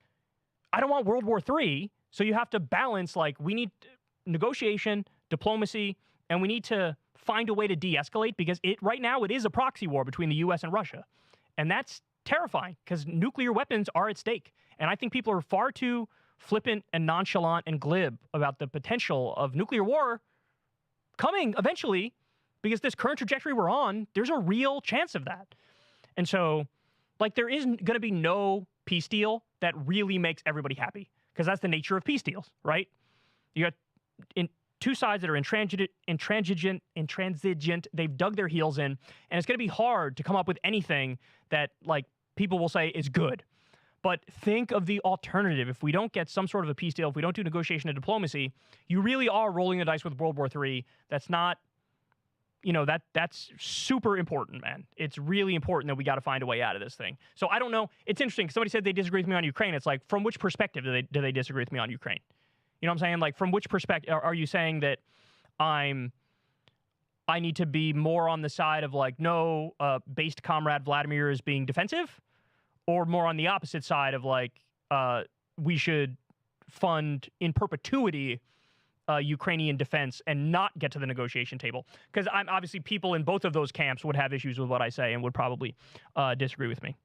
I don't want World War III. So you have to balance, like, we need negotiation, diplomacy, and we need to find a way to de-escalate, because right now it is a proxy war between the U.S. and Russia. And that's terrifying because nuclear weapons are at stake. And I think people are far too flippant and nonchalant and glib about the potential of nuclear war coming eventually, because this current trajectory we're on, there's a real chance of that. And so, like, there isn't going to be no peace deal that really makes everybody happy, because that's the nature of peace deals, right? You got two sides that are intransigent, they've dug their heels in, and it's going to be hard to come up with anything that, like, people will say is good. But think of the alternative. If we don't get some sort of a peace deal, if we don't do negotiation and diplomacy, you really are rolling the dice with World War III. That's not, you know, that's super important, man. It's really important that we got to find a way out of this thing. So I don't know. It's interesting. Somebody said they disagree with me on Ukraine. It's like, from which perspective do they disagree with me on Ukraine? You know what I'm saying? Like, from which perspective are you saying that I need to be more on the side of like, no, based comrade Vladimir is being defensive, or more on the opposite side of like, we should fund in perpetuity Ukrainian defense and not get to the negotiation table? Because I'm obviously, people in both of those camps would have issues with what I say and would probably disagree with me.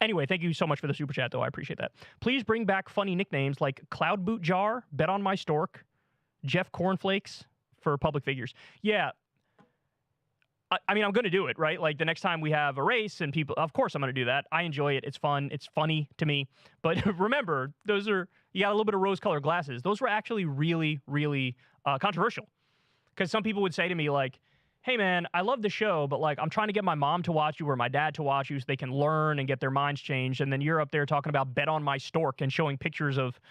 Anyway, thank you so much for the super chat, though. I appreciate that. Please bring back funny nicknames like Cloud Boot Jar, Bet on My Stork, Jeff Cornflakes for public figures. Yeah. I mean, I'm going to do it, right? Like, the next time we have a race and people, of course I'm going to do that. I enjoy it. It's fun. It's funny to me. But remember, you got a little bit of rose-colored glasses. Those were actually really, really controversial. Because some people would say to me, like, hey, man, I love the show, but, like, I'm trying to get my mom to watch you or my dad to watch you so they can learn and get their minds changed. And then you're up there talking about Bet on My Stork and showing pictures of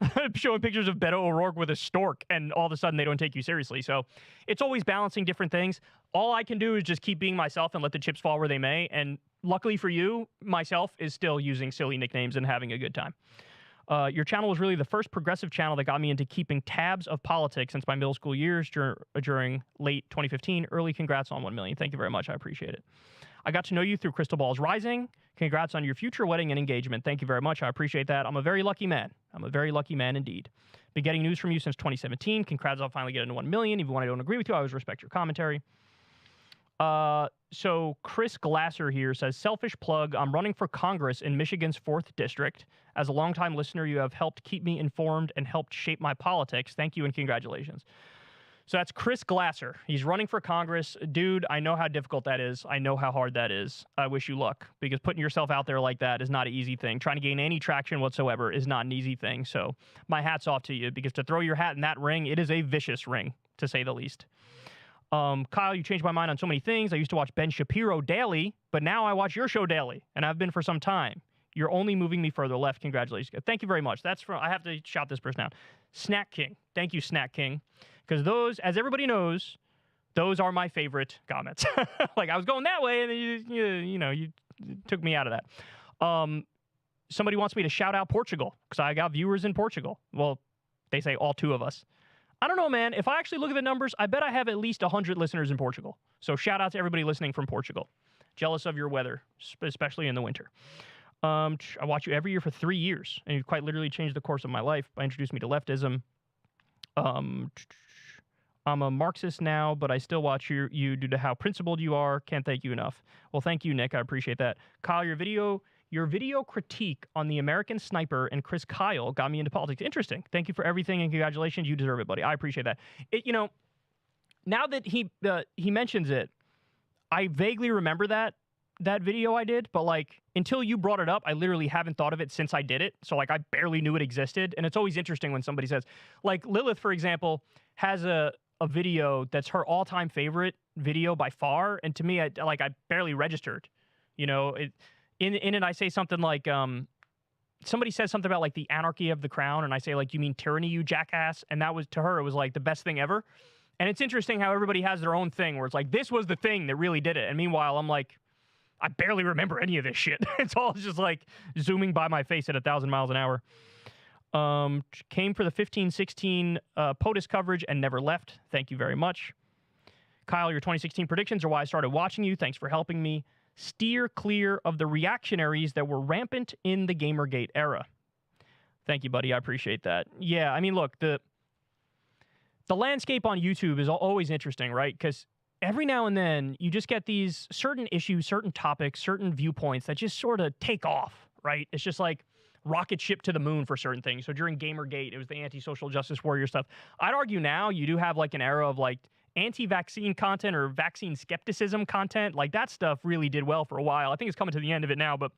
Beto O'Rourke with a stork, and all of a sudden they don't take you seriously. So it's always balancing different things. All I can do is just keep being myself and let the chips fall where they may. And luckily for you, myself is still using silly nicknames and having a good time. Your channel was really the first progressive channel that got me into keeping tabs of politics since my middle school years during late 2015. Early congrats on 1 million. Thank you very much. I appreciate it. I got to know you through Crystal Balls Rising. Congrats on your future wedding and engagement. Thank you very much. I appreciate that. I'm a very lucky man. I'm a very lucky man indeed. Been getting news from you since 2017. Congrats on finally getting to 1 million. Even when I don't agree with you, I always respect your commentary. So Chris Glasser here says, selfish plug, I'm running for Congress in Michigan's 4th District. As a longtime listener, you have helped keep me informed and helped shape my politics. Thank you and congratulations. So that's Chris Glasser. He's running for Congress. Dude, I know how difficult that is. I know how hard that is. I wish you luck, because putting yourself out there like that is not an easy thing. Trying to gain any traction whatsoever is not an easy thing. So my hat's off to you, because to throw your hat in that ring, it is a vicious ring, to say the least. Kyle, you changed my mind on so many things. I used to watch Ben Shapiro daily, but now I watch your show daily, and I've been for some time. You're only moving me further left. Congratulations. Thank you very much. That's from, I have to shout this person out. Snack King. Thank you, Snack King. Because those, as everybody knows, those are my favorite comments. Like, I was going that way, and then you took me out of that. Somebody wants me to shout out Portugal, because I got viewers in Portugal. Well, they say all 2 of us. I don't know, man. If I actually look at the numbers, I bet I have at least 100 listeners in Portugal. So shout out to everybody listening from Portugal. Jealous of your weather, especially in the winter. I watch you every year for 3 years, and you've quite literally changed the course of my life by introducing me to leftism. I'm a Marxist now, but I still watch you due to how principled you are. Can't thank you enough. Well, thank you, Nick. I appreciate that. Kyle, your video critique on the American Sniper and Chris Kyle got me into politics. Interesting. Thank you for everything, and congratulations. You deserve it, buddy. I appreciate that. Now that he mentions it, I vaguely remember that video I did, but like, until you brought it up, I literally haven't thought of it since I did it. So like, I barely knew it existed. And it's always interesting when somebody says, like, Lilith, for example, has a video that's her all-time favorite video by far. And to me, I barely registered, in it, I say something like, somebody says something about like the anarchy of the crown. And I say, like, you mean tyranny, you jackass? And that was, to her, it was like the best thing ever. And it's interesting how everybody has their own thing where it's like, this was the thing that really did it. And meanwhile, I'm like, I barely remember any of this shit. It's all just like zooming by my face at 1,000 miles an hour. Came for the 15-16 POTUS coverage and never left. Thank you very much. Kyle, your 2016 predictions are why I started watching you. Thanks for helping me steer clear of the reactionaries that were rampant in the Gamergate era. Thank you, buddy. I appreciate that. Yeah, I mean, look, the landscape on YouTube is always interesting, right? Because every now and then you just get these certain issues, certain topics, certain viewpoints that just sort of take off, right? It's just like rocket ship to the moon for certain things. So during Gamergate, it was the anti-social justice warrior stuff. I'd argue now you do have like an era of like anti-vaccine content or vaccine skepticism content. Like that stuff really did well for a while. I think it's coming to the end of it now, but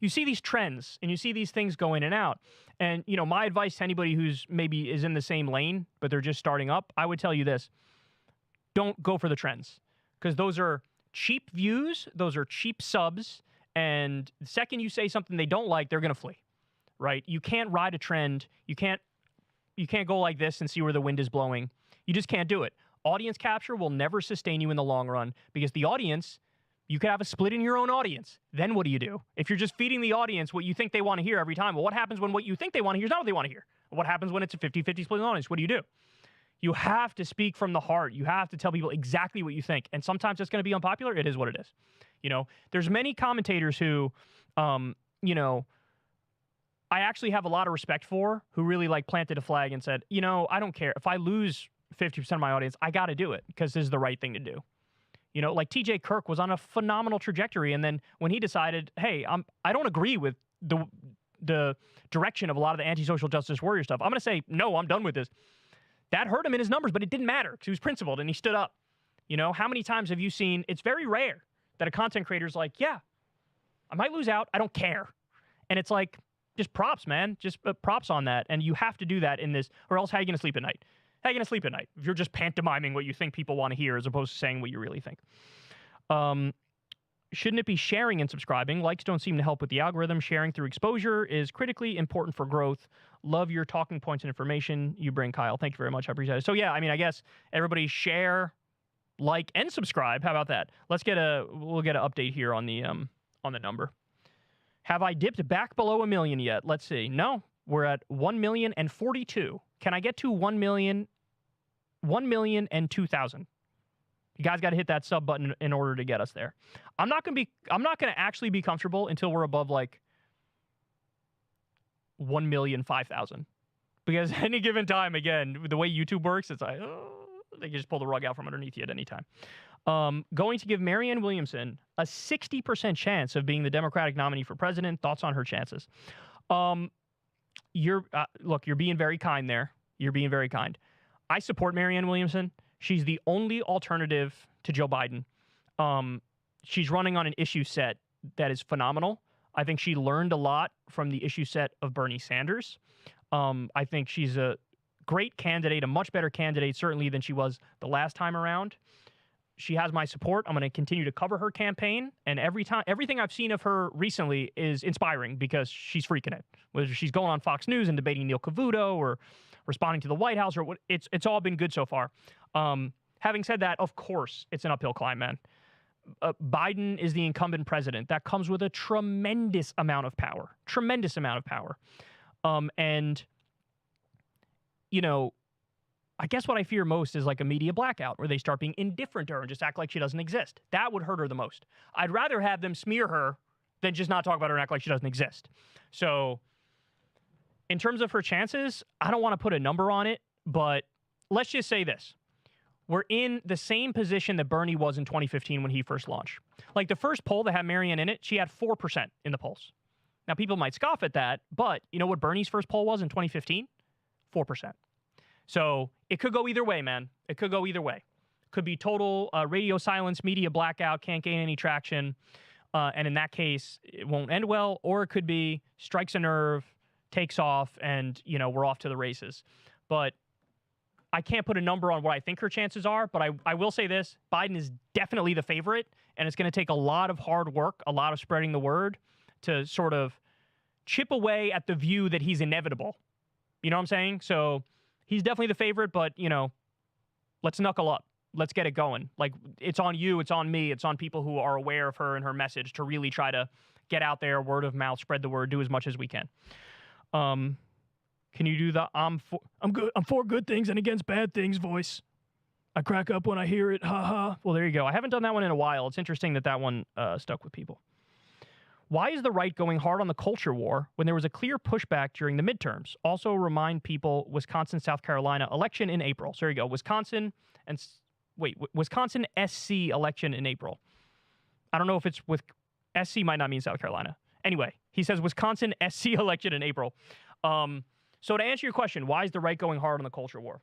you see these trends and you see these things go in and out. And, my advice to anybody who's maybe is in the same lane, but they're just starting up, I would tell you this. Don't go for the trends, because those are cheap views, those are cheap subs, And the second you say something they don't like, they're going to flee, right? You can't ride a trend. You can't go like this and see where the wind is blowing. You just can't do it. Audience capture will never sustain you in the long run because the audience, you could have a split in your own audience. Then what do you do? If you're just feeding the audience what you think they want to hear every time, well, what happens when what you think they want to hear is not what they want to hear? What happens when it's a 50-50 split in the audience? What do? You have to speak from the heart. You have to tell people exactly what you think. And sometimes it's going to be unpopular. It is what it is. You know, there's many commentators who, you know, I actually have a lot of respect for, who really like planted a flag and said, you know, I don't care. If I lose 50% of my audience, I got to do it because this is the right thing to do. You know, like TJ Kirk was on a phenomenal trajectory. And then when he decided, hey, I don't agree with the direction of a lot of the anti-social justice warrior stuff, I'm going to say, no, I'm done with this. That hurt him in his numbers, but it didn't matter because he was principled and he stood up. You know, how many times have you seen, it's very rare that a content creator's like, yeah, I might lose out. I don't care. And it's like, just props, man. Just props on that. And you have to do that in this, or else how are you going to sleep at night? How are you going to sleep at night if you're just pantomiming what you think people want to hear as opposed to saying what you really think? Shouldn't it be sharing and subscribing? Likes don't seem to help with the algorithm. Sharing through exposure is critically important for growth. Love your talking points and information you bring, Kyle. Thank you very much. I appreciate it. So yeah, I mean, I guess everybody share, like, and subscribe. How about that? We'll get an update here on the number. Have I dipped back below 1 million yet? Let's see. No, we're at 1,042,000. Can I get to 1,002,000? You guys got to hit that sub button in order to get us there. I'm not going to actually be comfortable until we're above like 1,005,000. Because any given time, again, the way YouTube works, it's like, they can just pull the rug out from underneath you at any time. Going to give Marianne Williamson a 60% chance of being the Democratic nominee for president. Thoughts on her chances? Look, you're being very kind there. You're being very kind. I support Marianne Williamson. She's the only alternative to Joe Biden. She's running on an issue set that is phenomenal. I think she learned a lot from the issue set of Bernie Sanders. I think she's a great candidate, a much better candidate, certainly, than she was the last time around. She has my support. I'm going to continue to cover her campaign. And everything I've seen of her recently is inspiring because she's freaking it. Whether she's going on Fox News and debating Neil Cavuto or responding to the White House, or what, it's all been good so far. Having said that, of course, it's an uphill climb, man. Biden is the incumbent president. That comes with a tremendous amount of power. Tremendous amount of power. And, you know, I guess what I fear most is like a media blackout where they start being indifferent to her and just act like she doesn't exist. That would hurt her the most. I'd rather have them smear her than just not talk about her and act like she doesn't exist. So in terms of her chances, I don't want to put a number on it, but let's just say this. We're in the same position that Bernie was in 2015 when he first launched. Like the first poll that had Marianne in it, she had 4% in the polls. Now, people might scoff at that, but you know what Bernie's first poll was in 2015? 4%. So it could go either way, man. It could go either way. Could be total radio silence, media blackout, can't gain any traction. And in that case, it won't end well. Or it could be strikes a nerve, takes off, and, you know, we're off to the races. But I can't put a number on what I think her chances are, but I will say this. Biden is definitely the favorite, and it's going to take a lot of hard work, a lot of spreading the word to sort of chip away at the view that he's inevitable. You know what I'm saying? So he's definitely the favorite, but, you know, let's knuckle up. Let's get it going. Like, it's on you, it's on me, it's on people who are aware of her and her message to really try to get out there, word of mouth, spread the word, do as much as we can. Can you do the I'm for good things and against bad things voice? I crack up when I hear it. Ha ha. Well, there you go. I haven't done that one in a while. It's interesting that one stuck with people. Why is the right going hard on the culture war when there was a clear pushback during the midterms? Also remind people Wisconsin, South Carolina election in April. So there you go. Wisconsin SC election in April. I don't know if it's with SC might not mean South Carolina. Anyway, he says Wisconsin SC election in April. So to answer your question, why is the right going hard on the culture war?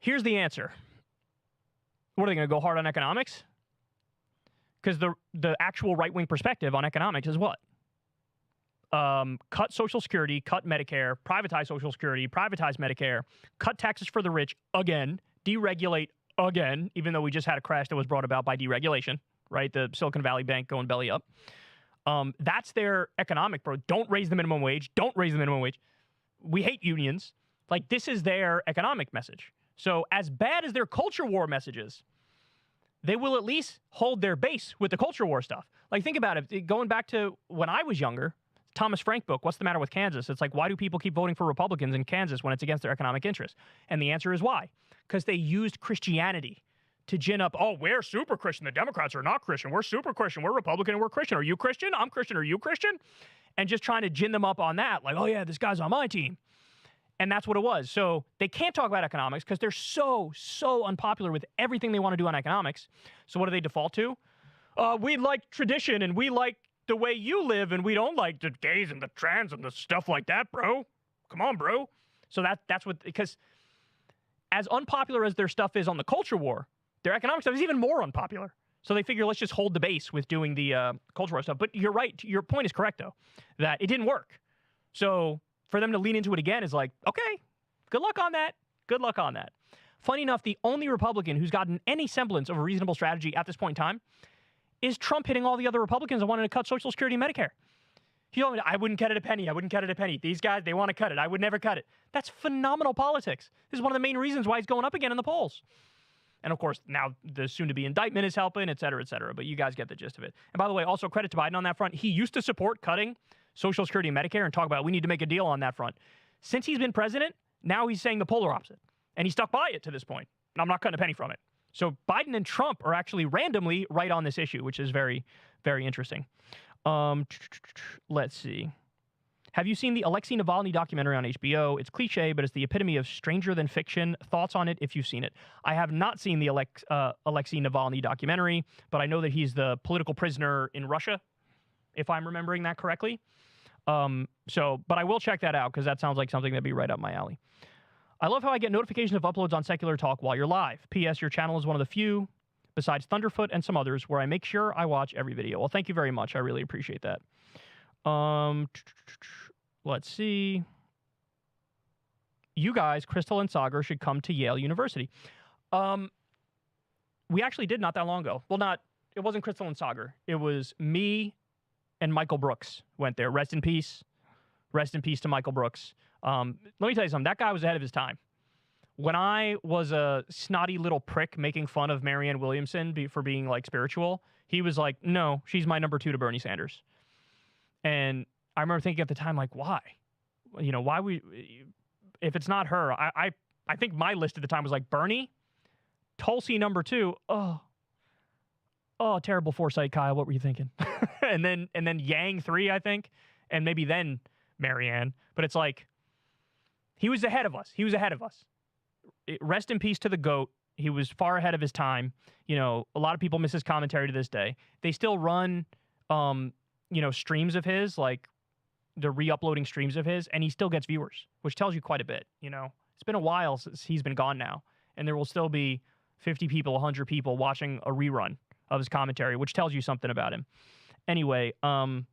Here's the answer. What are they going to go hard on economics? Because the actual right-wing perspective on economics is what? Cut Social Security, cut Medicare, privatize Social Security, privatize Medicare, cut taxes for the rich again, deregulate again, even though we just had a crash that was brought about by deregulation, right? The Silicon Valley Bank going belly up. That's their economic, bro. Don't raise the minimum wage. Don't raise the minimum wage. We hate unions. Like, this is their economic message. So as bad as their culture war message is, they will at least hold their base with the culture war stuff. Like, think about it. Going back to when I was younger, Thomas Frank book, What's the Matter with Kansas? It's like, why do people keep voting for Republicans in Kansas when it's against their economic interests? And the answer is why? Because they used Christianity to gin up, oh, we're super Christian. The Democrats are not Christian. We're super Christian. We're Republican and we're Christian. Are you Christian? I'm Christian. Are you Christian? And just trying to gin them up on that. Like, oh, yeah, this guy's on my team. And that's what it was. So they can't talk about economics because they're so unpopular with everything they want to do on economics. So what do they default to? We like tradition and we like the way you live and we don't like the gays and the trans and the stuff like that, bro. Come on, bro. So that's what, because as unpopular as their stuff is on the culture war, their economic stuff is even more unpopular. So they figure, let's just hold the base with doing the culture war stuff. But you're right. Your point is correct, though, that it didn't work. So for them to lean into it again is like, okay, good luck on that. Good luck on that. Funny enough, the only Republican who's gotten any semblance of a reasonable strategy at this point in time is Trump hitting all the other Republicans that wanted to cut Social Security and Medicare. He told me, I wouldn't cut it a penny. I wouldn't cut it a penny. These guys, they want to cut it. I would never cut it. That's phenomenal politics. This is one of the main reasons why he's going up again in the polls. And of course, now the soon-to-be indictment is helping, et cetera, but you guys get the gist of it. And by the way, also credit to Biden on that front. He used to support cutting Social Security and Medicare and talk about we need to make a deal on that front. Since he's been president, now he's saying the polar opposite. And he stuck by it to this point. And I'm not cutting a penny from it. So Biden and Trump are actually randomly right on this issue, which is very, very interesting. Let's see. Have you seen the Alexei Navalny documentary on HBO? It's cliche, but it's the epitome of stranger than fiction. Thoughts on it if you've seen it? I have not seen the Alexei Navalny documentary, but I know that he's the political prisoner in Russia, if I'm remembering that correctly. But I will check that out because that sounds like something that'd be right up my alley. I love how I get notifications of uploads on Secular Talk while you're live. P.S. Your channel is one of the few, besides Thunderfoot and some others, where I make sure I watch every video. Well, thank you very much. I really appreciate that. Let's see. You guys, Crystal and Sagar, should come to Yale University. We actually did not that long ago. Well, it wasn't Crystal and Sagar. It was me and Michael Brooks went there. Rest in peace. Rest in peace to Michael Brooks. Let me tell you something. That guy was ahead of his time. When I was a snotty little prick making fun of Marianne Williamson for being, like, spiritual, he was like, no, she's my number 2 to Bernie Sanders. And I remember thinking at the time, like, why? You know, if it's not her, I think my list at the time was like Bernie, Tulsi number 2. Oh, terrible foresight, Kyle. What were you thinking? and then Yang 3, I think, and maybe then Marianne. But it's like, he was ahead of us. Rest in peace to the GOAT. He was far ahead of his time. You know, a lot of people miss his commentary to this day. They still run, streams of his, like, they're re-uploading streams of his, and he still gets viewers, which tells you quite a bit, you know. It's been a while since he's been gone now, and there will still be 50 people, 100 people watching a rerun of his commentary, which tells you something about him. Anyway, I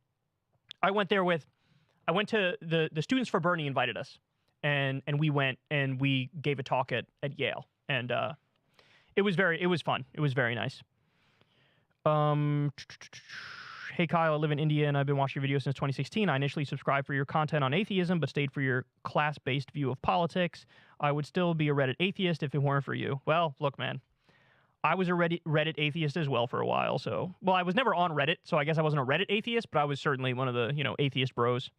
went to the Students for Bernie invited us, and we went, and we gave a talk at Yale, and it was fun. It was very nice. Hey, Kyle, I live in India, and I've been watching your videos since 2016. I initially subscribed for your content on atheism, but stayed for your class-based view of politics. I would still be a Reddit atheist if it weren't for you. Well, look, man, I was a Reddit atheist as well for a while. So, well, I was never on Reddit, so I guess I wasn't a Reddit atheist, but I was certainly one of the, atheist bros.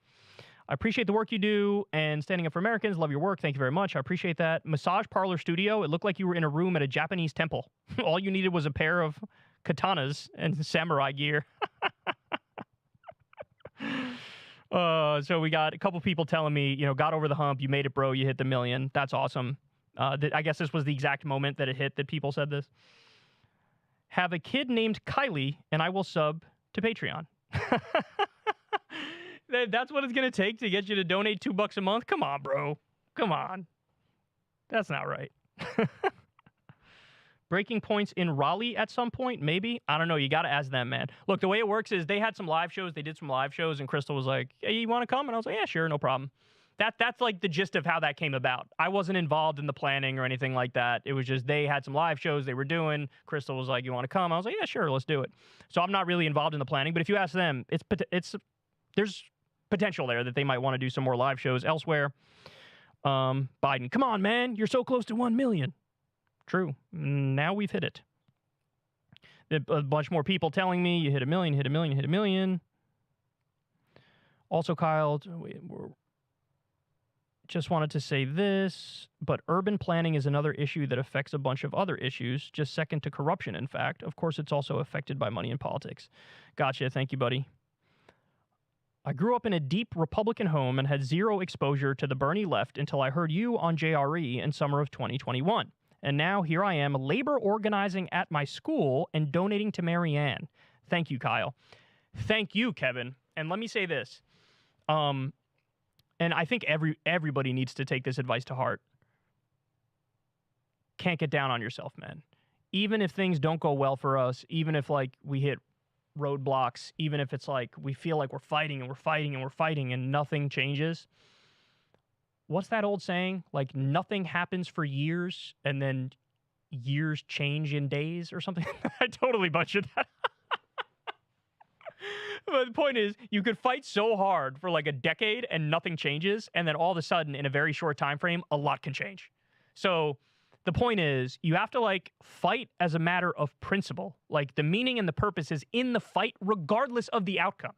I appreciate the work you do, and standing up for Americans. Love your work. Thank you very much. I appreciate that. Massage parlor studio. It looked like you were in a room at a Japanese temple. All you needed was a pair of katanas and samurai gear. So we got a couple people telling me, got over the hump. You made it, bro. You hit the 1 million. That's awesome. I guess this was the exact moment that it hit that people said this. Have a kid named Kylie, and I will sub to Patreon. That's what it's going to take to get you to donate $2 a month? Come on, bro. Come on. That's not right. Breaking Points in Raleigh at some point, maybe? I don't know. You got to ask them, man. Look, the way it works is they had some live shows. They did some live shows, and Crystal was like, hey, you want to come? And I was like, yeah, sure, no problem. That's like the gist of how that came about. I wasn't involved in the planning or anything like that. It was just they had some live shows they were doing. Crystal was like, "You want to come?" I was like, "Yeah, sure, let's do it." So I'm not really involved in the planning, but if you ask them, there's potential there that they might want to do some more live shows elsewhere. Biden, come on, man, you're so close to 1 million. True. Now we've hit it. A bunch more people telling me you hit 1 million, hit 1 million, hit 1 million. Also, Kyle, just wanted to say this, but urban planning is another issue that affects a bunch of other issues, just second to corruption, in fact. Of course, it's also affected by money and politics. Gotcha. Thank you, buddy. I grew up in a deep Republican home and had zero exposure to the Bernie left until I heard you on JRE in summer of 2021. And now here I am, labor organizing at my school and donating to Marianne. Thank you, Kyle. Thank you, Kevin. And let me say this. And I think everybody needs to take this advice to heart. Can't get down on yourself, man. Even if things don't go well for us, even if like we hit roadblocks, even if it's like we feel like we're fighting and we're fighting and we're fighting and nothing changes. What's that old saying? Like nothing happens for years and then years change in days or something? I totally butchered that. But the point is, you could fight so hard for like a decade and nothing changes, and then all of a sudden, in a very short time frame, a lot can change. So the point is, you have to like fight as a matter of principle. Like the meaning and the purpose is in the fight, regardless of the outcome.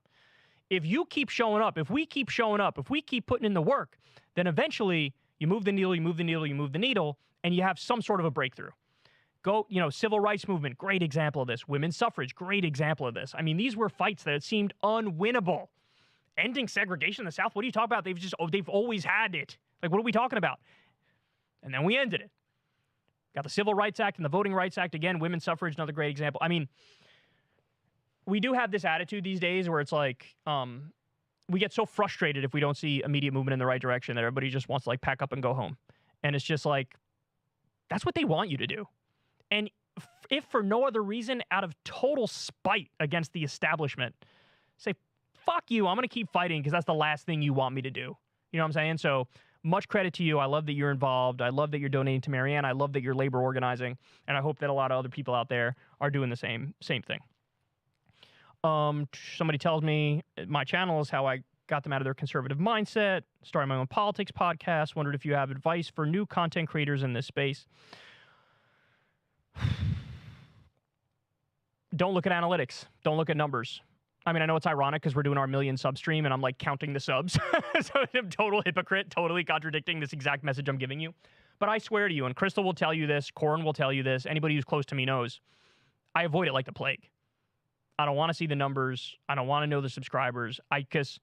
If you keep showing up, if we keep showing up, if we keep putting in the work, then eventually you move the needle, you move the needle, you move the needle, and you have some sort of a breakthrough. Go, civil rights movement, great example of this. Women's suffrage, great example of this. I mean, these were fights that seemed unwinnable. Ending segregation in the South, what are you talking about? They've always had it. Like, what are we talking about? And then we ended it. Got the Civil Rights Act and the Voting Rights Act. Again, women's suffrage, another great example. I mean, we do have this attitude these days where it's like, we get so frustrated if we don't see immediate movement in the right direction that everybody just wants to like pack up and go home. And it's just like, that's what they want you to do. And if for no other reason, out of total spite against the establishment, say, fuck you, I'm going to keep fighting because that's the last thing you want me to do. You know what I'm saying? So much credit to you. I love that you're involved. I love that you're donating to Marianne. I love that you're labor organizing. And I hope that a lot of other people out there are doing the same thing. Somebody tells me my channel is how I got them out of their conservative mindset, started my own politics podcast, wondered if you have advice for new content creators in this space. Don't look at analytics. Don't look at numbers. I mean, I know it's ironic because we're doing our 1 million sub stream and I'm like counting the subs. So I'm a total hypocrite, totally contradicting this exact message I'm giving you. But I swear to you, and Crystal will tell you this, Corin will tell you this, anybody who's close to me knows, I avoid it like the plague. I don't want to see the numbers. I don't want to know the subscribers. Because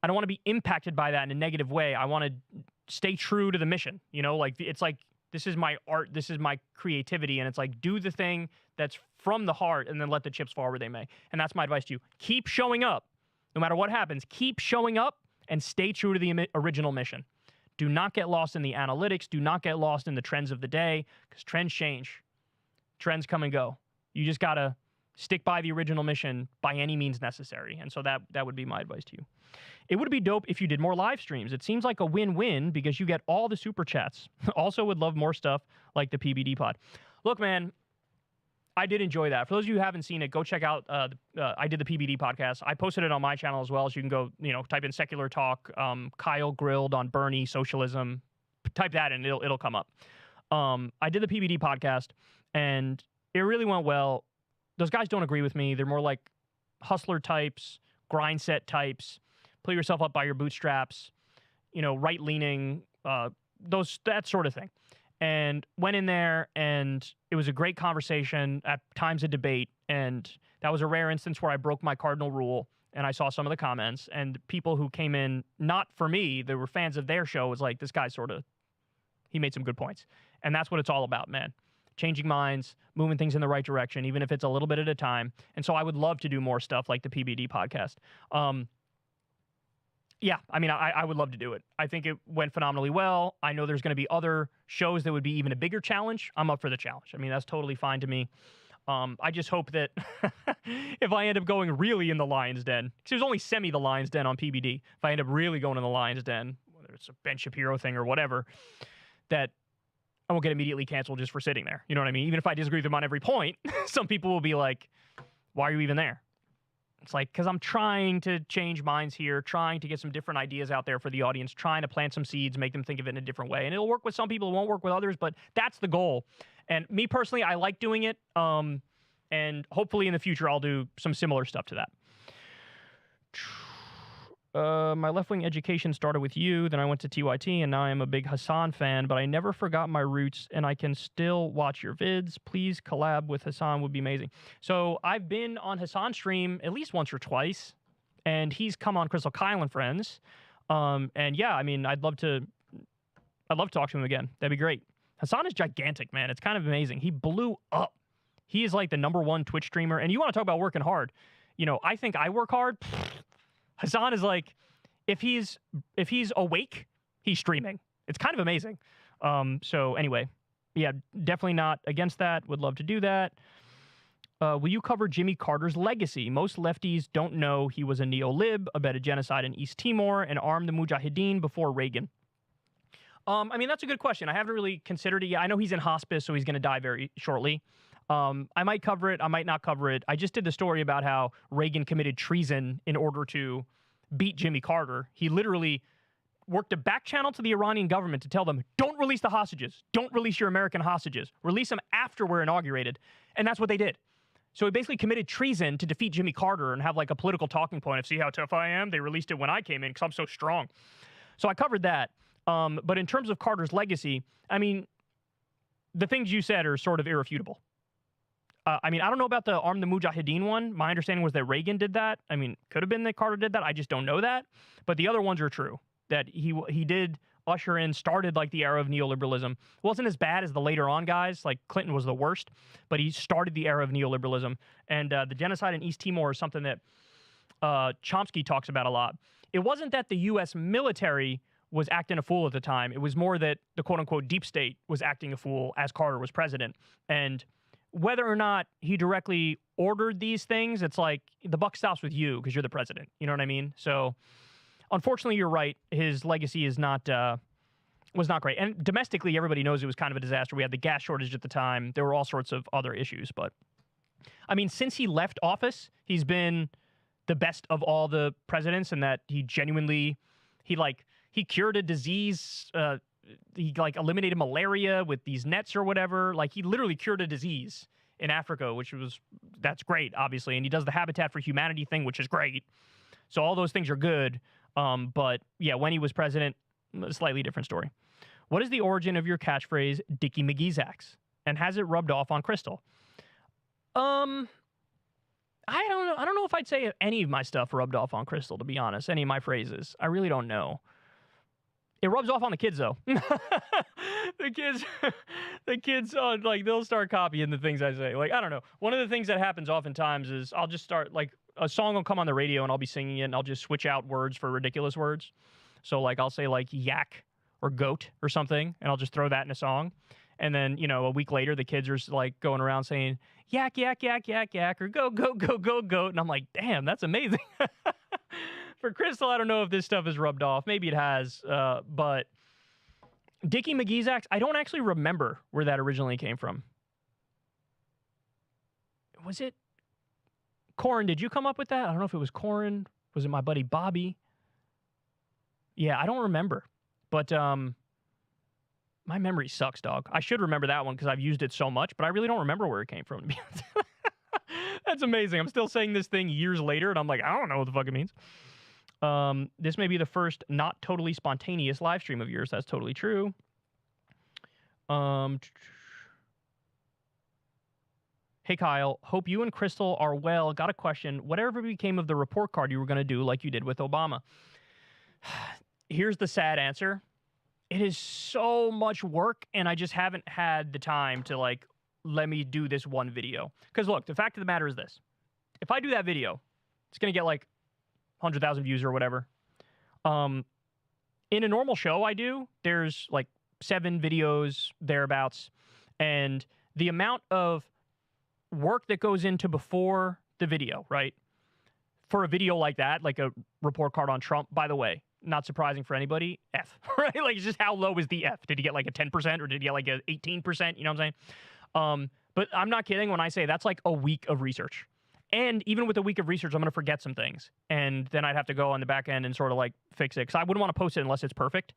I don't want to be impacted by that in a negative way. I want to stay true to the mission. Like it's like, this is my art, this is my creativity, and it's like, do the thing that's from the heart and then let the chips fall where they may. And that's my advice to you. Keep showing up. No matter what happens, keep showing up and stay true to the original mission. Do not get lost in the analytics. Do not get lost in the trends of the day because trends change. Trends come and go. You just got to stick by the original mission by any means necessary. And so that would be my advice to you. It would be dope if you did more live streams. It seems like a win-win because you get all the super chats. Also would love more stuff like the PBD pod. Look, man, I did enjoy that. For those of you who haven't seen it, go check out, I did the PBD podcast. I posted it on my channel as well, so you can go, type in secular talk, Kyle grilled on Bernie, socialism. Type that and it'll come up. I did the PBD podcast, and it really went well. Those guys don't agree with me. They're more like hustler types, grind set types, pull yourself up by your bootstraps, right-leaning, that sort of thing. And went in there, and it was a great conversation, at times a debate, and that was a rare instance where I broke my cardinal rule, and I saw some of the comments, and people who came in, not for me, they were fans of their show, was like, this guy he made some good points. And that's what it's all about, man. Changing minds, moving things in the right direction, even if it's a little bit at a time. And so I would love to do more stuff like the PBD podcast. Yeah, I mean, I would love to do it. I think it went phenomenally well. I know there's going to be other shows that would be even a bigger challenge. I'm up for the challenge. I mean, that's totally fine to me. I just hope that if I end up going really in the lion's den, because there's only the lion's den on PBD. If I end up really going in the lion's den, it's a Ben Shapiro thing or whatever, that I won't get immediately canceled just for sitting there. You know what I mean? Even if I disagree with them on every point, some people will be like, why are you even there? It's like, because I'm trying to change minds here, trying to get some different ideas out there for the audience, trying to plant some seeds, make them think of it in a different way. And it'll work with some people, it won't work with others, but that's the goal. And me personally, I like doing it. And hopefully in the future, I'll do some similar stuff to that. My left-wing education started with you, then I went to TYT, and now I am a big Hassan fan, but I never forgot my roots, and I can still watch your vids. Please collab with Hassan, would be amazing. So I've been on Hassan's stream at least once or twice, and he's come on Crystal Kyle and Friends. And yeah, I mean, I'd love to talk to him again. That'd be great. Hassan is gigantic, man. It's kind of amazing. He blew up. He is like the #1 Twitch streamer, and you want to talk about working hard. You know, I think I work hard. Hassan is like, if he's awake, he's streaming. It's kind of amazing. So anyway, yeah, definitely not against that. Would love to do that. Will you cover Jimmy Carter's legacy? Most lefties don't know he was a neo-lib, abetted genocide in East Timor, and armed the Mujahideen before Reagan. I mean, that's a good question. I haven't really considered it yet. I know he's in hospice, so he's going to die very shortly. I might cover it. I might not cover it. I just did the story about how Reagan committed treason in order to beat Jimmy Carter. He literally worked a back channel to the Iranian government to tell them, don't release the hostages. Don't release your American hostages. Release them after we're inaugurated. And that's what they did. So he basically committed treason to defeat Jimmy Carter and have like a political talking point of, see how tough I am? They released it when I came in because I'm so strong. So I covered that. But in terms of Carter's legacy, I mean, the things you said are sort of irrefutable. I mean, I don't know about the Arm the Mujahideen one. My understanding was that Reagan did that. I mean, could have been that Carter did that. I just don't know that. But the other ones are true. That he did usher in, started like the era of neoliberalism. Wasn't as bad as the later on guys. Like Clinton was the worst. But he started the era of neoliberalism. And the genocide in East Timor is something that Chomsky talks about a lot. It wasn't that the U.S. military was acting a fool at the time. It was more that the quote-unquote deep state was acting a fool as Carter was president. And whether or not he directly ordered these things, it's like the buck stops with you because you're the president. You know what I mean? So, unfortunately, you're right. His legacy is not was not great. And domestically, everybody knows it was kind of a disaster. We had the gas shortage at the time. There were all sorts of other issues. But, I mean, since he left office, he's been the best of all the presidents in that he genuinely, he cured a disease. He like eliminated malaria with these nets or whatever. Like he literally cured a disease in Africa, that's great, obviously. And he does the Habitat for Humanity thing, which is great. So all those things are good. But yeah, when he was president, a slightly different story. What is the origin of your catchphrase, Dickie McGee's axe? And has it rubbed off on Crystal? I don't know. I don't know if I'd say any of my stuff rubbed off on Crystal, to be honest. Any of my phrases. I really don't know. It rubs off on the kids, though. the kids, like, they'll start copying the things I say. Like, I don't know. One of the things that happens oftentimes is I'll just start, like, a song will come on the radio and I'll be singing it and I'll just switch out words for ridiculous words. So, like, I'll say, like, yak or goat or something, and I'll just throw that in a song. And then, you know, a week later, the kids are, like, going around saying, yak, yak, yak, yak, yak, or go, go, go, go, goat. And I'm like, damn, that's amazing. For Crystal, I don't know if this stuff is rubbed off. Maybe it has, but Dickie McGee's axe, I don't actually remember where that originally came from. Was it Corin? Did you come up with that? I don't know if it was Corin. Was it my buddy Bobby? Yeah, I don't remember. But my memory sucks, dog. I should remember that one because I've used it so much, but I really don't remember where it came from. That's amazing. I'm still saying this thing years later, and I'm like, I don't know what the fuck it means. This may be the first not totally spontaneous live stream of yours. That's totally true. Hey, Kyle. Hope you and Crystal are well. Got a question. Whatever became of the report card you were going to do like you did with Obama? Here's the sad answer. It is so much work, and I just haven't had the time to, like, let me do this one video. Because, look, the fact of the matter is this. If I do that video, it's going to get, like, 100,000 views or whatever. In a normal show I do, there's like 7 videos thereabouts, and the amount of work that goes into before the video, right? For a video like that, like a report card on Trump, by the way, not surprising for anybody, F, right? Like, it's just how low is the F? Did he get like a 10% or did he get like a 18%? You know what I'm saying? But I'm not kidding when I say that's like a week of research. And even with a week of research, I'm going to forget some things. And then I'd have to go on the back end and sort of like fix it because I wouldn't want to post it unless it's perfect.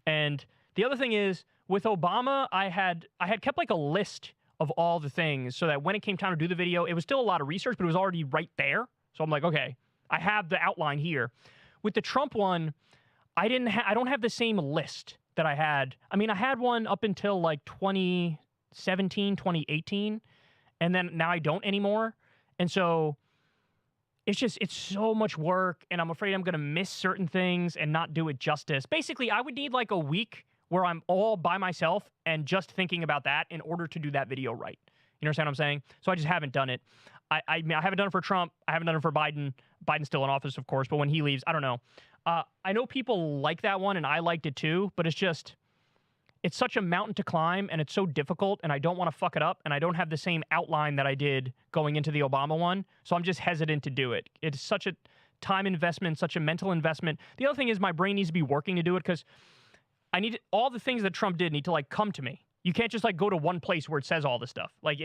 And the other thing is with Obama, I had kept like a list of all the things so that when it came time to do the video, it was still a lot of research, but it was already right there. So I'm like, okay, I have the outline here. With the Trump one, I don't have the same list that I had. I mean, I had one up until like 2017, 2018, and then now I don't anymore. And so it's so much work, and I'm afraid I'm going to miss certain things and not do it justice. Basically, I would need like a week where I'm all by myself and just thinking about that in order to do that video right. You understand what I'm saying? So I just haven't done it. I haven't done it for Trump. I haven't done it for Biden. Biden's still in office, of course, but when he leaves, I don't know. I know people like that one, and I liked it too, but it's such a mountain to climb, and it's so difficult, and I don't want to fuck it up, and I don't have the same outline that I did going into the Obama one, so I'm just hesitant to do it. It's such a time investment, such a mental investment. The other thing is my brain needs to be working to do it, because I need all the things that Trump did need to like come to me. You can't just like go to one place where it says all this stuff. Like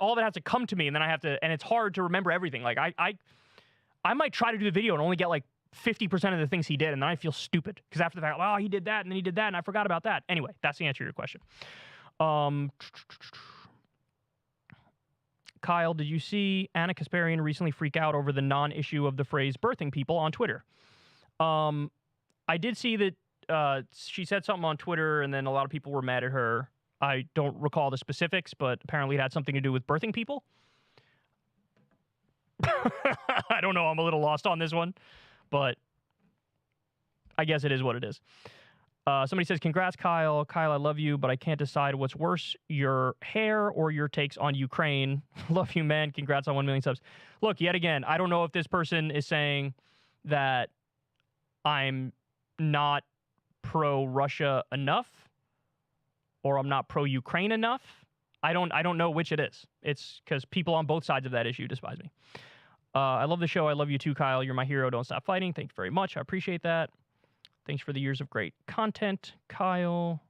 all of it has to come to me, and then I have to, and it's hard to remember everything. Like I might try to do the video and only get like 50% of the things he did, and then I feel stupid because after the fact, oh, he did that, and then he did that, and I forgot about that. Anyway, that's the answer to your question. Kyle, did you see Anna Kasparian recently freak out over the non-issue of the phrase birthing people on Twitter? I did see that she said something on Twitter, and then a lot of people were mad at her. I don't recall the specifics, but apparently it had something to do with birthing people. I don't know. I'm a little lost on this one, but I guess it is what it is. Somebody says, congrats, Kyle. Kyle, I love you, but I can't decide what's worse, your hair or your takes on Ukraine. Love you, man. Congrats on 1 million subs. Look, yet again, I don't know if this person is saying that I'm not pro-Russia enough or I'm not pro-Ukraine enough. I don't know which it is. It's because people on both sides of that issue despise me. I love the show. I love you too, Kyle. You're my hero. Don't stop fighting. Thank you very much. I appreciate that. Thanks for the years of great content, Kyle.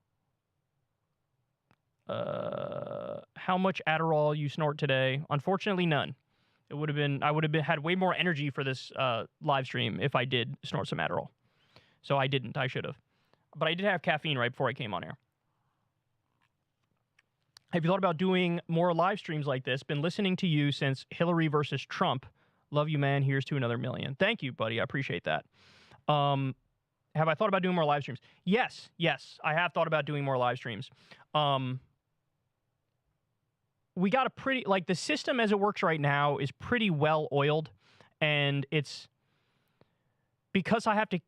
How much Adderall you snort today? Unfortunately, none. It would have been. I would have had way more energy for this live stream if I did snort some Adderall. So I didn't. I should have. But I did have caffeine right before I came on air. Have you thought about doing more live streams like this? Been listening to you since Hillary versus Trump. Love you, man. Here's to another million. Thank you, buddy. I appreciate that. Have I thought about doing more live streams? Yes. I have thought about doing more live streams. We got a pretty, like, the system as it works right now is pretty well oiled, and it's because I have to,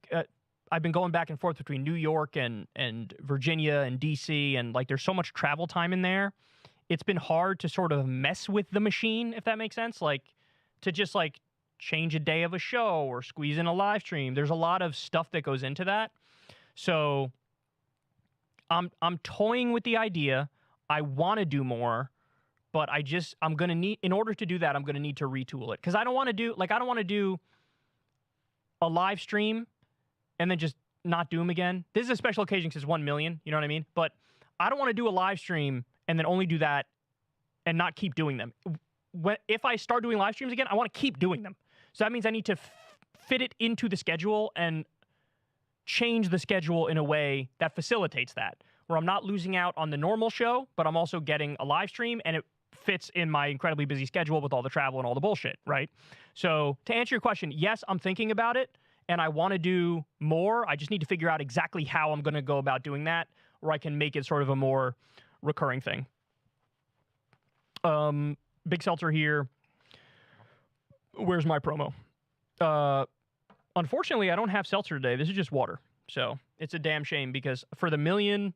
I've been going back and forth between New York and Virginia and DC, and like there's so much travel time in there. It's been hard to sort of mess with the machine, if that makes sense. Like to just like change a day of a show or squeeze in a live stream. There's a lot of stuff that goes into that. So I'm toying with the idea. I want to do more, but I'm going to need, in order to do that, I'm going to need to retool it. Because I don't want to do a live stream and then just not do them again. This is a special occasion because it's 1 million, you know what I mean? But I don't want to do a live stream and then only do that and not keep doing them. If I start doing live streams again, I want to keep doing them. So that means I need to fit it into the schedule and change the schedule in a way that facilitates that, where I'm not losing out on the normal show, but I'm also getting a live stream, and it fits in my incredibly busy schedule with all the travel and all the bullshit, right? So to answer your question, yes, I'm thinking about it, and I want to do more. I just need to figure out exactly how I'm going to go about doing that, where I can make it sort of a more recurring thing. Big Seltzer here. Where's my promo? Unfortunately, I don't have Seltzer today. This is just water. So it's a damn shame because for the million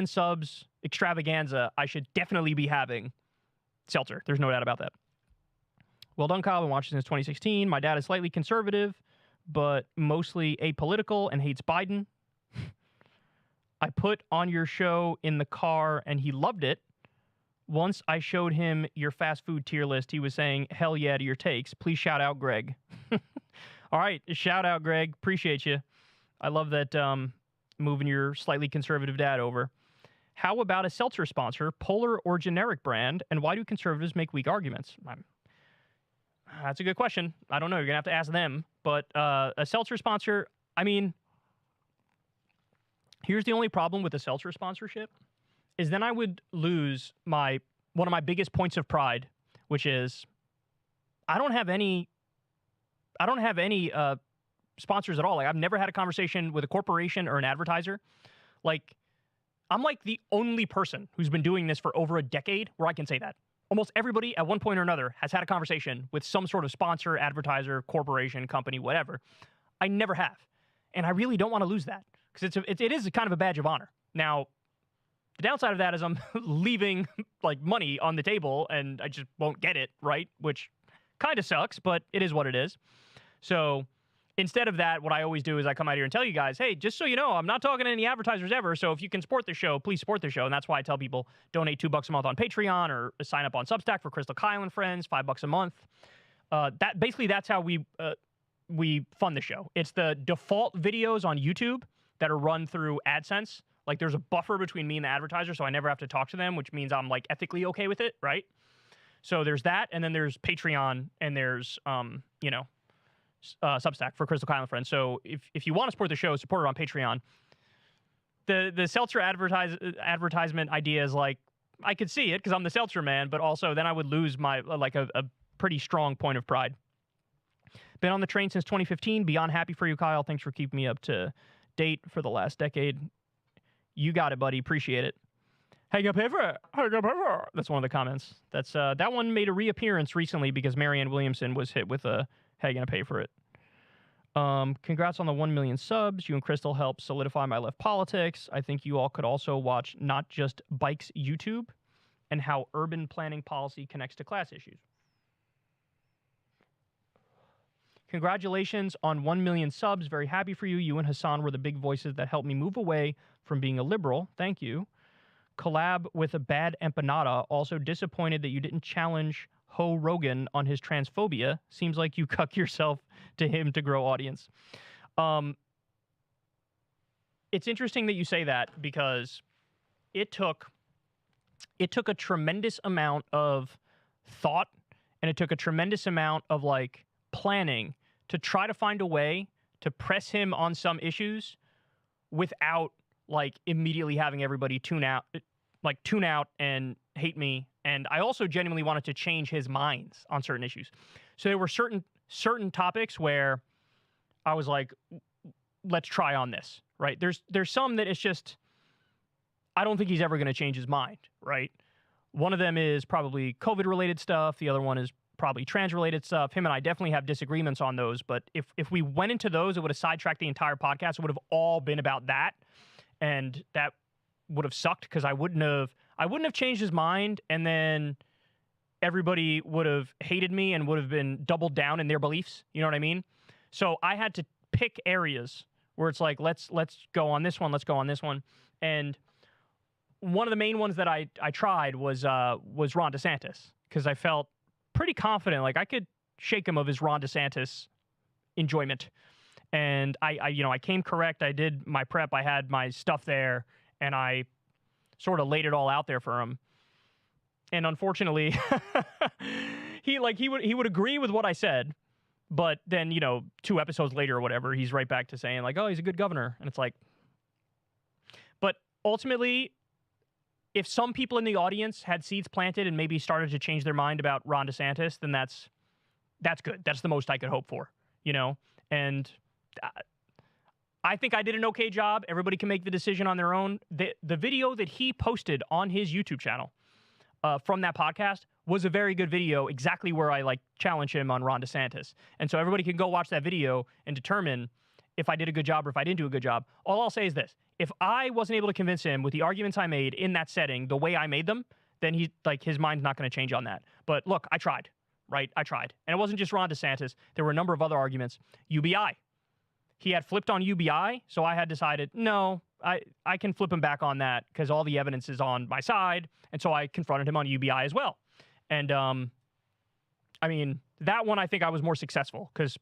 subs extravaganza, I should definitely be having Seltzer. There's no doubt about that. Well done, Kyle. I've been watching since 2016. My dad is slightly conservative, but mostly apolitical and hates Biden. I put on your show in the car and he loved it. Once I showed him your fast food tier list, he was saying, hell yeah to your takes. Please shout out Greg. All right, shout out, Greg. Appreciate you. I love that moving your slightly conservative dad over. How about a seltzer sponsor, polar or generic brand, and why do conservatives make weak arguments? That's a good question. I don't know. You're going to have to ask them. But a seltzer sponsor, I mean, here's the only problem with a seltzer sponsorship is then I would lose one of my biggest points of pride, which is I don't have any sponsors at all. Like, I've never had a conversation with a corporation or an advertiser. Like, I'm like the only person who's been doing this for over a decade where I can say that. Almost everybody at one point or another has had a conversation with some sort of sponsor, advertiser, corporation, company, whatever. I never have. And I really don't want to lose that because it is kind of a badge of honor. Now, the downside of that is I'm leaving like money on the table and I just won't get it, right? Which kind of sucks, but it is what it is. So instead of that, what I always do is I come out here and tell you guys, hey, just so you know, I'm not talking to any advertisers ever, so if you can support the show, please support the show. And that's why I tell people donate $2 a month on Patreon or sign up on Substack for Crystal Kyle and Friends, $5 a month. That's how we fund the show. It's the default videos on YouTube that are run through AdSense. Like, there's a buffer between me and the advertiser, so I never have to talk to them, which means I'm like ethically okay with it, right? So there's that, and then there's Patreon, and there's Substack for Crystal Kyle and Friends. So if you want to support the show, support it on Patreon. The Seltzer advertisement idea is like, I could see it because I'm the Seltzer man, but also then I would lose my a pretty strong point of pride. Been on the train since 2015. Beyond happy for you, Kyle. Thanks for keeping me up to date for the last decade. You got it, buddy. Appreciate it. Hang up ever. Hang up ever. That's one of the comments. That's that one made a reappearance recently because Marianne Williamson was hit with a "How you gonna pay for it?" Congrats on the 1 million subs. You and Crystal helped solidify my left politics. I think you all could also watch Not Just Bikes YouTube and how urban planning policy connects to class issues. Congratulations on 1 million subs. Very happy for you. You and Hassan were the big voices that helped me move away from being a liberal. Thank you. Collab with a bad empanada. Also disappointed that you didn't challenge Ho Rogan on his transphobia. Seems like you cuck yourself to him to grow audience. It's interesting that you say that because it took a tremendous amount of thought and it took a tremendous amount of like planning to try to find a way to press him on some issues without like immediately having everybody tune out and hate me. And I also genuinely wanted to change his minds on certain issues. So there were certain topics where I was like, let's try on this, right? There's some that it's just, I don't think he's ever going to change his mind, right? One of them is probably COVID-related stuff. The other one is probably trans-related stuff. Him and I definitely have disagreements on those. But if we went into those, it would have sidetracked the entire podcast. It would have all been about that. And that would have sucked because I wouldn't have changed his mind, and then everybody would have hated me and would have been doubled down in their beliefs. You know what I mean? So I had to pick areas where it's like, let's go on this one, let's go on this one. And one of the main ones that I tried was Ron DeSantis, because I felt pretty confident, like I could shake him of his Ron DeSantis enjoyment. And I came correct. I did my prep. I had my stuff there, and I sort of laid it all out there for him. And unfortunately, he would agree with what I said, but then 2 episodes later or whatever, he's right back to saying like, oh, he's a good governor, and it's like. But ultimately, if some people in the audience had seeds planted and maybe started to change their mind about Ron DeSantis, then that's good. That's the most I could hope for, and. I think I did an okay job. Everybody can make the decision on their own. The video that he posted on his YouTube channel from that podcast was a very good video, exactly where I challenge him on Ron DeSantis. And so everybody can go watch that video and determine if I did a good job or if I didn't do a good job. All I'll say is this. If I wasn't able to convince him with the arguments I made in that setting, the way I made them, then his mind's not going to change on that. But look, I tried, right? I tried. And it wasn't just Ron DeSantis. There were a number of other arguments. UBI. He had flipped on UBI, so I had decided, no, I can flip him back on that because all the evidence is on my side, and so I confronted him on UBI as well. And, that one I think I was more successful because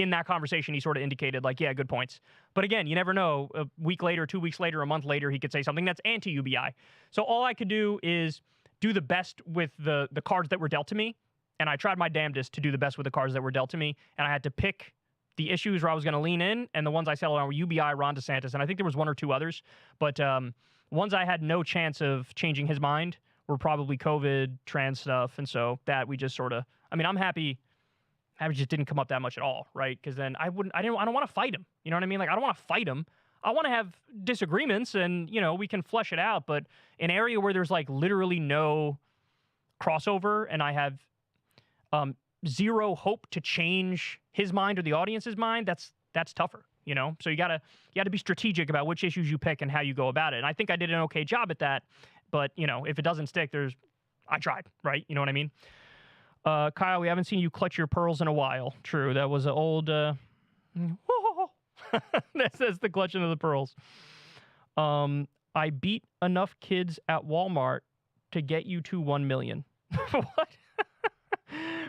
in that conversation, he sort of indicated, like, yeah, good points. But again, you never know. A week later, 2 weeks later, a month later, he could say something that's anti-UBI. So all I could do is do the best with the cards that were dealt to me. And I tried my damnedest to do the best with the cards that were dealt to me. And I had to pick the issues where I was going to lean in. And the ones I settled on were UBI, Ron DeSantis. And I think there was one or two others. But ones I had no chance of changing his mind were probably COVID, trans stuff. And so that we just sort of, I mean, I'm happy it just didn't come up that much at all, right? Because then I don't want to fight him. You know what I mean? Like, I don't want to fight him. I want to have disagreements and, you know, we can flesh it out. But an area where there's like literally no crossover and I have zero hope to change his mind or the audience's mind, that's tougher, you know? So you got to be strategic about which issues you pick and how you go about it. And I think I did an okay job at that. But, you know, if it doesn't stick, I tried, right? You know what I mean? Kyle, we haven't seen you clutch your pearls in a while. True, that was an old... that says the clutching of the pearls. I beat enough kids at Walmart to get you to 1 million. What?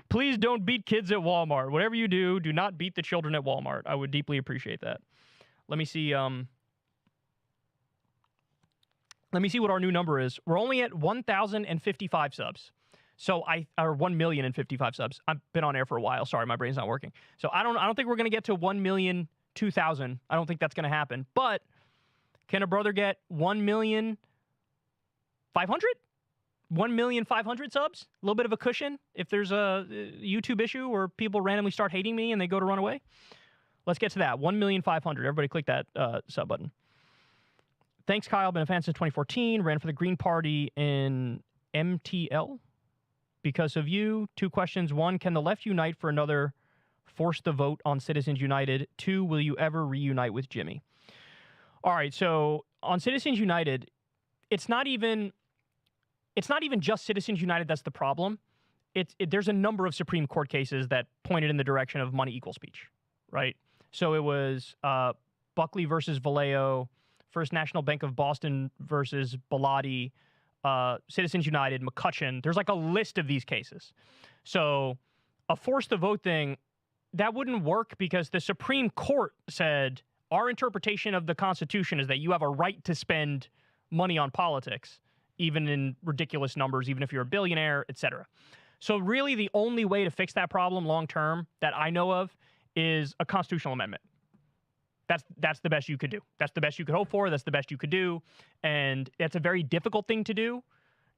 Please don't beat kids at Walmart. Whatever you do, do not beat the children at Walmart. I would deeply appreciate that. Let me see... Let me see what our new number is. We're only at 1,055 subs. So or 1,055 subs. I've been on air for a while. Sorry, my brain's not working. So I don't think we're going to get to 1,002,000. I don't think that's going to happen. But can a brother get 1,500,000? 1,500,000 subs? A little bit of a cushion if there's a YouTube issue where people randomly start hating me and they go to run away. Let's get to that. 1,500,000. Everybody click that sub button. Thanks, Kyle. Been a fan since 2014. Ran for the Green Party in MTL. Because of you, 2 questions. 1, can the left unite for another force the vote on Citizens United? 2, will you ever reunite with Jimmy? All right, so on Citizens United, it's not even just Citizens United that's the problem. There's a number of Supreme Court cases that pointed in the direction of money equals speech, right? So it was Buckley versus Vallejo, First National Bank of Boston versus Bellotti, Citizens United, McCutcheon. There's like a list of these cases. So a force the vote thing, that wouldn't work because the Supreme Court said our interpretation of the Constitution is that you have a right to spend money on politics, even in ridiculous numbers, even if you're a billionaire, etc. So really the only way to fix that problem long term that I know of is a constitutional amendment. That's the best you could do. That's the best you could hope for. That's the best you could do. And it's a very difficult thing to do.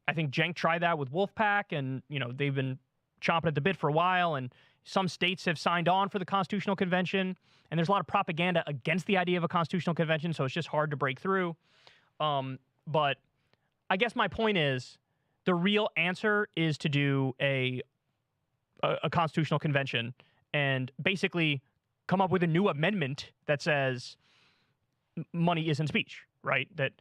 I think Cenk tried that with Wolfpack, and, you know, they've been chomping at the bit for a while, and some states have signed on for the Constitutional Convention, and there's a lot of propaganda against the idea of a Constitutional Convention, so it's just hard to break through. But I guess my point is the real answer is to do a Constitutional Convention and basically come up with a new amendment that says money isn't speech, right? That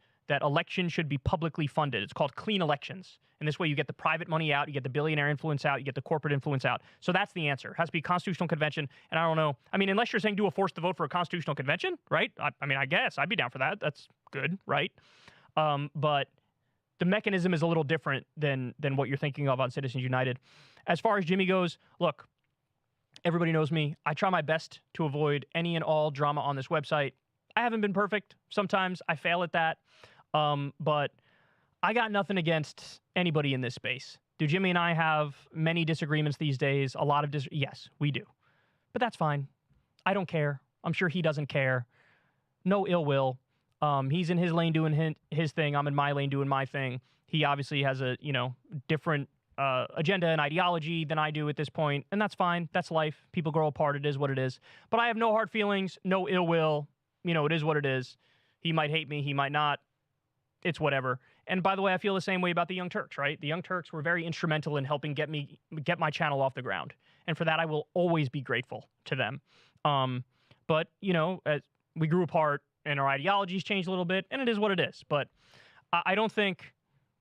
elections should be publicly funded. It's called clean elections. And this way you get the private money out, you get the billionaire influence out, you get the corporate influence out. So that's the answer. It has to be Constitutional Convention. And I don't know. I mean, unless you're saying do a force to vote for a Constitutional Convention, right? I mean, I guess I'd be down for that. That's good, right? But the mechanism is a little different than what you're thinking of on Citizens United. As far as Jimmy goes, look, everybody knows me. I try my best to avoid any and all drama on this website. I haven't been perfect. Sometimes I fail at that. But I got nothing against anybody in this space. Do Jimmy and I have many disagreements these days? A lot of yes, we do. But that's fine. I don't care. I'm sure he doesn't care. No ill will. He's in his lane doing his thing. I'm in my lane doing my thing. He obviously has a, different agenda and ideology than I do at this point, and that's fine. That's life. People grow apart. It is what it is. But I have no hard feelings, no ill will. It is what it is. He might hate me. He might not. It's whatever. And by the way, I feel the same way about the Young Turks, right? The Young Turks were very instrumental in helping get my channel off the ground. And for that, I will always be grateful to them. But, as we grew apart and our ideologies changed a little bit, and it is what it is. But I don't think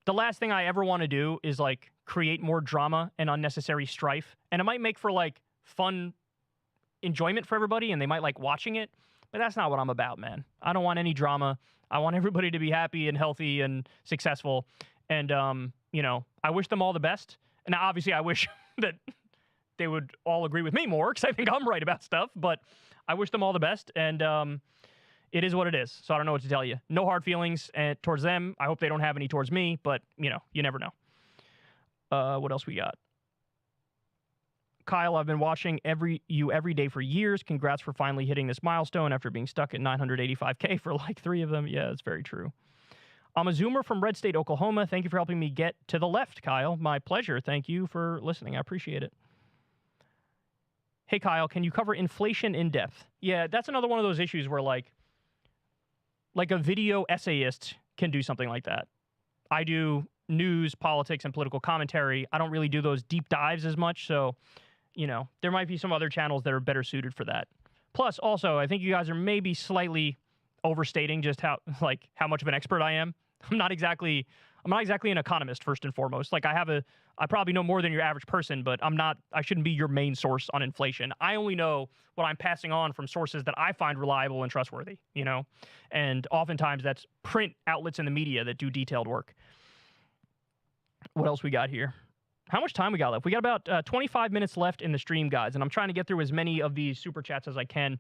the last thing I ever want to do is create more drama and unnecessary strife. And it might make for fun enjoyment for everybody, and they might like watching it. But that's not what I'm about, man. I don't want any drama. I want everybody to be happy and healthy and successful. And, I wish them all the best. And obviously I wish that they would all agree with me more because I think I'm right about stuff. But I wish them all the best, and it is what it is. So I don't know what to tell you. No hard feelings towards them. I hope they don't have any towards me, but, you know, you never know. What else we got? Kyle, I've been watching you every day for years. Congrats for finally hitting this milestone after being stuck at 985K for like 3 of them. Yeah, it's very true. I'm a Zoomer from Red State, Oklahoma. Thank you for helping me get to the left, Kyle. My pleasure. Thank you for listening. I appreciate it. Hey, Kyle, can you cover inflation in depth? Yeah, that's another one of those issues where like a video essayist can do something like that. I do news, politics, and political commentary. I don't really do those deep dives as much, so, you know, there might be some other channels that are better suited for that. Plus, also, I think you guys are maybe slightly overstating just how much of an expert I am. I'm not exactly an economist, first and foremost. Like, I probably know more than your average person, but I shouldn't be your main source on inflation. I only know what I'm passing on from sources that I find reliable and trustworthy, you know? And oftentimes that's print outlets in the media that do detailed work. What else we got here? How much time we got left? We got about 25 minutes left in the stream, guys, and I'm trying to get through as many of these super chats as I can.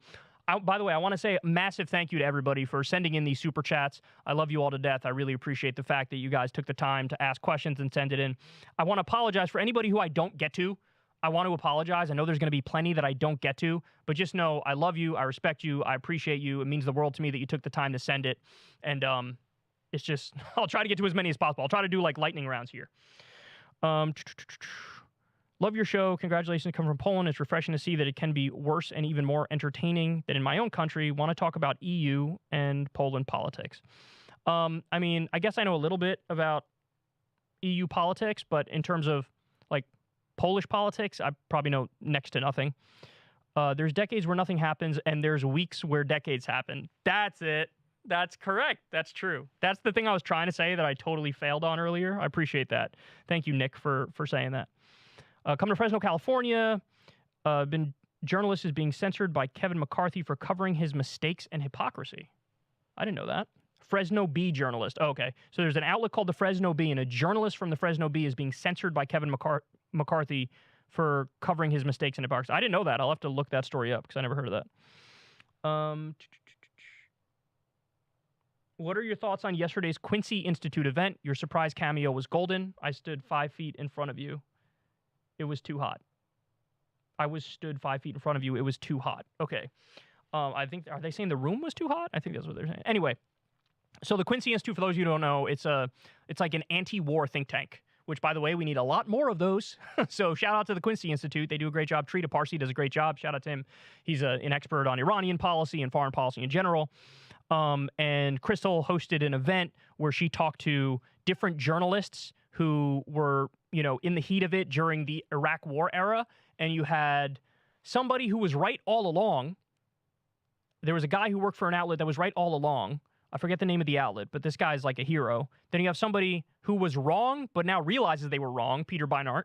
By the way, I want to say a massive thank you to everybody for sending in these super chats. I love you all to death. I really appreciate the fact that you guys took the time to ask questions and send it in. I want to apologize for anybody who I don't get to. I want to apologize. I know there's going to be plenty that I don't get to, but just know I love you. I respect you. I appreciate you. It means the world to me that you took the time to send it. And it's just, I'll try to get to as many as possible. I'll try to do like lightning rounds here. Love your show. Congratulations. Come from Poland. It's refreshing to see that it can be worse and even more entertaining than in my own country. Want to talk about EU and Poland politics. I mean, I guess I know a little bit about EU politics, but in terms of like Polish politics, I probably know next to nothing. There's decades where nothing happens, and there's weeks where decades happen. That's it. That's correct. That's true. That's the thing I was trying to say that I totally failed on earlier. I appreciate that. Thank you, Nick, for saying that. Coming to Fresno, California. Journalist is being censored by Kevin McCarthy for covering his mistakes and hypocrisy. I didn't know that. Fresno Bee journalist. Oh, okay. So there's an outlet called the Fresno Bee, and a journalist from the Fresno Bee is being censored by Kevin McCarthy for covering his mistakes and hypocrisy. I didn't know that. I'll have to look that story up because I never heard of that. What are your thoughts on yesterday's Quincy Institute event? Your surprise cameo was golden. I stood 5 feet in front of you. It was too hot. Stood 5 feet in front of you. It was too hot. Okay. I think, are they saying the room was too hot? I think that's what they're saying. Anyway, so the Quincy Institute, for those of you who don't know, it's like an anti-war think tank, which, by the way, we need a lot more of those. So shout out to the Quincy Institute. They do a great job. Trita Parsi does a great job. Shout out to him. He's an expert on Iranian policy and foreign policy in general. And Crystal hosted an event where she talked to different journalists who were, you know, in the heat of it during the Iraq War era. And you had somebody who was right all along. There was a guy who worked for an outlet that was right all along. I forget the name of the outlet, but this guy's like a hero. Then you have somebody who was wrong, but now realizes they were wrong, Peter Beinart.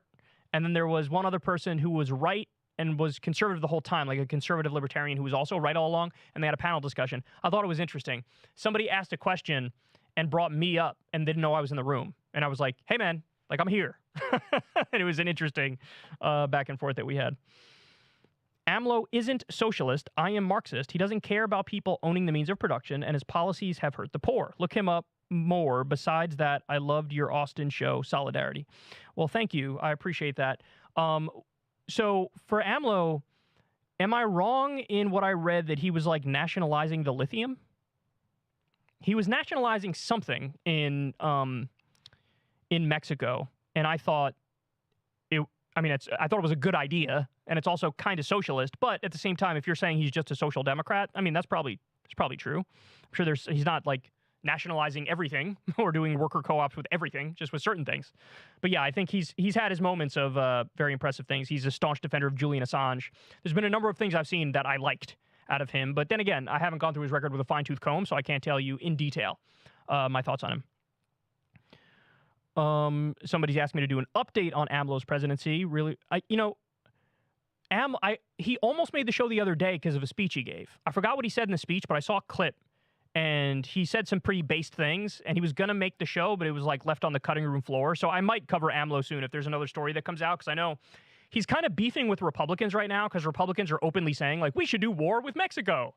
And then there was one other person who was right and was conservative the whole time, like a conservative libertarian who was also right all along, and they had a panel discussion. I thought it was interesting. Somebody asked a question and brought me up and didn't know I was in the room. And I was like, hey, man, like, I'm here. And it was an interesting back and forth that we had. AMLO isn't socialist. I am Marxist. He doesn't care about people owning the means of production, and his policies have hurt the poor. Look him up more. Besides that, I loved your Austin show, Solidarity. Well, thank you. I appreciate that. So for AMLO, am I wrong in what I read that he was like nationalizing the lithium? He was nationalizing something in Mexico, and I thought I thought it was a good idea, and it's also kind of socialist. But at the same time, if you're saying he's just a social democrat, I mean, it's probably true. I'm sure he's not like nationalizing everything or doing worker co-ops with everything, just with certain things. But yeah, I think he's had his moments of very impressive things. He's a staunch defender of Julian Assange. There's been a number of things I've seen that I liked out of him. But then again, I haven't gone through his record with a fine-tooth comb, so I can't tell you in detail my thoughts on him. Somebody's asked me to do an update on AMLO's presidency. Really, he almost made the show the other day because of a speech he gave. I forgot what he said in the speech, but I saw a clip, and he said some pretty based things, and he was going to make the show, but it was like left on the cutting room floor. So I might cover AMLO soon if there's another story that comes out, because I know he's kind of beefing with Republicans right now because Republicans are openly saying, like, we should do war with Mexico.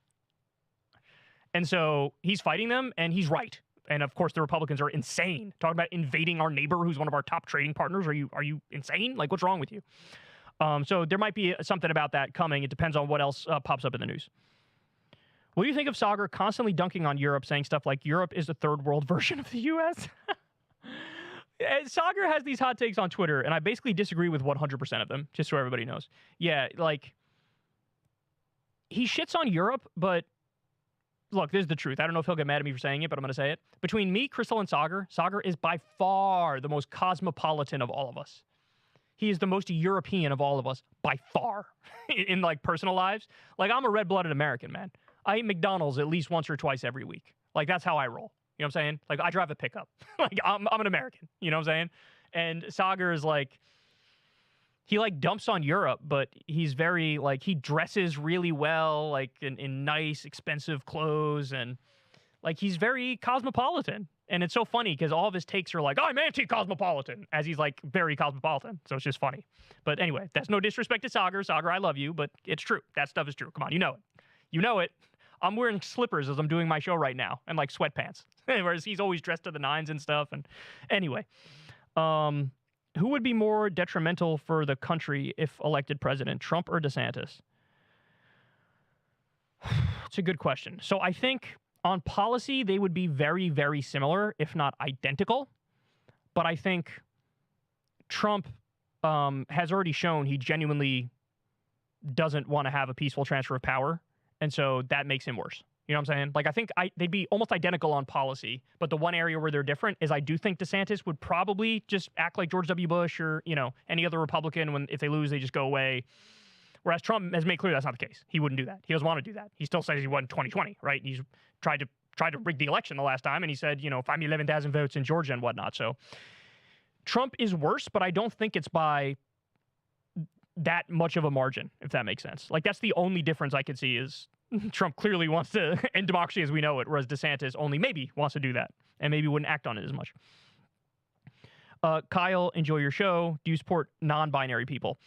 And so he's fighting them, and he's right. And of course, the Republicans are insane. Talking about invading our neighbor who's one of our top trading partners. Are you insane? Like, what's wrong with you? So there might be something about that coming. It depends on what else pops up in the news. What do you think of Sagar constantly dunking on Europe, saying stuff like Europe is a third world version of the U.S.? Sagar has these hot takes on Twitter, and I basically disagree with 100% of them, just so everybody knows. Yeah, like, he shits on Europe, but look, this is the truth. I don't know if he'll get mad at me for saying it, but I'm going to say it. Between me, Crystal, and Sagar is by far the most cosmopolitan of all of us. He is the most European of all of us, by far, in like personal lives. Like, I'm a red-blooded American, man. I eat McDonald's at least once or twice every week. Like, that's how I roll. You know what I'm saying? Like, I drive a pickup. Like, I'm an American. You know what I'm saying? And Sagar is like, he like dumps on Europe, but he's very like, he dresses really well, like in nice, expensive clothes, and like he's very cosmopolitan. And it's so funny because all of his takes are like, I'm anti-cosmopolitan, as he's like very cosmopolitan. So it's just funny. But anyway, that's no disrespect to Sagar. Sagar, I love you, but it's true. That stuff is true. Come on, you know it. You know it. I'm wearing slippers as I'm doing my show right now, and like sweatpants. Whereas he's always dressed to the nines and stuff. And anyway, who would be more detrimental for the country if elected president, Trump or DeSantis? It's a good question. So I think on policy, they would be very, very similar, if not identical. But I think Trump has already shown he genuinely doesn't want to have a peaceful transfer of power. And so that makes him worse. You know what I'm saying? Like, I think they'd be almost identical on policy, but the one area where they're different is I do think DeSantis would probably just act like George W. Bush or, you know, any other Republican. If they lose, they just go away. Whereas Trump has made clear that's not the case. He wouldn't do that. He doesn't want to do that. He still says he won 2020, right? He's tried to rig the election the last time, and he said, you know, find me 11,000 votes in Georgia and whatnot. So Trump is worse, but I don't think it's by that much of a margin, if that makes sense. Like, that's the only difference I could see is Trump clearly wants to end democracy as we know it, whereas DeSantis only maybe wants to do that and maybe wouldn't act on it as much. Kyle, enjoy your show. Do you support non-binary people?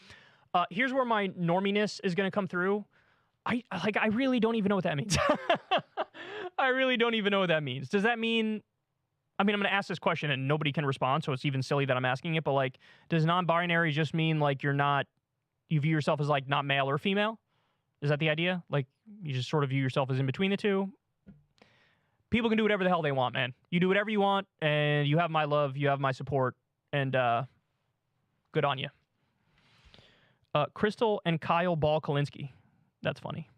Here's where my norminess is going to come through. I really don't even know what that means. I really don't even know what that means. Does that mean, I mean, I'm going to ask this question and nobody can respond, so it's even silly that I'm asking it, but like, does non-binary just mean like you view yourself as like not male or female? Is that the idea? Like, you just sort of view yourself as in between the two? People can do whatever the hell they want, man. You do whatever you want, and you have my love, you have my support, and good on you. Crystal and Kyle Kulinski. That's funny.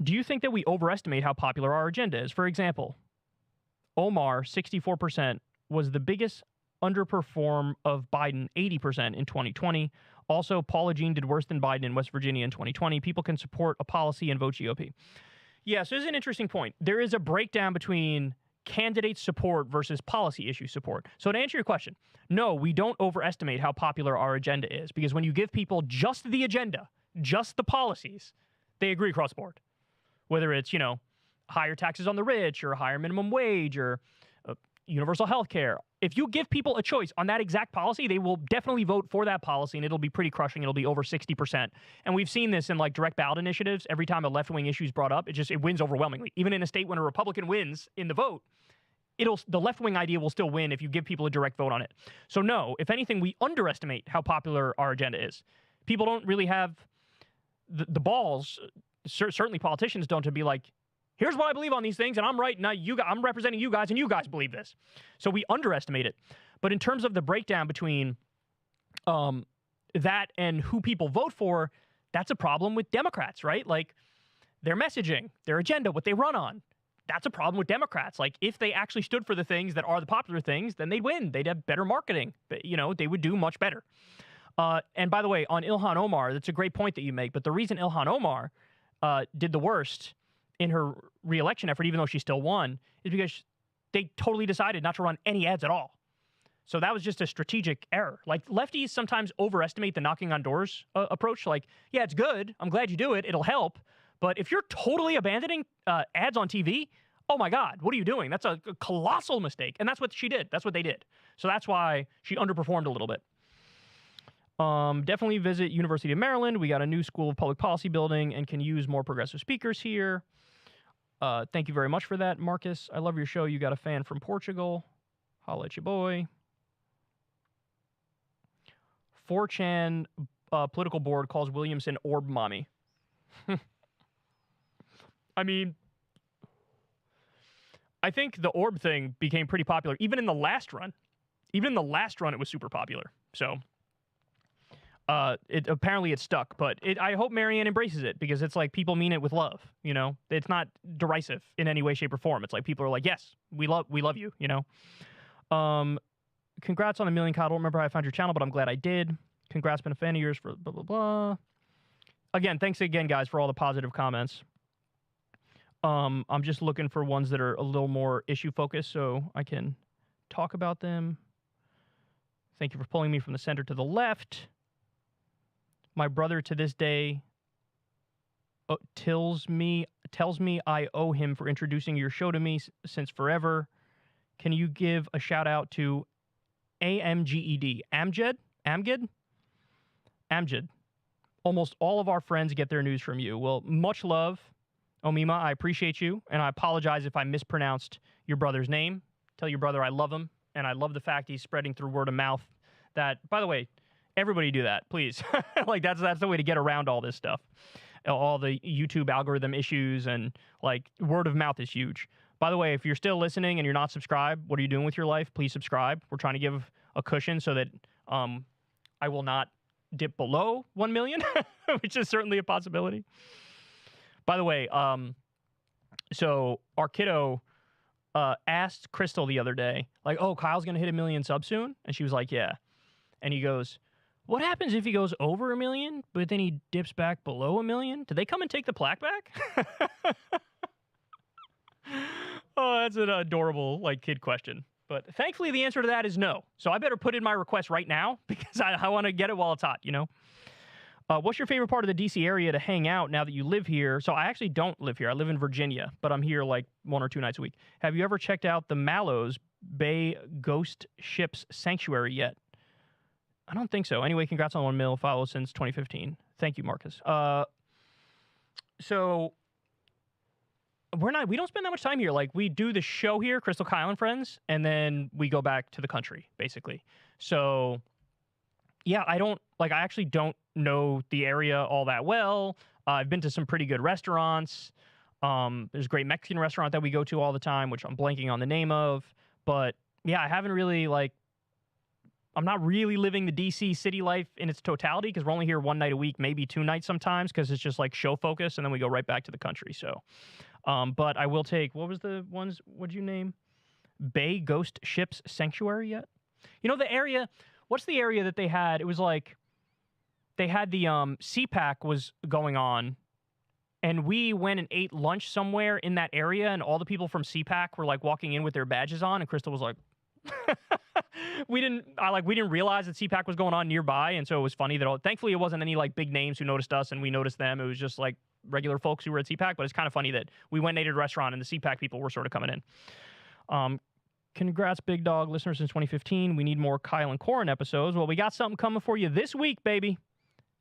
Do you think that we overestimate how popular our agenda is? For example, Omar, 64%, was the biggest underperform of Biden, 80% in 2020. Also, Paula Jean did worse than Biden in West Virginia in 2020. People can support a policy and vote GOP. Yeah, so this is an interesting point. There is a breakdown between candidate support versus policy issue support. So to answer your question, no, we don't overestimate how popular our agenda is, because when you give people just the agenda, just the policies, they agree across the board. Whether it's, you know, higher taxes on the rich or a higher minimum wage or universal health care. If you give people a choice on that exact policy, they will definitely vote for that policy, and it'll be pretty crushing. It'll be over 60%. And we've seen this in like direct ballot initiatives. Every time a left-wing issue is brought up, it wins overwhelmingly. Even in a state when a Republican wins in the vote, the left-wing idea will still win if you give people a direct vote on it. So no, if anything, we underestimate how popular our agenda is. People don't really have the balls, certainly politicians don't, to be like, here's what I believe on these things, and I'm right, now I'm representing you guys, and you guys believe this. So we underestimate it. But in terms of the breakdown between that and who people vote for, that's a problem with Democrats, right? Like, their messaging, their agenda, what they run on, that's a problem with Democrats. Like, if they actually stood for the things that are the popular things, then they'd win. They'd have better marketing. But, you know, they would do much better. And by the way, on Ilhan Omar, that's a great point that you make, but the reason Ilhan Omar did the worst in her re-election effort, even though she still won, is because they totally decided not to run any ads at all. So that was just a strategic error. Like, lefties sometimes overestimate the knocking on doors approach. Like, yeah, it's good. I'm glad you do it. It'll help. But if you're totally abandoning ads on TV, oh my God, what are you doing? That's a colossal mistake. And that's what she did. That's what they did. So that's why she underperformed a little bit. Definitely visit University of Maryland. We got a new School of Public Policy building and can use more progressive speakers here. Thank you very much for that, Marcus. I love your show. You got a fan from Portugal. Holla at your boy. 4chan political board calls Williamson orb mommy. I mean, I think the orb thing became pretty popular even in the last run. Even in the last run, it was super popular. So apparently it stuck, but I hope Marianne embraces it because it's like people mean it with love. You know, it's not derisive in any way, shape, or form. It's like people are like, yes, we love you. You know. Congrats on 1 million, Kyle. I don't remember how I found your channel, but I'm glad I did. Congrats, been a fan of yours for blah blah blah. Again, thanks again, guys, for all the positive comments. I'm just looking for ones that are a little more issue focused so I can talk about them. Thank you for pulling me from the center to the left. My brother to this day tells me I owe him for introducing your show to me since forever. Can you give a shout out to AMGED? Amjad. Almost all of our friends get their news from you. Well, much love, Omima. I appreciate you, and I apologize if I mispronounced your brother's name. Tell your brother I love him, and I love the fact he's spreading through word of mouth. That, by the way, everybody do that, please. Like that's the way to get around all this stuff, all the YouTube algorithm issues, and like word of mouth is huge. By the way, if you're still listening and you're not subscribed, what are you doing with your life? Please subscribe. We're trying to give a cushion so that I will not dip below 1 million, which is certainly a possibility. By the way, so our kiddo asked Crystal the other day, like, oh, Kyle's going to hit 1 million subs soon? And she was like, yeah. And he goes, what happens if he goes over 1 million, but then he dips back below 1 million? Do they come and take the plaque back? Oh, that's an adorable, like, kid question. But thankfully, the answer to that is no. So I better put in my request right now because I want to get it while it's hot, you know? What's your favorite part of the D.C. area to hang out now that you live here? So I actually don't live here. I live in Virginia, but I'm here like 1 or 2 nights a week. Have you ever checked out the Mallows Bay Ghost Ships Sanctuary yet? I don't think so. Anyway, congrats on 1 mil. Follow since 2015. Thank you, Marcus. So we don't spend that much time here. Like, we do the show here, Crystal, Kyle, and Friends, and then we go back to the country, basically. So, yeah, I actually don't know the area all that well. I've been to some pretty good restaurants. There's a great Mexican restaurant that we go to all the time, which I'm blanking on the name of. But, yeah, I haven't really, I'm not really living the DC city life in its totality because we're only here 1 night a week, maybe 2 nights sometimes because it's just, show focus, and then we go right back to the country. So, but I will take, what was the ones, what'd you name? Bay Ghost Ships Sanctuary yet? You know, the area, what's the area that they had? It was they had the CPAC was going on, and we went and ate lunch somewhere in that area, and all the people from CPAC were walking in with their badges on, and Crystal was like, we didn't realize that CPAC was going on nearby, and so it was funny that thankfully it wasn't any big names who noticed us and we noticed them. It was just regular folks who were at CPAC, but it's kind of funny that we went and ate at a restaurant and the CPAC people were sort of coming in. Congrats, Big Dog, listeners since 2015. We need more Kyle and Corin episodes. Well, we got something coming for you this week, baby.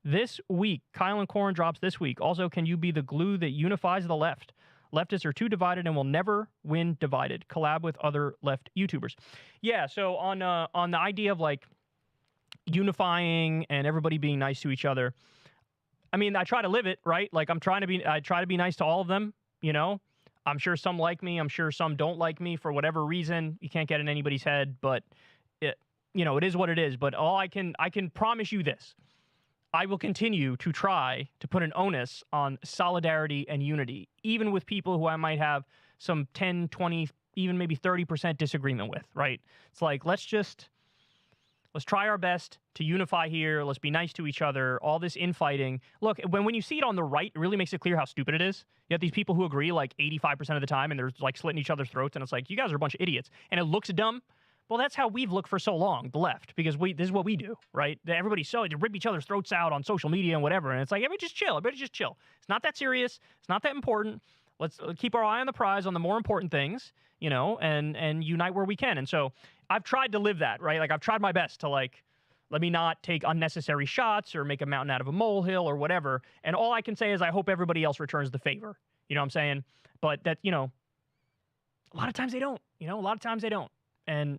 This week. Kyle and Corin drops this week. Also, can you be the glue that unifies the left? Leftists are too divided and will never win divided. Collab with other left YouTubers. Yeah, so on the idea of unifying and everybody being nice to each other, I mean, I try to live it, right? I try to be nice to all of them, you know? I'm sure some like me. I'm sure some don't like me for whatever reason. You can't get in anybody's head, but it is what it is. But I can promise you this. I will continue to try to put an onus on solidarity and unity, even with people who I might have some 10, 20, even maybe 30% disagreement with, right? It's let's try our best to unify here. Let's be nice to each other. All this infighting. Look, when you see it on the right, it really makes it clear how stupid it is. You have these people who agree 85% of the time, and they're slitting each other's throats, and it's you guys are a bunch of idiots. And it looks dumb. Well, that's how we've looked for so long, the left, because this is what we do, right? Everybody's they rip each other's throats out on social media and whatever, and it's everybody just chill. Everybody just chill. It's not that serious. It's not that important. Let's keep our eye on the prize, on the more important things, and unite where we can. And so I've tried to live that, right? I've tried my best to Let me not take unnecessary shots or make a mountain out of a molehill or whatever. And all I can say is I hope everybody else returns the favor. You know what I'm saying? But that, you know, a lot of times they don't. You know, a lot of times they don't. And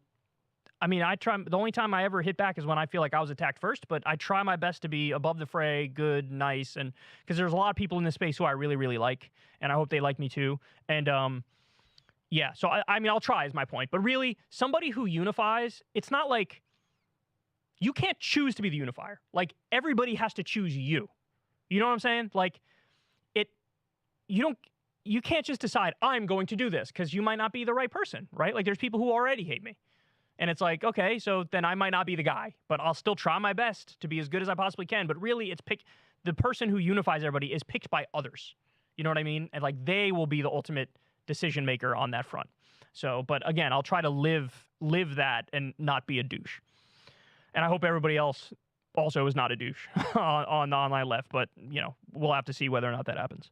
I mean, I try. The only time I ever hit back is when I feel like I was attacked first. But I try my best to be above the fray, good, nice, and because there's a lot of people in this space who I really, really like, and I hope they like me too. And yeah. So I mean, I'll try is my point. But really, somebody who unifies, it's not like you can't choose to be the unifier. Like everybody has to choose you. You know what I'm saying? Like you can't just decide I'm going to do this because you might not be the right person, right? Like there's people who already hate me. And it's like, okay, so then I might not be the guy, but I'll still try my best to be as good as I possibly can. But really, the person who unifies everybody is picked by others. You know what I mean? And like they will be the ultimate decision maker on that front. So, but again, I'll try to live that and not be a douche. And I hope everybody else also is not a douche on the online left. But you know, we'll have to see whether or not that happens.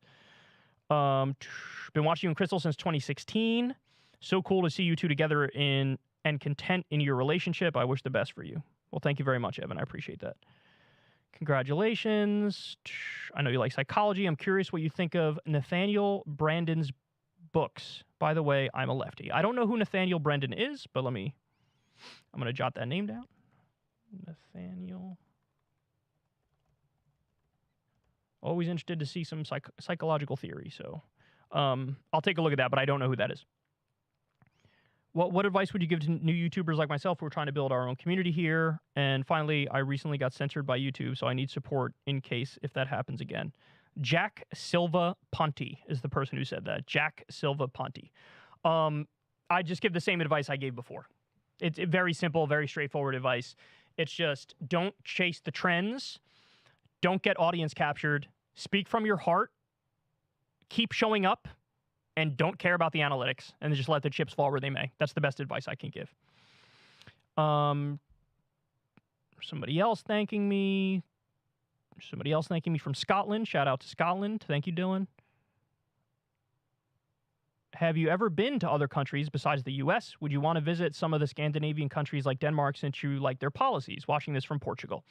Been watching you and Crystal since 2016. So cool to see you two together and content in your relationship. I wish the best for you. Well, thank you very much, Evan. I appreciate that. Congratulations. I know you like psychology. I'm curious what you think of Nathaniel Branden's books. By the way, I'm a lefty. I don't know who Nathaniel Branden is, but I'm going to jot that name down. Nathaniel. Always interested to see some psychological theory. So I'll take a look at that, but I don't know who that is. What advice would you give to new YouTubers like myself who are trying to build our own community here? And finally, I recently got censored by YouTube, so I need support in case if that happens again. Jack Silva Ponte is the person who said that. Jack Silva Ponte. I just give the same advice I gave before. It's very simple, very straightforward advice. It's just don't chase the trends. Don't get audience captured. Speak from your heart. Keep showing up. And don't care about the analytics, and just let the chips fall where they may. That's the best advice I can give. Somebody else thanking me. Somebody else thanking me from Scotland. Shout out to Scotland. Thank you, Dylan. Have you ever been to other countries besides the U.S.? Would you want to visit some of the Scandinavian countries like Denmark since you like their policies? Watching this from Portugal.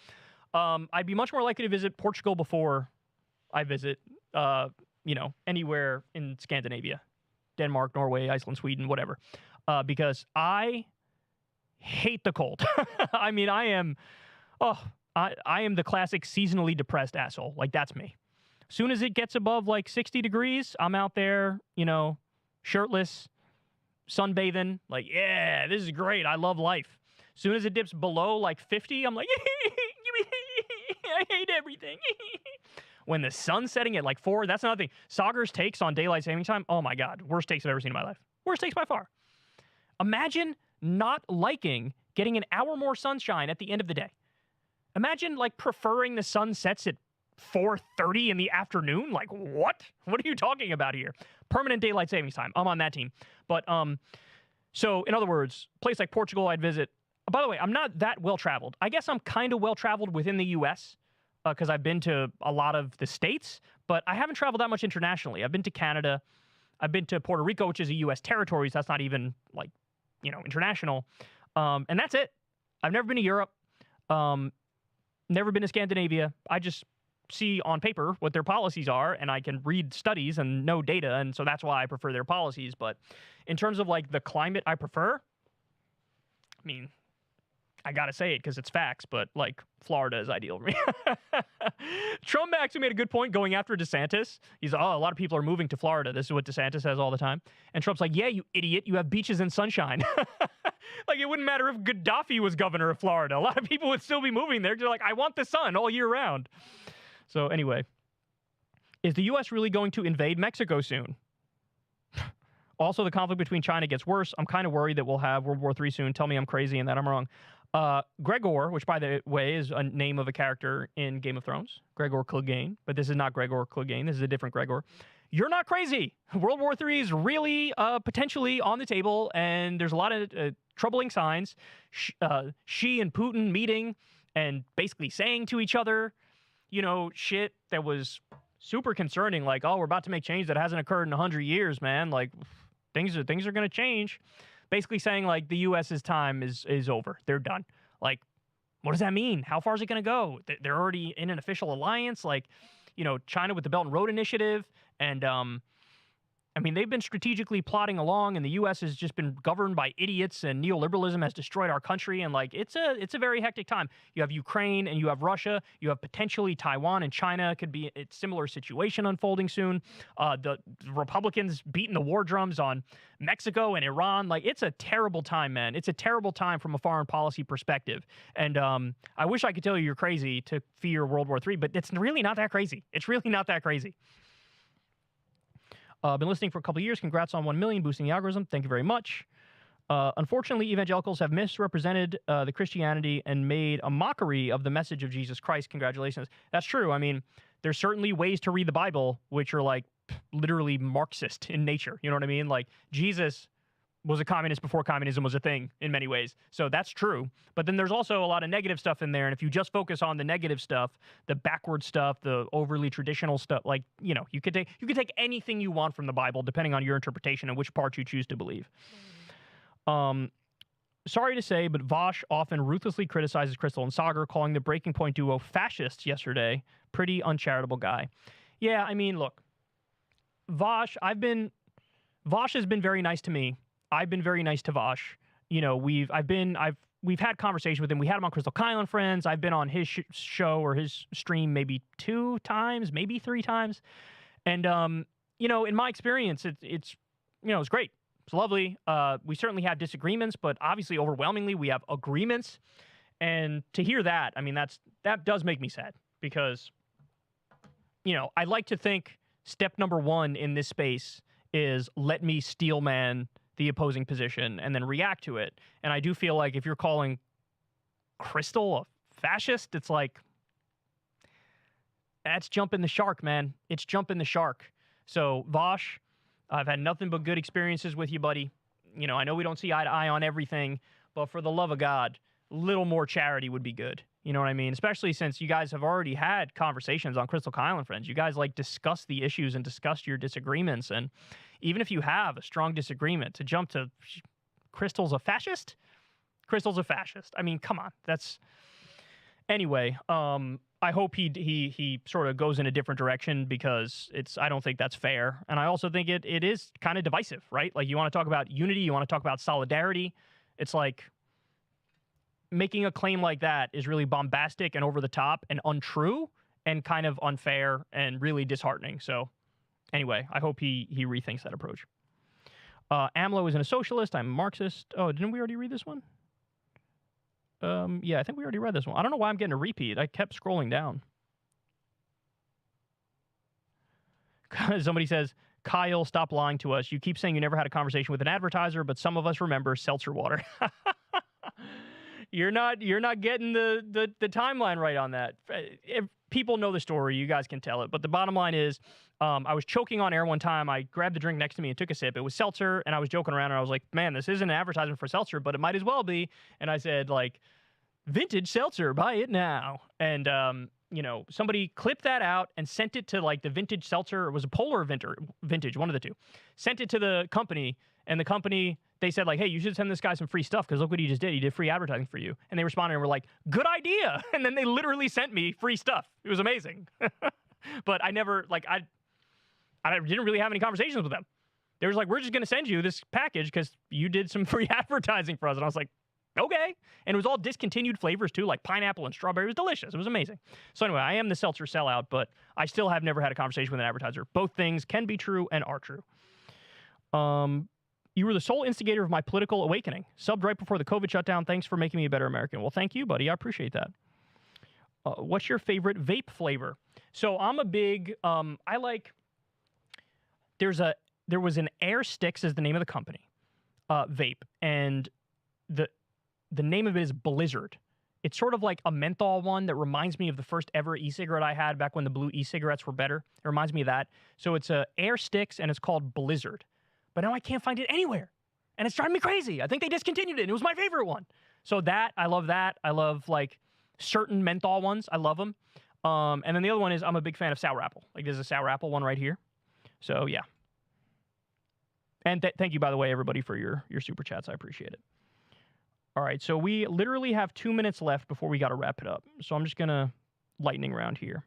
I'd be much more likely to visit Portugal before I visit anywhere in Scandinavia, Denmark, Norway, Iceland, Sweden, whatever, because I hate the cold. I mean, I am the classic seasonally depressed asshole. Like, that's me. As soon as it gets above like 60 degrees, I'm out there, shirtless, sunbathing. Like, yeah, this is great. I love life. As soon as it dips below like 50, I'm like, I hate everything. When the sun's setting at like 4, that's another thing. Sagar's takes on daylight saving time, oh my God, worst takes I've ever seen in my life. Worst takes by far. Imagine not liking getting an hour more sunshine at the end of the day. Imagine like preferring the sun sets at 4:30 in the afternoon. Like, what? What are you talking about here? Permanent daylight savings time. I'm on that team. But so in other words, place like Portugal I'd visit. By the way, I'm not that well traveled. I guess I'm kind of well traveled within the US. Because I've been to a lot of the states, but I haven't traveled that much internationally. I've been to Canada. I've been to Puerto Rico, which is a U.S. territory, so that's not even, like, international. And that's it. I've never been to Europe. Never been to Scandinavia. I just see on paper what their policies are, and I can read studies and know data, and so that's why I prefer their policies. But in terms of, like, the climate I prefer, I mean, I gotta say it because it's facts, but like Florida is ideal for me. Trump actually made a good point going after DeSantis. He's a lot of people are moving to Florida. This is what DeSantis says all the time. And Trump's like, yeah, you idiot, you have beaches and sunshine. Like, it wouldn't matter if Gaddafi was governor of Florida. A lot of people would still be moving there. They're like, I want the sun all year round. So anyway, is the U.S. really going to invade Mexico soon? Also, the conflict between China gets worse. I'm kind of worried that we'll have World War III soon. Tell me I'm crazy and that I'm wrong. Gregor, which, by the way, is a name of a character in Game of Thrones, Gregor Clegane, but this is not Gregor Clegane. This is a different Gregor. You're not crazy. World War III is really potentially on the table, and there's a lot of troubling signs. Xi and Putin meeting and basically saying to each other, shit that was super concerning, like, oh, we're about to make change that hasn't occurred in 100 years, man. Like, things are going to change. Basically saying, like, the U.S.'s time is over. They're done. Like, What does that mean? How far is it going to go? They're already in an official alliance, like, China with the Belt and Road Initiative, and I mean, they've been strategically plotting along, and the U.S. has just been governed by idiots, and neoliberalism has destroyed our country. And like, it's a very hectic time. You have Ukraine, and you have Russia. You have potentially Taiwan and China could be a similar situation unfolding soon. The Republicans beating the war drums on Mexico and Iran. Like, it's a terrible time, man. It's a terrible time from a foreign policy perspective. And I wish I could tell you you're crazy to fear World War III, but it's really not that crazy. It's really not that crazy. Been listening for a couple of years. Congrats on 1 million, boosting the algorithm. Thank you very much. Unfortunately, evangelicals have misrepresented the Christianity and made a mockery of the message of Jesus Christ. Congratulations. That's true. I mean, there's certainly ways to read the Bible which are like literally Marxist in nature. You know what I mean? Like, Jesus was a communist before communism was a thing in many ways. So that's true. But then there's also a lot of negative stuff in there. And if you just focus on the negative stuff, the backward stuff, the overly traditional stuff, like, you could take anything you want from the Bible depending on your interpretation and which part you choose to believe. Sorry to say, but Vosh often ruthlessly criticizes Crystal and Sagar, calling the Breaking Point duo fascists yesterday. Pretty uncharitable guy. Yeah, I mean, look, Vosh has been very nice to me. I've been very nice to Vosh. We've had conversation with him. We had him on Crystal Kyle and Friends. I've been on his show or his stream maybe 2 times, maybe 3 times. And in my experience, it's great. It's lovely. We certainly have disagreements, but obviously overwhelmingly we have agreements. And to hear that, I mean, that does make me sad because I like to think step number 1 in this space is let me steel man the opposing position and then react to it. And I do feel like if you're calling Crystal a fascist, it's like, that's jumping the shark, man. It's jumping the shark. So, Vosh, I've had nothing but good experiences with you, buddy. I know we don't see eye to eye on everything, but for the love of God, a little more charity would be good. You know what I mean? Especially since you guys have already had conversations on Crystal Kyle and Friends. You guys discuss the issues and discuss your disagreements. And even if you have a strong disagreement, to jump to Crystal's a fascist? Crystal's a fascist. I mean, come on. Anyway, I hope he sort of goes in a different direction because I don't think that's fair. And I also think it is kind of divisive, right? Like, you want to talk about unity, you want to talk about solidarity. It's like, making a claim like that is really bombastic and over the top and untrue and kind of unfair and really disheartening. So anyway, I hope he rethinks that approach. AMLO isn't a socialist. I'm a Marxist. Oh, didn't we already read this one? Yeah, I think we already read this one. I don't know why I'm getting a repeat. I kept scrolling down. Somebody says, Kyle, stop lying to us. You keep saying you never had a conversation with an advertiser, but some of us remember seltzer water. You're not getting the timeline right on that. If people know the story, you guys can tell it. But the bottom line is, I was choking on air one time. I grabbed the drink next to me and took a sip. It was seltzer, and I was joking around, and I was like, man, this isn't an advertisement for seltzer, but it might as well be. And I said, like, vintage seltzer, buy it now. And, somebody clipped that out and sent it to, the vintage seltzer. It was a Polar vintage, one of the two. Sent it to the company, and the company, they said, hey, you should send this guy some free stuff because look what he just did. He did free advertising for you. And they responded and were like, good idea. And then they literally sent me free stuff. It was amazing. But I never, I didn't really have any conversations with them. They were like, we're just going to send you this package because you did some free advertising for us. And I was like, okay. And it was all discontinued flavors too, like pineapple and strawberry. It was delicious. It was amazing. So anyway, I am the seltzer sellout, but I still have never had a conversation with an advertiser. Both things can be true and are true. You were the sole instigator of my political awakening. Subbed right before the COVID shutdown. Thanks for making me a better American. Well, thank you, buddy. I appreciate that. What's your favorite vape flavor? So I'm a big, there was an Air Sticks is the name of the company, vape. And the name of it is Blizzard. It's sort of like a menthol one that reminds me of the first ever e-cigarette I had back when the blue e-cigarettes were better. It reminds me of that. So it's a Air Sticks and it's called Blizzard. But now I can't find it anywhere. And it's driving me crazy. I think they discontinued it, and it was my favorite one. So I love that. I love, certain menthol ones. I love them. And then the other one is I'm a big fan of sour apple. There's a sour apple one right here. So, yeah. And thank you, by the way, everybody, for your super chats. I appreciate it. All right, so we literally have 2 minutes left before we got to wrap it up. So I'm just going to lightning round here.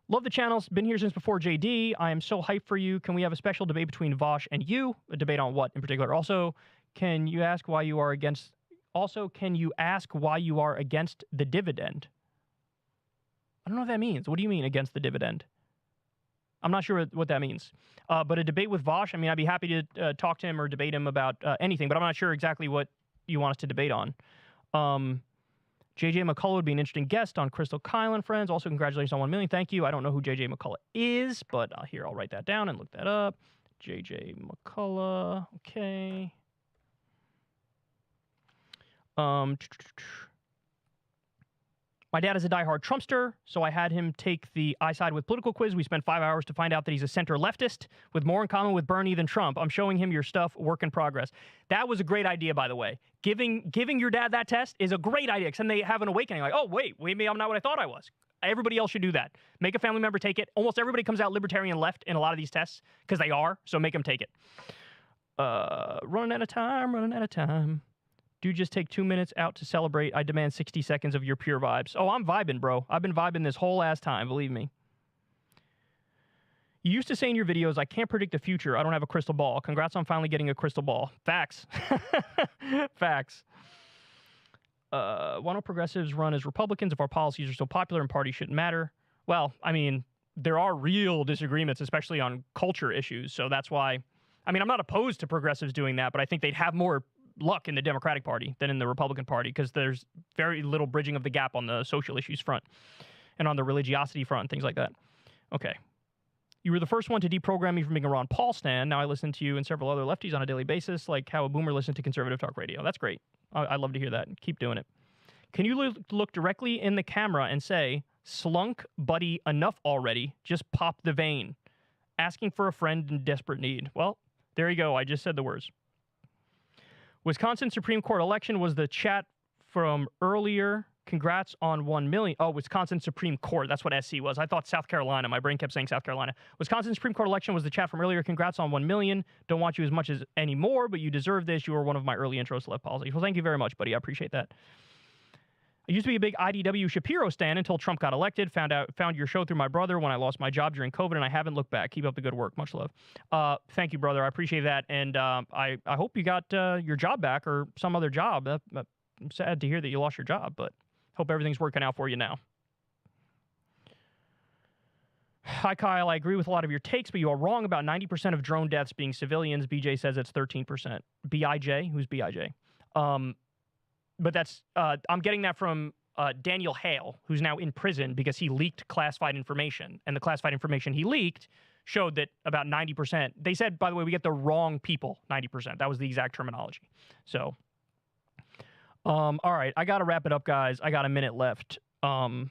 Love the channel. Been here since before JD. I am so hyped for you. Can we have a special debate between Vosh and you? A debate on what in particular? Also, can you ask why you are against... Also, can you ask why you are against the dividend? I don't know what that means. What do you mean against the dividend? I'm not sure what that means. But a debate with Vosh, I mean, I'd be happy to talk to him or debate him about anything, but I'm not sure exactly what you want us to debate on. JJ McCullough would be an interesting guest on Crystal Kyle and Friends. Also, congratulations on 1 million. Thank you. I don't know who JJ McCullough is, but here, I'll write that down and look that up. JJ McCullough. Okay. My dad is a diehard Trumpster, so I had him take the I Side with Political quiz. We spent 5 hours to find out that he's a center leftist with more in common with Bernie than Trump. I'm showing him your stuff, work in progress. That was a great idea, by the way. Giving your dad that test is a great idea, because then they have an awakening, like, oh, wait, maybe I'm not what I thought I was. Everybody else should do that. Make a family member take it. Almost everybody comes out libertarian left in a lot of these tests, because they are, so make them take it. Running out of time. Do just take 2 minutes out to celebrate. I demand 60 seconds of your pure vibes. Oh, I'm vibing, bro. I've been vibing this whole ass time, believe me. You used to say in your videos, I can't predict the future. I don't have a crystal ball. Congrats on finally getting a crystal ball. Facts. Facts. Why don't progressives run as Republicans if our policies are so popular and parties shouldn't matter? Well, I mean, there are real disagreements, especially on culture issues. So that's why, I mean, I'm not opposed to progressives doing that, but I think they'd have more luck in the Democratic Party than in the Republican Party, because there's very little bridging of the gap on the social issues front and on the religiosity front and things like that. Okay. You were the first one to deprogram me from being a Ron Paul stan. Now I listen to you and several other lefties on a daily basis, like how a boomer listened to conservative talk radio. That's great. I love to hear that. Keep doing it. Can you look directly in the camera and say, slunk, buddy, enough already. Just pop the vein. Asking for a friend in desperate need. Well, there you go. I just said the words. Wisconsin Supreme Court election was the chat from earlier. Congrats on 1 million. Oh, Wisconsin Supreme Court. That's what SC was. I thought South Carolina. My brain kept saying South Carolina. Wisconsin Supreme Court election was the chat from earlier. Congrats on 1 million. Don't want you as much as anymore, but you deserve this. You were one of my early intros to left policy. Well, thank you very much, buddy. I appreciate that. I used to be a big IDW Shapiro stan until Trump got elected. Found your show through my brother when I lost my job during COVID, and I haven't looked back. Keep up the good work. Much love. Thank you, brother. I appreciate that, and I hope you got your job back or some other job. I'm sad to hear that you lost your job, but hope everything's working out for you now. Hi, Kyle. I agree with a lot of your takes, but you are wrong about 90% of drone deaths being civilians. BJ says it's 13%. BIJ? Who's BIJ? But that's, I'm getting that from Daniel Hale, who's now in prison because he leaked classified information. And the classified information he leaked showed that about 90%, they said, by the way, we get the wrong people, 90%. That was the exact terminology. So, all right, I got to wrap it up, guys. I got a minute left. I'm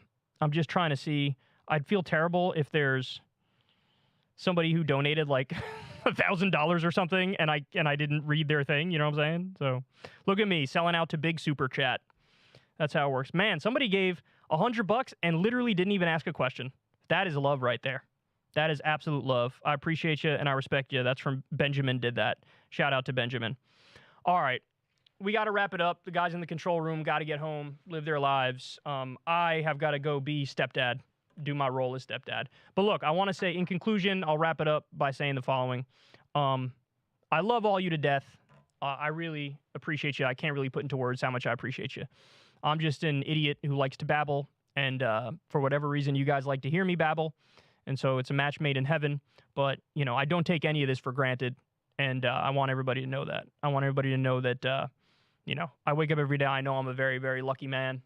just trying to see, I'd feel terrible if there's somebody who donated like $1,000 or something, and I didn't read their thing. You know what I'm saying? So look at me selling out to big super chat. That's how it works. Man, somebody gave $100 and literally didn't even ask a question. That is love right there. That is absolute love. I appreciate you and I respect you. That's from Benjamin did that. Shout out to Benjamin. All right. We got to wrap it up. The guys in the control room got to get home, live their lives. I have got to go be stepdad. Do my role as stepdad. But look, I want to say in conclusion, I'll wrap it up by saying the following. I love all you to death. I really appreciate you. I can't really put into words how much I appreciate you. I'm just an idiot who likes to babble. And for whatever reason, you guys like to hear me babble. And so it's a match made in heaven. But, you know, I don't take any of this for granted. And I want everybody to know that. I want everybody to know that, you know, I wake up every day. I know I'm a very, very lucky man.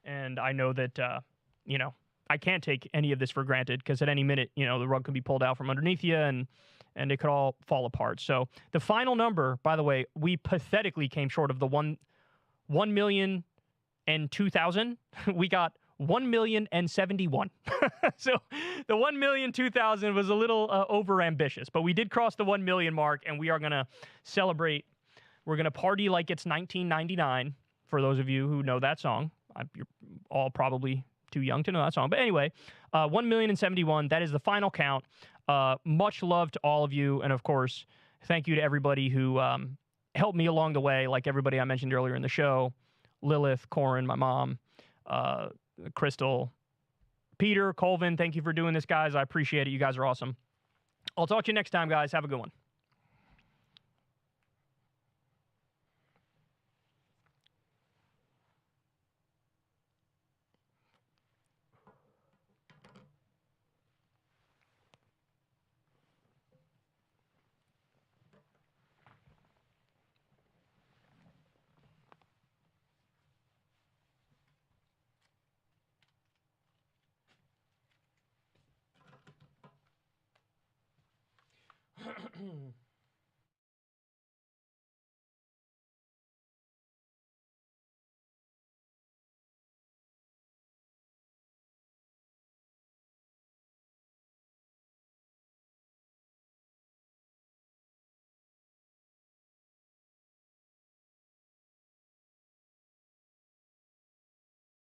And I know that, you know, I can't take any of this for granted because at any minute, you know, the rug could be pulled out from underneath you and it could all fall apart. So the final number, by the way, we pathetically came short of the 1,002,000. We got 1,071,071. So the 1,002,000 was a little over ambitious, but we did cross the 1 million mark, and we are going to celebrate. We're going to party like it's 1999 for those of you who know that song. You're all probably too young to know that song. But anyway, 1,071,071, that is the final count. Much love to all of you. And of course, thank you to everybody who helped me along the way, like everybody I mentioned earlier in the show, Lilith, Corin, my mom, Crystal, Peter, Colvin, thank you for doing this, guys. I appreciate it. You guys are awesome. I'll talk to you next time, guys. Have a good one.